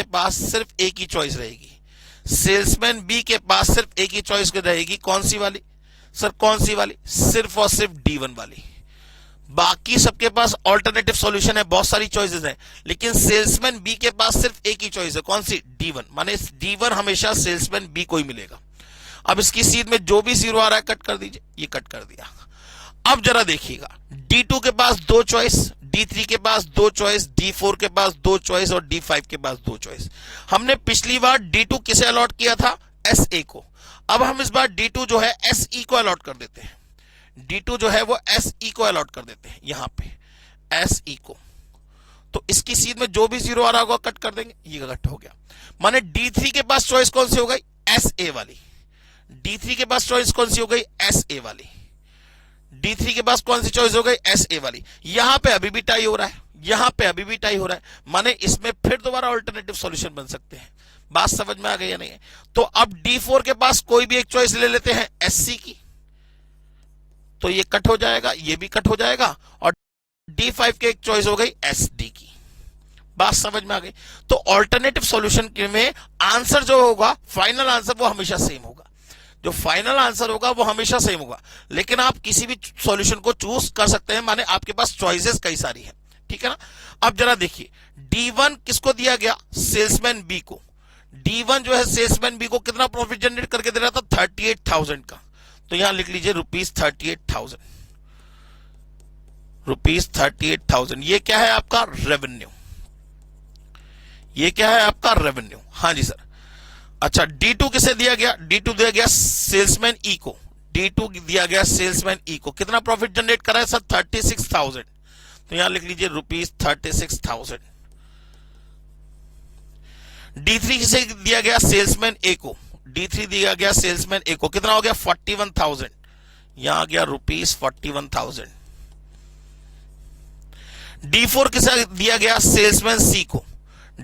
पास सिर्फ एक ही चॉइस रहेगी, सेल्समैन बी के पास सिर्फ एक ही चॉइस रहेगी, कौन सी वाली सर? कौन सी वाली? सिर्फ और सिर्फ D1 वाली। बाकी सबके पास ऑल्टरनेटिव सॉल्यूशन है, बहुत सारी चॉइसेस हैं, लेकिन सेल्समैन बी के पास सिर्फ एक ही चॉइस है, कौन सी? D1। माने D1 हमेशा सेल्समैन बी को ही मिलेगा। अब इसकी सीध में जो भी 0 आ रहा है कट कर दीजिए, ये कट कर दिया। अब जरा देखिएगा, D2 के पास 2 चॉइस, D3 के पास 2 चॉइस, D4 के पास 2 चॉइस और D5 के पास 2 चॉइस। हमने पिछली बार D2 किसे अलॉट किया था? SA को। अब हम इस बार D2 जो है SE को अलॉट कर देते हैं। D2 जो है वो SE को अलॉट कर देते हैं यहां पे, SE को। तो इसकी सीध में जो भी जीरो आ रहा होगा कट कर देंगे, ये कट हो गया। माने D3 के पास चॉइस कौन सी हो गई? SA वाली। D3 के पास चॉइस कौन सी हो गई? SA वाली। D3 के पास कौन सी चॉइस हो गई? SA वाली। यहां पे अभी भी टाई हो रहा है, यहां पे अभी भी टाई हो रहा है, माने इसमें फिर दोबारा अल्टरनेटिव सॉल्यूशन बन सकते हैं। बात समझ में आ गई या नहीं है? तो अब D4 के पास कोई भी एक चॉइस ले लेते हैं SC की, तो ये कट हो जाएगा, ये भी कट हो जाएगा, और D5 की एक चॉइस हो गई SD की। बात समझ में आ गई? तो ऑल्टरनेटिव सॉल्यूशन में आंसर जो होगा, फाइनल आंसर, वो हमेशा सेम होगा। जो फाइनल आंसर होगा वो हमेशा सेम होगा, लेकिन आप किसी भी सॉल्यूशन को चूज कर सकते हैं, माने आपके पास चॉइसेस कई सारी हैं, ठीक है ना। अब जरा देखिए, D1 किसको दिया गया? सेल्समैन बी को। D1 जो है सेल्समैन बी को कितना प्रॉफिट जनरेट करके दे रहा था? 38,000 का। तो यहां लिख लीजिए ₹38,000, ₹38,000। ये क्या है आपका? रेवेन्यू। ये क्या है आपका? रेवेन्यू। हाँ जी सर। अच्छा, D2 किसे दिया गया? D2 दिया गया सेल्समैन ई को। D2 दिया गया सेल्समैन ई को। कितना प्रॉफिट जनरेट करा है सर? 36,000। तो यहां लिख लीजिए ₹36,000। D3 किसे दिया गया? सेल्समैन ए को। D3 दिया गया सेल्समैन ए को। कितना हो गया? 41,000। यहां आ गया ₹41,000। D4 किसे दिया गया? सेल्समैन सी को।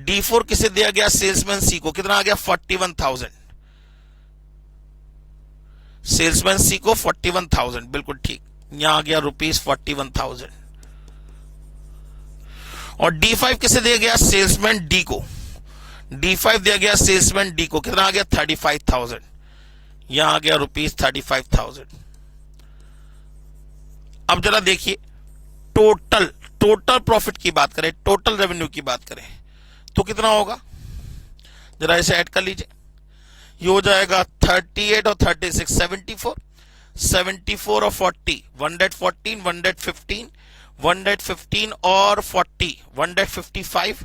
D4 किसे दिया गया? सेल्समैन सी को। कितना आ गया? 41,000। सेल्समैन सी को 41,000, बिल्कुल ठीक। यहां आ गया ₹41,000। और D5 किसे दिया गया? सेल्समैन डी को। D5 दिया गया सेल्समैन डी को। कितना आ गया? 35,000। यहां आ गया ₹35,000। अब जरा देखिए, टोटल प्रॉफिट की बात करें, टोटल रेवेन्यू की बात करें, तो कितना होगा? जरा इसे ऐड कर लीजिए। ये हो जाएगा 38 और 36, 74, 74 और 40, 114, 115, 115 और 40, 155,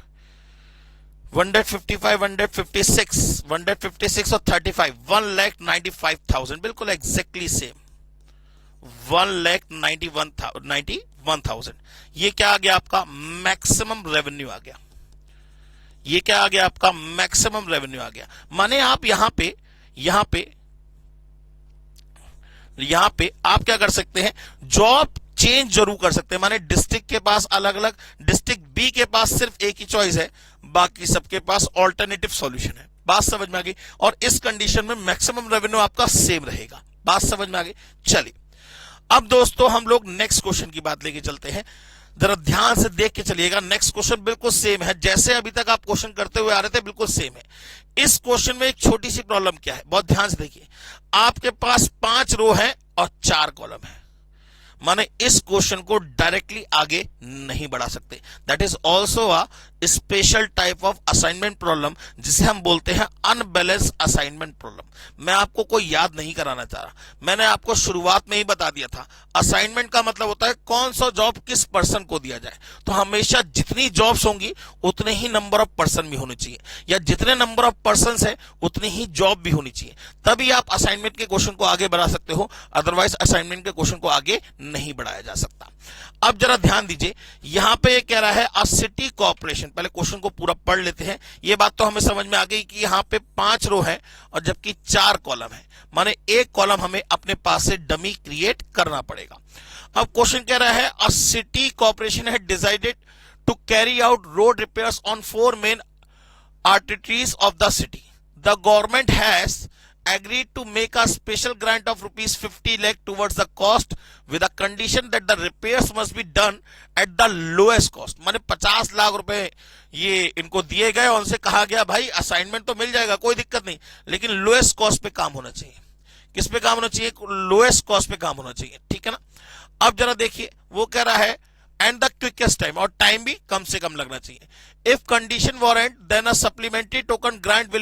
155, 156, 156 और 35, 1,95,000। बिल्कुल एग्जैक्टली सेम, 1,91,000। ये क्या आ गया आपका? मैक्सिमम रेवेन्यू आ गया। ये क्या आ गया आपका? मैक्सिमम रेवेन्यू आ गया। माने आप यहां पे आप क्या कर सकते हैं? जॉब चेंज जरूर कर सकते हैं। माने डिस्ट्रिक्ट के पास अलग अलग, डिस्ट्रिक्ट बी के पास सिर्फ एक ही चॉइस है, बाकी सबके पास ऑल्टरनेटिव सॉल्यूशन है। बात समझ में आ गई? और इस कंडीशन में मैक्सिमम रेवेन्यू आपका सेम रहेगा। बात समझ में आ गई? चलिए, अब दोस्तों हम लोग नेक्स्ट क्वेश्चन की बात लेके चलते हैं। जरा ध्यान से देख के चलिएगा। नेक्स्ट क्वेश्चन बिल्कुल सेम है, जैसे अभी तक आप क्वेश्चन करते हुए आ रहे थे, बिल्कुल सेम है। इस क्वेश्चन में एक छोटी सी प्रॉब्लम क्या है, बहुत ध्यान से देखिए। आपके पास 5 रो है और 4 कॉलम है, माने इस क्वेश्चन को डायरेक्टली आगे नहीं बढ़ा सकते। That is also a special type of assignment problem, जिसे हम बोलते हैं अनबैलेंस असाइनमेंट प्रॉब्लम। मैं आपको कोई याद नहीं कराना चाह रहा, मैंने आपको शुरुआत में ही बता दिया था। असाइनमेंट का मतलब होता है कौन सा जॉब किस पर्सन को दिया जाए। तो हमेशा जितनी जॉब्स होंगी उतने ही नंबर ऑफ पर्सन भी होने चाहिए, या जितने नंबर ऑफ पर्सन है उतनी ही जॉब भी होनी चाहिए, तभी आप असाइनमेंट के क्वेश्चन को आगे बढ़ा सकते हो। अदरवाइज असाइनमेंट के क्वेश्चन को आगे नहीं बढ़ाया जा सकता। अब जरा ध्यान दीजिए, यहां पे ये कह रहा है अ सिटी कॉर्पोरेशन। पहले क्वेश्चन को पूरा पढ़ लेते हैं। ये बात तो हमें समझ में आ गई कि यहां पे 5 रो है और जबकि 4 कॉलम है, माने एक कॉलम हमें अपने पास से डमी क्रिएट करना पड़ेगा। अब क्वेश्चन कह रहा है अ सिटी कॉर्पोरेशन है decided to carry out road repairs on 4 main arteries of the city. The government has agreed to make a special grant of ₹50 lakh towards the cost with a condition that the repairs must be done at the lowest cost. माने 50 लाख रुपए ये इनको दिए गए और उनसे कहा गया भाई असाइनमेंट तो मिल जाएगा, कोई दिक्कत नहीं, लेकिन लोएस्ट कॉस्ट पे काम होना चाहिए। किस पे काम होना चाहिए? लोएस्ट कॉस्ट पे काम होना चाहिए, ठीक है ना। अब जरा देखिए, वो कह रहा है एंड द क्विकेस्ट टाइम, और टाइम भी कम से कम लगना चाहिए। If condition warrant then a supplementary token grant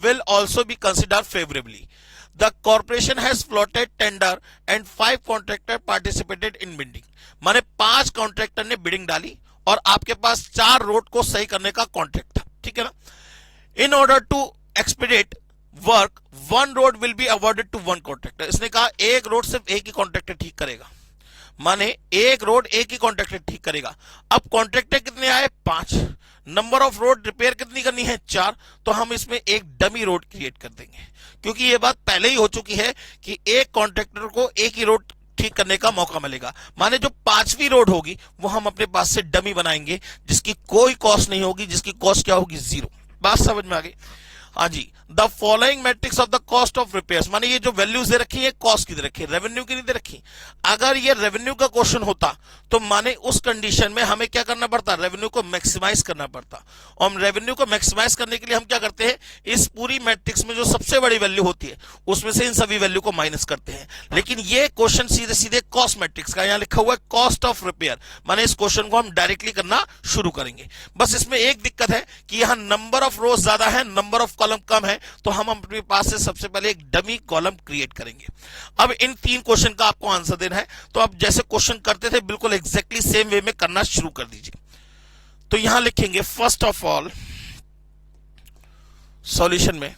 will also be considered favourably. The corporation has floated tender and 5 contractor participated in bidding. माने 5 कॉन्ट्रैक्टर ने बिडिंग डाली और आपके पास 4 रोड को सही करने का कॉन्ट्रैक्ट था, ठीक है ना। In order to expedite work one road will be awarded to one contractor. इसने कहा एक रोड सिर्फ एक ही कॉन्ट्रैक्टर ठीक करेगा, माने एक रोड एक ही कॉन्ट्रैक्टर ठीक करेगा। अब कॉन्ट्रैक्टर कितने आए? 5। नंबर ऑफ रोड रिपेयर कितनी करनी है? 4। तो हम इसमें एक डमी रोड क्रिएट कर देंगे, क्योंकि ये बात पहले ही हो चुकी है कि एक कॉन्ट्रैक्टर को एक ही रोड ठीक करने का मौका मिलेगा। माने जो 5वीं रोड होगी वो हम अपने पास से डमी बनाएंगे, जिसकी कोई कॉस्ट नहीं होगी, जिसकी कॉस्ट क्या होगी? 0। बात समझ में आ गई? हाँ जी। The following matrix of the cost of repairs, माने ये जो वैल्यूज दे रखी है कॉस्ट की दे रखी है, रेवेन्यू की नहीं दे रखी। अगर ये रेवेन्यू का क्वेश्चन होता तो माने उस कंडीशन में हमें क्या करना पड़ता? रेवेन्यू को मैक्सिमाइज करना पड़ता। और रेवेन्यू को मैक्सिमाइज करने के लिए हम क्या करते हैं? इस पूरी मैट्रिक्स में जो सबसे बड़ी वैल्यू होती है उसमें से इन सभी वैल्यू को माइनस करते हैं। लेकिन ये क्वेश्चन सीधे सीधे कॉस्ट मैट्रिक्स का, यहां लिखा हुआ है कॉस्ट ऑफ रिपेयर, माने इस क्वेश्चन को हम डायरेक्टली करना शुरू करेंगे। बस इसमें एक दिक्कत है कि यहां नंबर ऑफ रोज ज्यादा है, नंबर ऑफ कॉलम कम है, तो हम अपने पास से सबसे पहले एक डमी कॉलम क्रिएट करेंगे। अब इन 3 क्वेश्चन का आपको आंसर देना है, तो आप जैसे क्वेश्चन करते थे बिल्कुल एग्जैक्टली सेम वे में करना शुरू कर दीजिए। तो यहां लिखेंगे फर्स्ट ऑफ ऑल सॉल्यूशन में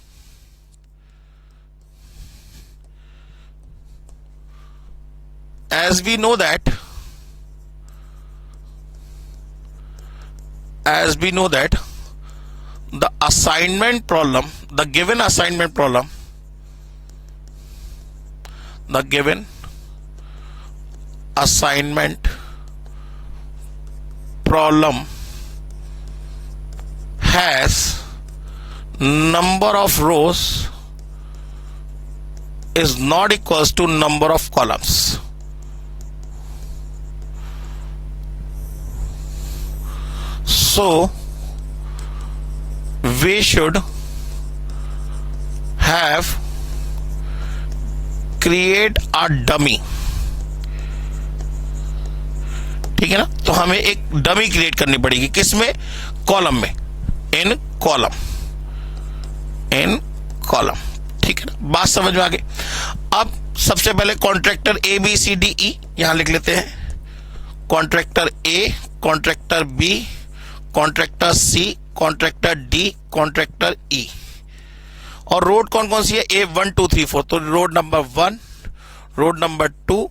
as we know that the assignment problem, the given assignment problem has number of rows is not equals to number of columns. So we should have create a dummy, ठीक है ना? तो हमें एक डमी क्रिएट करनी पड़ेगी, किसमें? कॉलम में, इन कॉलम, ठीक है ना? बात समझ में आ गई? अब सबसे पहले contractor A B C D E यहां लिख लेते हैं। Contractor A, contractor B, contractor C, contractor D, contractor E. और रोड कौन कौन सी है? ए 1 2 3 4। तो road number 1, road number 2,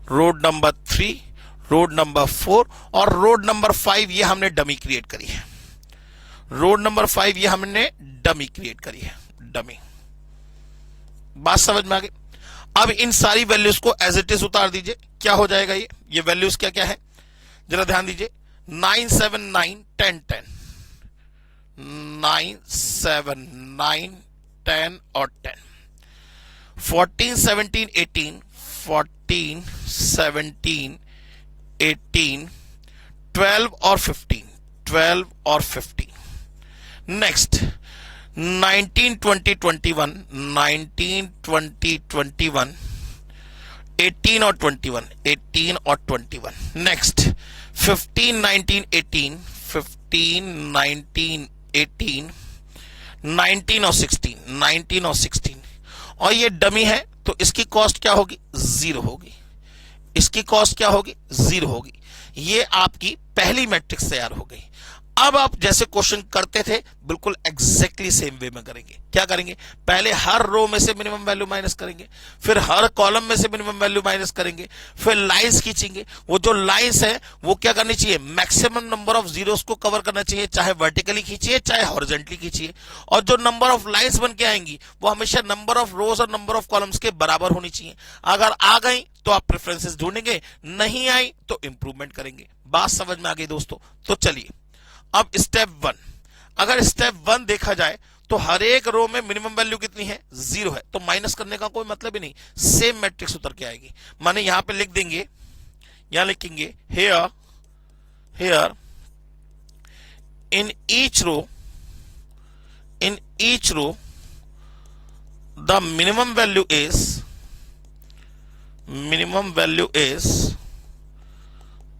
road number 3, road number 4 और रोड नंबर 5 ये हमने डमी क्रिएट करी है। रोड नंबर 5 ये हमने डमी क्रिएट करी है, डमी। बात समझ में आ गई? अब इन सारी वैल्यूज को एज इट इज उतार दीजिए। क्या हो जाएगा? ये वैल्यूज क्या क्या है जरा ध्यान दीजिए। 9 7 9 10 10, 9 7 9 10 और 10, 14 17 18, 14 17 18, 12 और 15, 12 और 15। नेक्स्ट 19 20 21, 19 20 21, 18 और 21, 18 और 21। नेक्स्ट 15 19 18, 15 19 18, 19 और 16, 19 और 16। और ये डमी है तो इसकी कॉस्ट क्या होगी? 0 होगी। इसकी कॉस्ट क्या होगी? 0 होगी। ये आपकी पहली मैट्रिक्स तैयार हो गई। अब आप जैसे क्वेश्चन करते थे बिल्कुल एग्जैक्टली सेम वे में करेंगे। क्या करेंगे? पहले हर रो में से मिनिमम वैल्यू माइनस करेंगे, फिर हर कॉलम में से मिनिमम वैल्यू माइनस करेंगे, फिर लाइंस खींचेंगे। वो जो लाइंस है वो क्या करनी चाहिए? मैक्सिमम नंबर ऑफ जीरोस को कवर करना चाहिए, चाहे वर्टिकली खींचिए चाहे हॉरिजॉन्टली खींचिए। और जो नंबर ऑफ लाइंस बन के आएंगी वो हमेशा नंबर ऑफ रोज और नंबर ऑफ कॉलम्स के बराबर होनी चाहिए। अगर आ गई तो आप प्रेफरेंसेस ढूंढेंगे, नहीं आई तो इंप्रूवमेंट करेंगे। बात समझ में आ गई दोस्तों? तो चलिए अब स्टेप 1। अगर स्टेप 1 देखा जाए तो हर एक रो में मिनिमम वैल्यू कितनी है? 0 है, तो माइनस करने का कोई मतलब ही नहीं, सेम मैट्रिक्स उतर के आएगी। माने यहां पे लिख देंगे, यहां लिखेंगे here in each row the minimum value is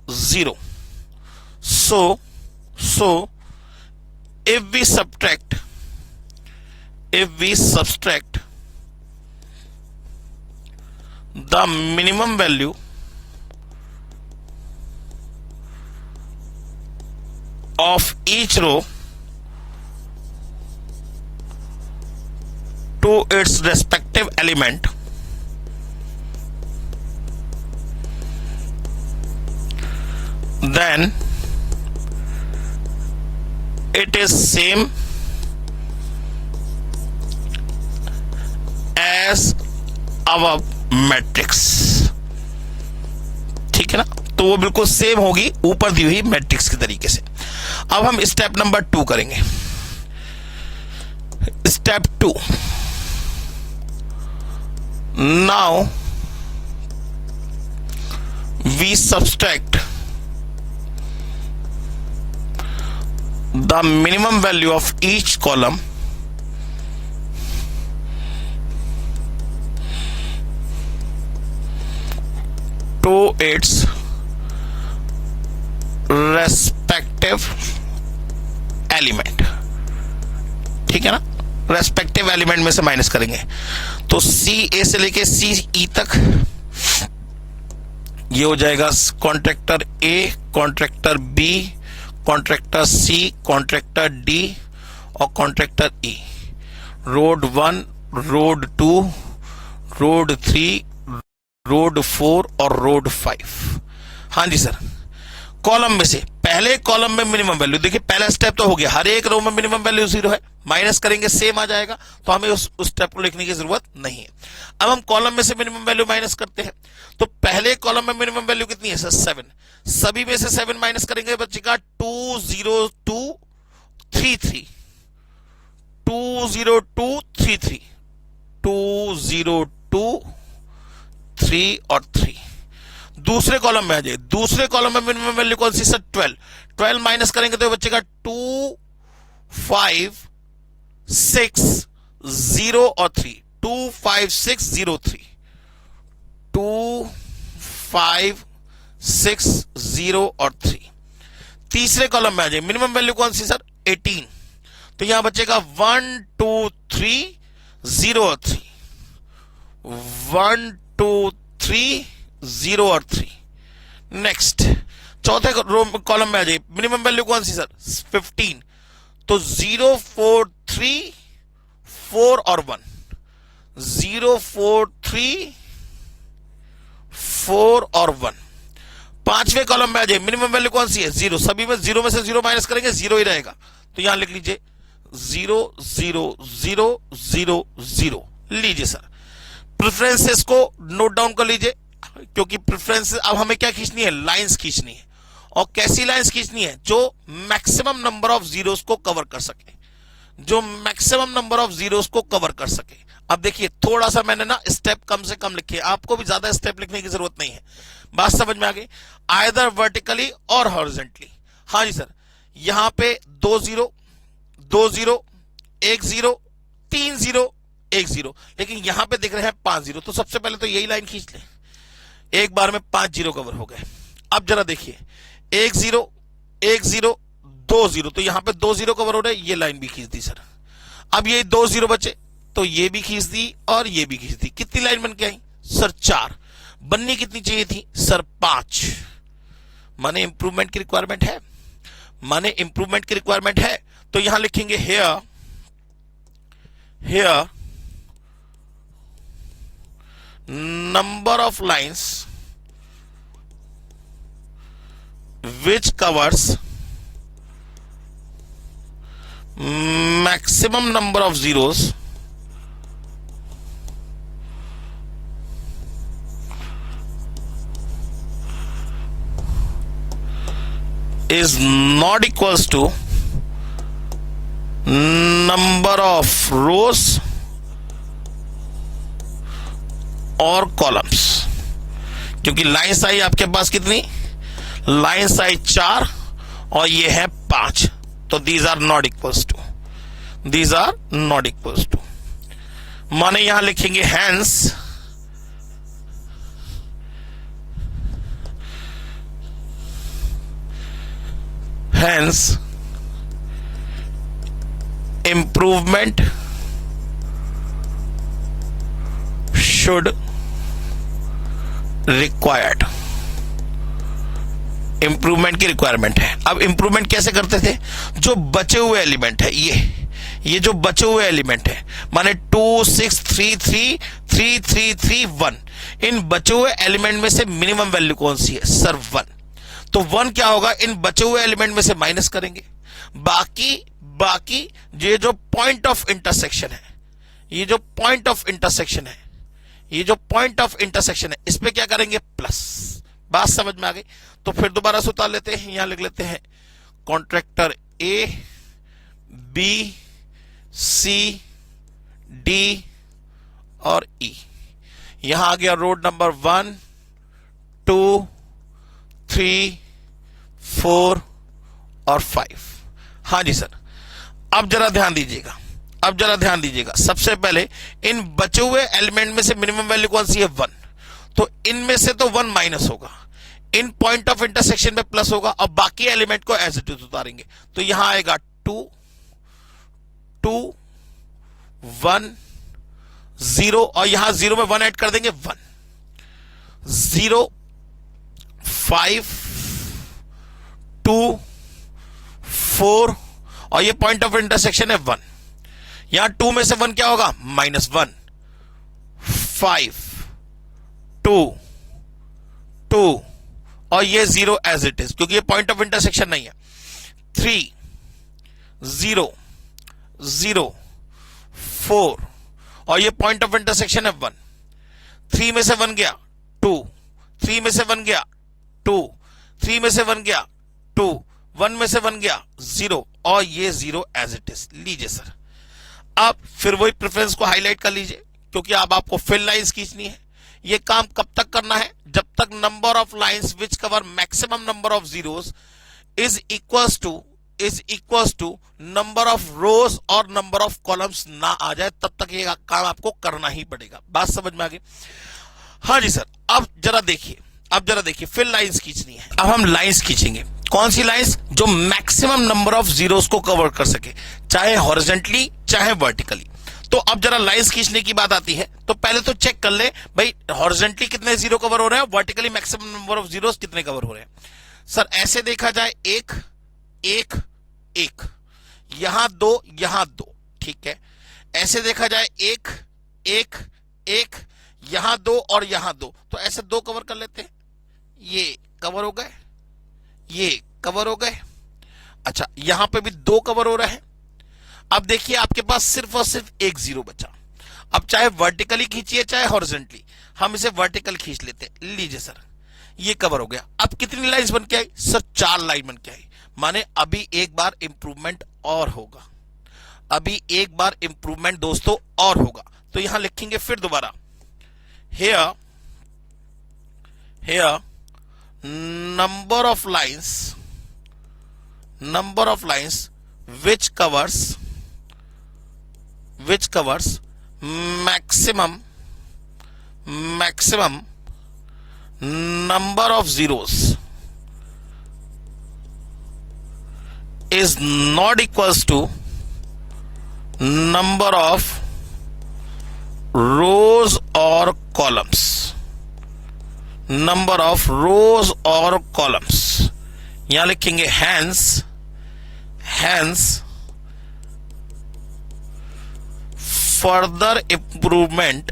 0. So if we subtract the minimum value of each row to to its respective element, then it is same as our matrix। ठीक है ना, तो वो बिल्कुल सेम होगी ऊपर दी हुई मैट्रिक्स के तरीके से। अब हम स्टेप नंबर 2 करेंगे। Step 2, now we subtract the minimum value of each column to its respective element। ठीक है ना, रेस्पेक्टिव एलिमेंट में से माइनस करेंगे। तो सी ए से लेके सी ई तक ये हो जाएगा contractor A, contractor B, contractor C, contractor D और कॉन्ट्रैक्टर ई। रोड 1, रोड 2, रोड 3, रोड 4 और रोड 5। हाँ जी सर, कॉलम में से पहले कॉलम में मिनिमम वैल्यू, देखिए पहला स्टेप तो हो गया, हर एक रो में मिनिमम वैल्यू 0 है, माइनस करेंगे सेम आ जाएगा, तो हमें उस स्टेप को लिखने की जरूरत नहीं है। अब हम कॉलम में से मिनिमम वैल्यू माइनस करते हैं, तो पहले कॉलम में मिनिमम वैल्यू कितनी है सर 7, सभी में से 7 माइनस करेंगे, बचेगा 20233 20233 202 और 3। दूसरे कॉलम में आ जाए, दूसरे कॉलम में मिनिमम वैल्यू कौन सी सर 12 माइनस करेंगे तो बचेगा 256 और 3 25603 256 और 3। तीसरे कॉलम में आ जाए, मिनिमम वैल्यू कौन सी सर 18, तो यहां बचेगा 1 2 3 0 और 3 1 2 3 0 और 3। नेक्स्ट चौथे कॉलम में आ जाए, मिनिमम वैल्यू कौन सी सर 15, तो 0 4 3 4 और 1 0 4 3 4 और 1। पांचवें कॉलम में आ जाए, मिनिमम वैल्यू कौन सी है 0, सभी में 0 में से 0 माइनस करेंगे 0 ही रहेगा, तो यहां लिख लीजिए 0 0 0 0 0। लीजिए सर, प्रेफरेंसेस को नोट डाउन कर लीजिए, क्योंकि प्रेफरेंसेस अब हमें क्या खींचनी है, लाइंस खींचनी है। और कैसी लाइंस खींचनी है, जो मैक्सिमम नंबर ऑफ जीरोस को कवर कर सके, जो मैक्सिमम नंबर ऑफ जीरोस को कवर कर सके। अब देखिए थोड़ा सा मैंने ना स्टेप कम से कम लिखे, आपको भी ज्यादा स्टेप लिखने की जरूरत नहीं है, बात समझ में आ गई। आइदर वर्टिकली और हॉरिजॉन्टली। हाँ जी सर, यहां पे 2 0 2 0 1 0 3 0 1 0, लेकिन यहां पे दिख रहे हैं 5 0, तो सबसे पहले तो यही लाइन खींच लें, एक बार में 5 0 कवर हो गए। अब जरा देखिए 1 0 1 0 2 0, तो यहां पे 2 0 कवर हो रहे, ये लाइन भी खींच दी सर। अब ये 2 0 बचे, तो ये भी खींच दी और ये भी खींच दी। कितनी लाइन बन के आई सर 4, बननी कितनी चाहिए थी सर 5। माने इंप्रूवमेंट की रिक्वायरमेंट है, माने इंप्रूवमेंट की रिक्वायरमेंट है, तो यहां लिखेंगे hair number of lines which covers maximum number of zeros is not equals to number of rows और कॉलम्स। क्योंकि लाइन साइज आपके पास कितनी, लाइन साइज 4 और ये है 5, तो these are not equals to, these are not equals to. माने यहां लिखेंगे hence improvement should required। Improvement की रिक्वायरमेंट है। अब इंप्रूवमेंट कैसे करते थे, जो बचे हुए एलिमेंट है ये जो बचे हुए एलिमेंट है माने 2 6 3 3 3 3 3 1, इन बचे हुए एलिमेंट में से मिनिमम वैल्यू कौन सी है सर 1। तो 1 क्या होगा, इन बचे हुए एलिमेंट में से माइनस करेंगे, बाकी ये जो पॉइंट ऑफ इंटरसेक्शन है, ये जो पॉइंट ऑफ इंटरसेक्शन है, ये जो पॉइंट ऑफ इंटरसेक्शन है, इस पे क्या करेंगे प्लस। बात समझ में आ गई? तो फिर दोबारा से उतार लेते हैं, यहां लिख लेते हैं contractor A B C D और ई। यहां आ गया रोड नंबर 1 2 3 4 और 5। हाँ जी सर, अब जरा ध्यान दीजिएगा, अब जरा ध्यान दीजिएगा। सबसे पहले इन बचे हुए एलिमेंट में से मिनिमम वैल्यू कौन सी है 1, तो इनमें से तो 1 माइनस होगा, इन पॉइंट ऑफ इंटरसेक्शन में प्लस होगा और बाकी एलिमेंट को एज इट इज उतारेंगे। तो यहां आएगा 2 2 1 0 और यहां 0 में 1 ऐड कर देंगे 1 0 5 2 4 और ये पॉइंट ऑफ इंटरसेक्शन है 1। यहां 2 में से 1 क्या होगा -1 5 2 2 और ये 0 एज इट इज, क्योंकि ये पॉइंट ऑफ इंटरसेक्शन नहीं है। 3 0 0 4 और ये पॉइंट ऑफ इंटरसेक्शन है 1। 3 में से 1 गया 2, 3 में से 1 गया 2, 3 में से 1 गया 2, 1 में से 1 गया 0 और ये 0 एज इट इज। लीजिए सर, अब फिर वही प्रेफरेंस को हाईलाइट कर लीजिए, क्योंकि अब आपको फिल लाइंस खींचनी है। ये काम कब तक करना है, जब तक number of lines which cover maximum number of zeros is equals to number of rows और नंबर ऑफ कॉलम्स ना आ जाए, तब तक ये काम आपको करना ही पड़ेगा। बात समझ में आ गई? हाँ जी सर, अब जरा देखिए फिल लाइंस खींचनी है। अब हम लाइंस खींचेंगे, कौन सी लाइंस, जो मैक्सिमम नंबर ऑफ जीरोस को कवर कर सके, चाहे हॉरिजॉन्टली चाहे वर्टिकली। तो अब जरा लाइंस खींचने की बात आती है, तो पहले तो चेक कर ले भाई हॉरिजॉन्टली कितने जीरो कवर हो रहे हैं, vertically maximum number of zeros कितने कवर हो रहे हैं। सर ऐसे देखा जाए 1 1 1, यहां 2 यहां 2, ठीक है। ऐसे देखा जाए 1 1 1, यहां 2 और यहां 2, तो ऐसे 2 कवर कर लेते हैं, ये कवर हो गए, ये कवर हो गए। अच्छा, यहां पे भी 2 कवर हो रहे हैं। अब देखिए आपके पास सिर्फ और सिर्फ एक जीरो बचा। अब चाहे वर्टिकली खींचिए चाहे हॉरिजॉन्टली, हम इसे वर्टिकल खींच लेते हैं। लीजिए सर, ये कवर हो गया। अब कितनी लाइंस बन के आई सर? 4 लाइन बन के आई, माने अभी एक बार इंप्रूवमेंट और होगा, अभी एक बार इंप्रूवमेंट दोस्तों और होगा। तो यहां लिखेंगे फिर दोबारा, here number of lines which covers maximum number of zeros is not equals to number of rows or columns, number of rows or columns। यहां लिखेंगे hence further improvement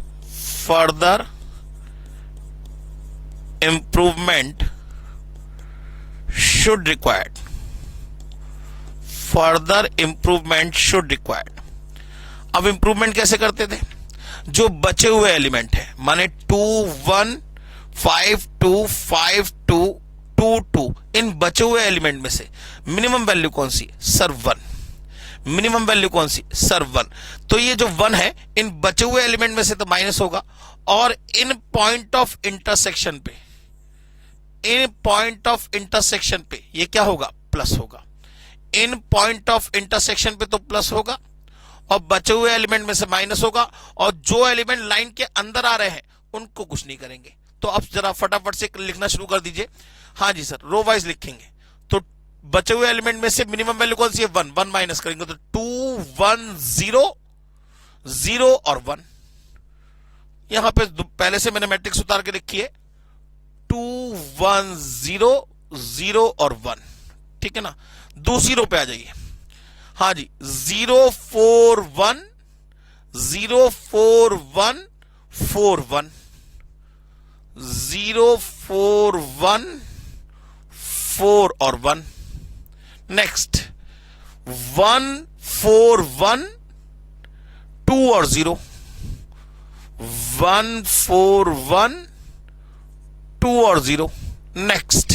should required, further improvement should required। अब इंप्रूवमेंट कैसे करते थे? जो बचे हुए एलिमेंट है, माने 2 1 5 2 5 2 2 2, इन बचे हुए एलिमेंट में से मिनिमम वैल्यू कौन सी सर? 1। मिनिमम वैल्यू कौन सी सर? 1। तो ये जो 1 है इन बचे हुए एलिमेंट में से तो माइनस होगा, और इन पॉइंट ऑफ इंटरसेक्शन पे ये क्या होगा? प्लस होगा। इन पॉइंट ऑफ इंटरसेक्शन पे तो प्लस होगा और बचे हुए एलिमेंट में से माइनस होगा, और जो एलिमेंट लाइन के अंदर आ रहे हैं उनको कुछ नहीं करेंगे। तो अब जरा फटाफट से लिखना शुरू कर दीजिए। हाँ जी सर, रो वाइज लिखेंगे। तो बचे हुए एलिमेंट में से मिनिमम वैल्यू कौन सी है? 1। 1 माइनस करेंगे तो 2 1 0 0 और 1। यहां पे पहले से मैंने मैट्रिक्स उतार के लिखी है, 2 1 0 0 और 1, ठीक है ना। दूसरी रो पे आ जाइए। हाँ जी, 041 041 41 041 4 और 1। नेक्स्ट 141 2 और 0, 141 2 और 0। नेक्स्ट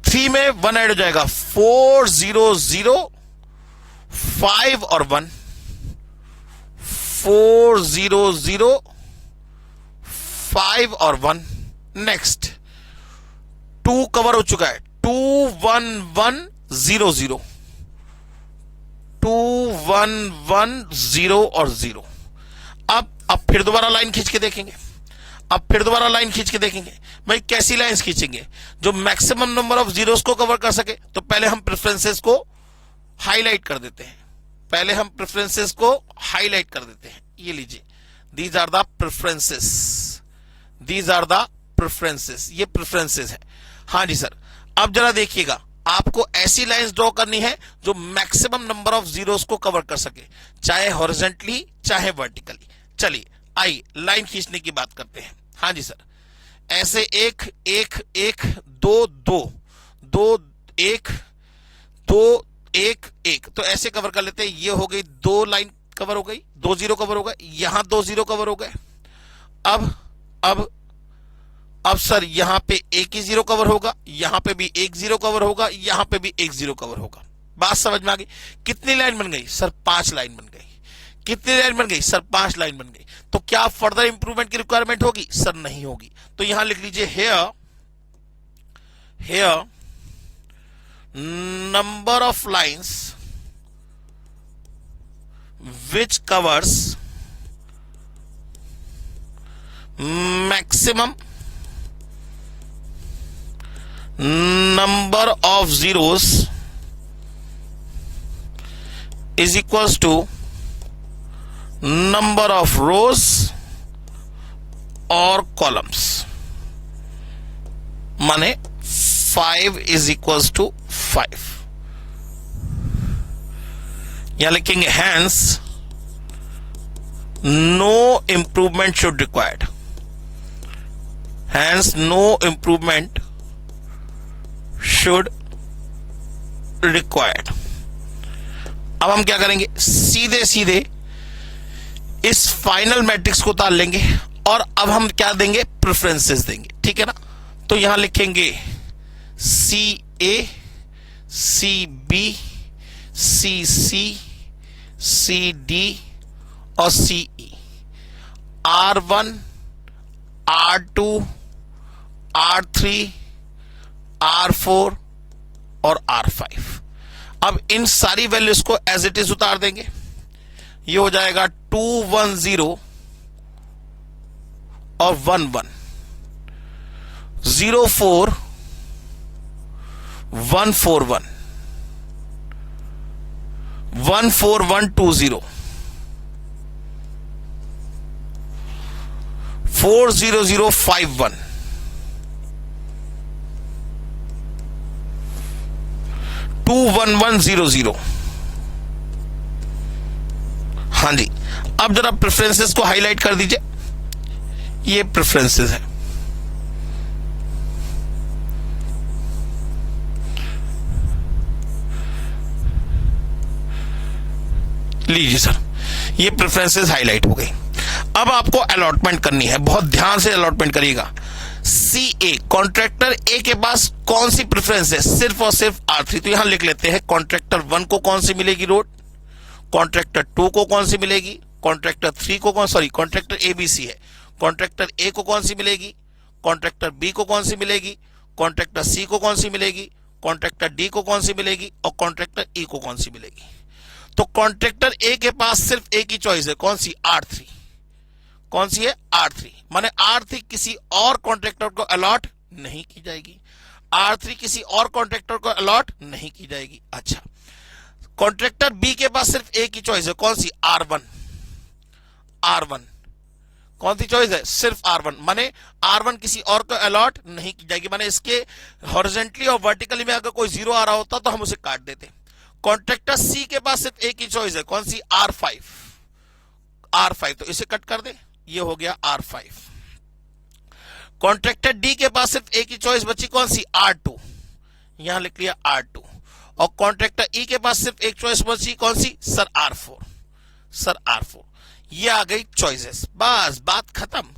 3 में 1 ऐड हो जाएगा, 400 5 और 1, 400 5 और 1। नेक्स्ट 2 कवर हो चुका है, 21100 2110 और 0। अब फिर दोबारा लाइन खींच के देखेंगे, भाई कैसी लाइंस खींचेंगे जो मैक्सिमम नंबर ऑफ जीरोस को कवर कर सके। तो पहले हम प्रेफरेंसेस को हाईलाइट कर देते हैं, ये लीजिए, दीज आर द प्रेफरेंसेस, ये प्रेफरेंसेस है। हाँ जी सर, अब जरा देखिएगा, आपको ऐसी लाइंस ड्रॉ करनी है जो मैक्सिमम नंबर ऑफ जीरोस को कवर कर सके, चाहे हॉरिजॉन्टली चाहे वर्टिकली। चलिए आइए लाइन खींचने की बात करते हैं। हाँ जी सर, ऐसे 1 1 1 2 2 2 1 2 1 1, तो ऐसे कवर कर लेते हैं। ये हो गई 2 लाइन कवर हो गई, 2 0 कवर हो गए, यहां 2 0 कवर हो गए। अब सर यहां पे 1 ही 0 कवर होगा, यहां पे भी 1 0 कवर होगा, यहां पे भी 1 0 कवर होगा। बात समझ में आ गई? कितनी लाइन बन गई सर? 5 लाइन बन गई। कितनी लाइन बन गई सर? 5 लाइन बन गई। तो क्या फर्दर इंप्रूवमेंट की रिक्वायरमेंट होगी? सर नहीं होगी। तो यहां लिख लीजिए here number of lines which covers maximum number of zeros is equals to number of rows or columns, माने 5 is equals to 5। यहां लिखेंगे hence no improvement should required, hence no improvement should required। अब हम क्या करेंगे, सीधे सीधे इस फाइनल मैट्रिक्स को उतार लेंगे और अब हम क्या देंगे, प्रेफरेंसेस देंगे, ठीक है ना। तो यहां लिखेंगे CA CB CC CD और CE, R1 R2 R3 R4 और R5। अब इन सारी वैल्यूज को एज इट इज उतार देंगे। ये हो जाएगा 210 और 11 04 141 14120 40051 21100। हाँ जी, अब जरा प्रेफरेंसेस को हाईलाइट कर दीजिए, ये प्रेफरेंसेस है। लीजिए सर, ये प्रेफरेंसेस हाईलाइट हो गई। अब आपको अलॉटमेंट करनी है, बहुत ध्यान से अलॉटमेंट करिएगा। CA कॉन्ट्रैक्टर ए के पास कौन सी प्रेफरेंस है? सिर्फ और सिर्फ R3। तो यहां लिख लेते हैं कॉन्ट्रैक्टर 1 को कौन सी मिलेगी रोड, कॉन्ट्रैक्टर 2 को कौन सी मिलेगी, कॉन्ट्रैक्टर 3 को कॉन्ट्रैक्टर ABC है, कॉन्ट्रैक्टर A को कौन सी मिलेगी, कॉन्ट्रैक्टर B को कौन सी मिलेगी, कॉन्ट्रैक्टर C को कौन सी मिलेगी, कॉन्ट्रैक्टर D को कौन सी मिलेगी और कॉन्ट्रैक्टर E को कौन सी मिलेगी। तो कॉन्ट्रैक्टर A के पास सिर्फ एक ही चॉइस है, कौन सी? R3। कौन सी है? R3। माने R3 किसी और कॉन्ट्रैक्टर को अलॉट नहीं की जाएगी, R3 किसी और कॉन्ट्रैक्टर को अलॉट नहीं की जाएगी। अच्छा, कॉन्ट्रैक्टर B के पास सिर्फ एक ही चॉइस है, कौन सी? R1। कौन सी चॉइस है? सिर्फ R1। माने R1 किसी और को अलॉट नहीं की जाएगी, माने इसके हॉरिजॉन्टली और वर्टिकली में अगर कोई जीरो आ रहा होता तो हम उसे काट देते। कॉन्ट्रैक्टर सी के पास सिर्फ एक ही चॉइस है, कौन सी? R5। R5 तो इसे कट कर दे, ये हो गया R5। कॉन्ट्रैक्टर डी के पास सिर्फ एक ही चॉइस बची, कौन सी? R2, यहां लिख लिया R2। और कॉन्ट्रैक्टर ई के पास सिर्फ एक चॉइस बची, कौन सी? Sir R4। सर R4, ये आ गई चॉइसेस, बस बात खत्म।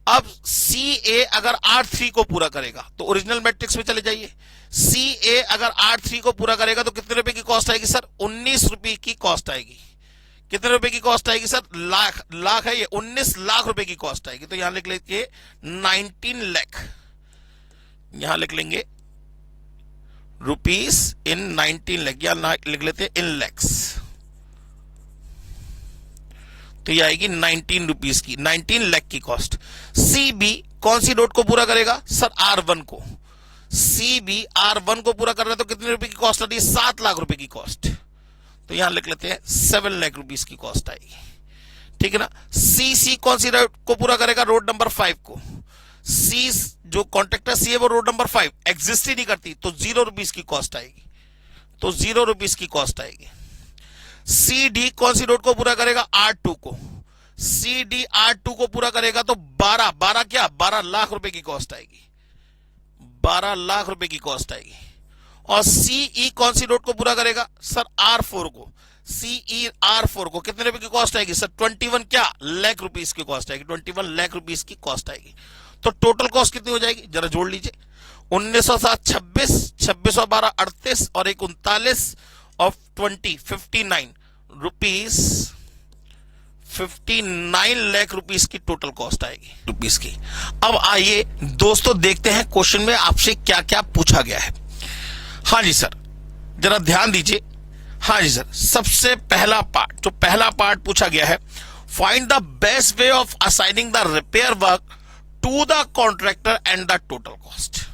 अब सी ए अगर R3 को पूरा करेगा तो ओरिजिनल मैट्रिक्स में चले जाइए। सी ए अगर R3 को पूरा करेगा तो कितने रुपए की कॉस्ट आएगी सर? 19 रुपए की कॉस्ट आएगी। कितने रुपए की कॉस्ट आएगी सर? लाख है ये, 19 लाख रुपए की कॉस्ट आएगी। तो यहां लिख लेंगे 19 लाख, यहां लिख लेंगे रुपीस इन 19 लाख, या लिख लेते हैं इन लैक्स। तो ये आएगी 19 रुपीस की, 19 लाख की कॉस्ट। सी बी कौन सी रोड को पूरा करेगा सर? R1 को। सी बी R1 को पूरा कर रहा है तो कितने रुपए की कॉस्ट आती है? 7 लाख रुपए की कॉस्ट। तो यहां लिख लेते हैं 7 लाख रुपीस की कॉस्ट आएगी, ठीक है ना। सी कौन सी रोड को पूरा करेगा? रोड नंबर 5 को। सी जो कॉन्ट्रैक्टर सी है वो रोड नंबर 5 एग्जिस्ट ही नहीं करती, तो 0 रुपीस की कॉस्ट आएगी। तो 0 रुपीस की कॉस्ट आएगी। सी डी कौन सी रोड को पूरा करेगा? R2 को। सी डी R2 को पूरा करेगा तो 12 क्या? 12 लाख रुपए की कॉस्ट आएगी, 12 लाख रुपए की कॉस्ट आएगी। और सीई कौन सी रोड को पूरा करेगा सर? R4 को। सीई R4 को कितने रुपए की कॉस्ट आएगी सर? 21 क्या? लाख रुपीस की कॉस्ट आएगी, 21 लाख रुपीस की कॉस्ट आएगी। तो टोटल कॉस्ट कितनी हो जाएगी जरा जोड़ लीजिए। 1907 26, 2612 38 और 39 ऑफ 20 59 रुपीस, 59 लाख रुपीस की टोटल कॉस्ट आएगी रुपीस की। अब आइए दोस्तों देखते हैं क्वेश्चन में आपसे क्या क्या पूछा गया है। हाँ जी सर, जरा ध्यान दीजिए। हाँ जी सर, सबसे पहला पार्ट, जो पहला पार्ट पूछा गया है, find the best way of assigning the repair work to the contractor and the total cost.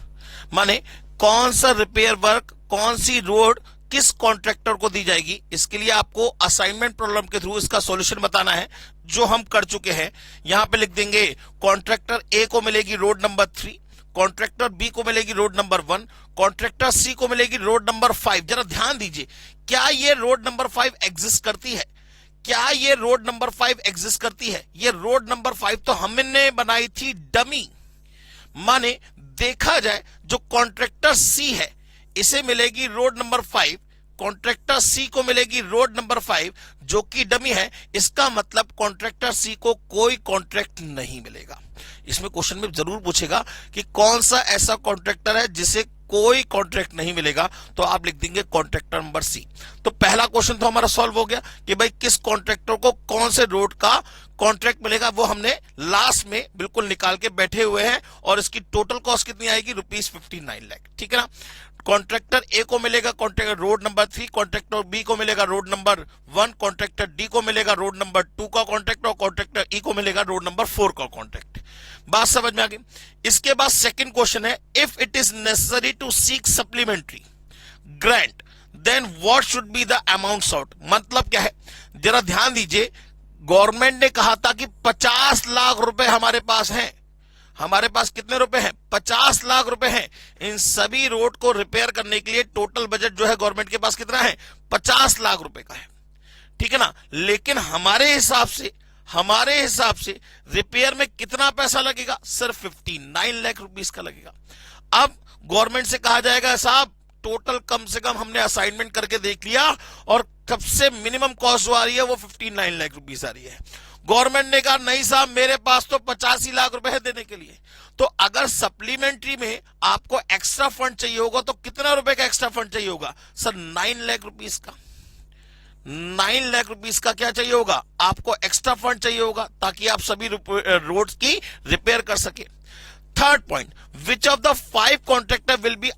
माने कौन सा रिपेयर वर्क, कौन सी रोड किस कॉन्ट्रैक्टर को दी जाएगी, इसके लिए आपको असाइनमेंट प्रॉब्लम के थ्रू इसका सॉल्यूशन बताना है, जो हम कर चुके हैं। यहां पे लिख देंगे कॉन्ट्रैक्टर ए को मिलेगी रोड नंबर 3, कॉन्ट्रैक्टर बी को मिलेगी रोड नंबर 1, कॉन्ट्रैक्टर सी को मिलेगी रोड नंबर 5। जरा ध्यान दीजिए, क्या ये रोड नंबर 5 एग्जिस्ट करती है? क्या ये रोड नंबर 5 एग्जिस्ट करती है? ये रोड नंबर 5 तो हमने बनाई थी डमी। माने देखा जाए जो कॉन्ट्रैक्टर सी है इसे मिलेगी रोड नंबर 5, कॉन्ट्रैक्टर सी को मिलेगी रोड नंबर 5 जो कि डमी है। इसका मतलब कॉन्ट्रैक्टर सी को कोई कॉन्ट्रैक्ट नहीं मिलेगा। इसमें क्वेश्चन में जरूर पूछेगा कि कौन सा ऐसा कॉन्ट्रैक्टर है जिसे कोई कॉन्ट्रैक्ट नहीं मिलेगा, तो आप लिख देंगे कॉन्ट्रैक्टर नंबर सी। तो पहला क्वेश्चन तो हमारा सॉल्व हो गया कि भाई किस कॉन्ट्रैक्टर को कौन से रोड का कॉन्ट्रैक्ट मिलेगा, वो हमने लास्ट में बिल्कुल निकाल के बैठे हुए हैं। और इसकी टोटल कॉस्ट कितनी आएगी? रुपीस 59 लाख, ठीक है ना। कॉन्ट्रैक्टर ए को मिलेगा contractor road number 3, contractor B को मिलेगा रोड नंबर 1, कॉन्ट्रैक्टर डी को मिलेगा रोड नंबर 2 का कॉन्ट्रैक्ट, और कॉन्ट्रैक्टर ई को मिलेगा रोड नंबर 4 का कॉन्ट्रैक्ट। बात समझ में आ गई। इसके बाद सेकंड क्वेश्चन है, if it is necessary to seek supplementary grant then what should be the amount sought. मतलब क्या है, जरा ध्यान दीजिए। गवर्नमेंट ने कहा था कि 50 लाख रुपए हमारे पास हैं। हमारे पास कितने रुपए हैं? 50 लाख रुपए हैं। इन सभी रोड को रिपेयर करने के लिए टोटल बजट जो है गवर्नमेंट के पास कितना है? 50 लाख रुपए का है, ठीक है ना। लेकिन हमारे हिसाब से रिपेयर में कितना पैसा लगेगा? सिर्फ 59 लाख रुपीस का लगेगा। अब गवर्नमेंट से कहा जाएगा साहब टोटल कम से कम हमने असाइनमेंट करके देख लिया और सबसे मिनिमम कॉस्ट जो आ रही है वो 59 लाख रुपीस आ रही है। गवर्नमेंट ने कहा नहीं साहब मेरे पास तो 85 लाख रुपए है देने के लिए। तो अगर सप्लीमेंट्री में आपको एक्स्ट्रा फंड चाहिए होगा तो कितना रुपए का एक्स्ट्रा फंड चाहिए होगा? सर 9 लाख रुपीस का। 9 लाख रुपीस का क्या चाहिए होगा? आपको एक्स्ट्रा फंड चाहिए होगा ताकि आप सभी रोड्स की रिपेयर कर सके। Third point, which of the five contractor will be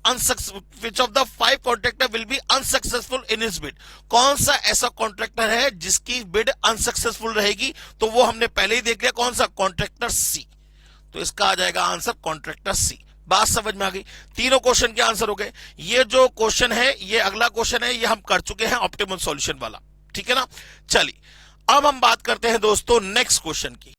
unsuccessful in his bid। कौन सा ऐसा कॉन्ट्रैक्टर है जिसकी बिड अनसक्सेसफुल रहेगी? तो वो हमने पहले ही देख लिया, कौन सा? कॉन्ट्रैक्टर सी। तो इसका आ जाएगा आंसर कॉन्ट्रैक्टर सी। बात समझ में आ गई। तीनों क्वेश्चन के आंसर हो गए। ये जो क्वेश्चन है, ये अगला क्वेश्चन है, ये हम कर चुके हैं ऑप्टिमल सॉल्यूशन वाला, ठीक है ना। चलिए अब हम बात करते हैं दोस्तों नेक्स्ट क्वेश्चन की।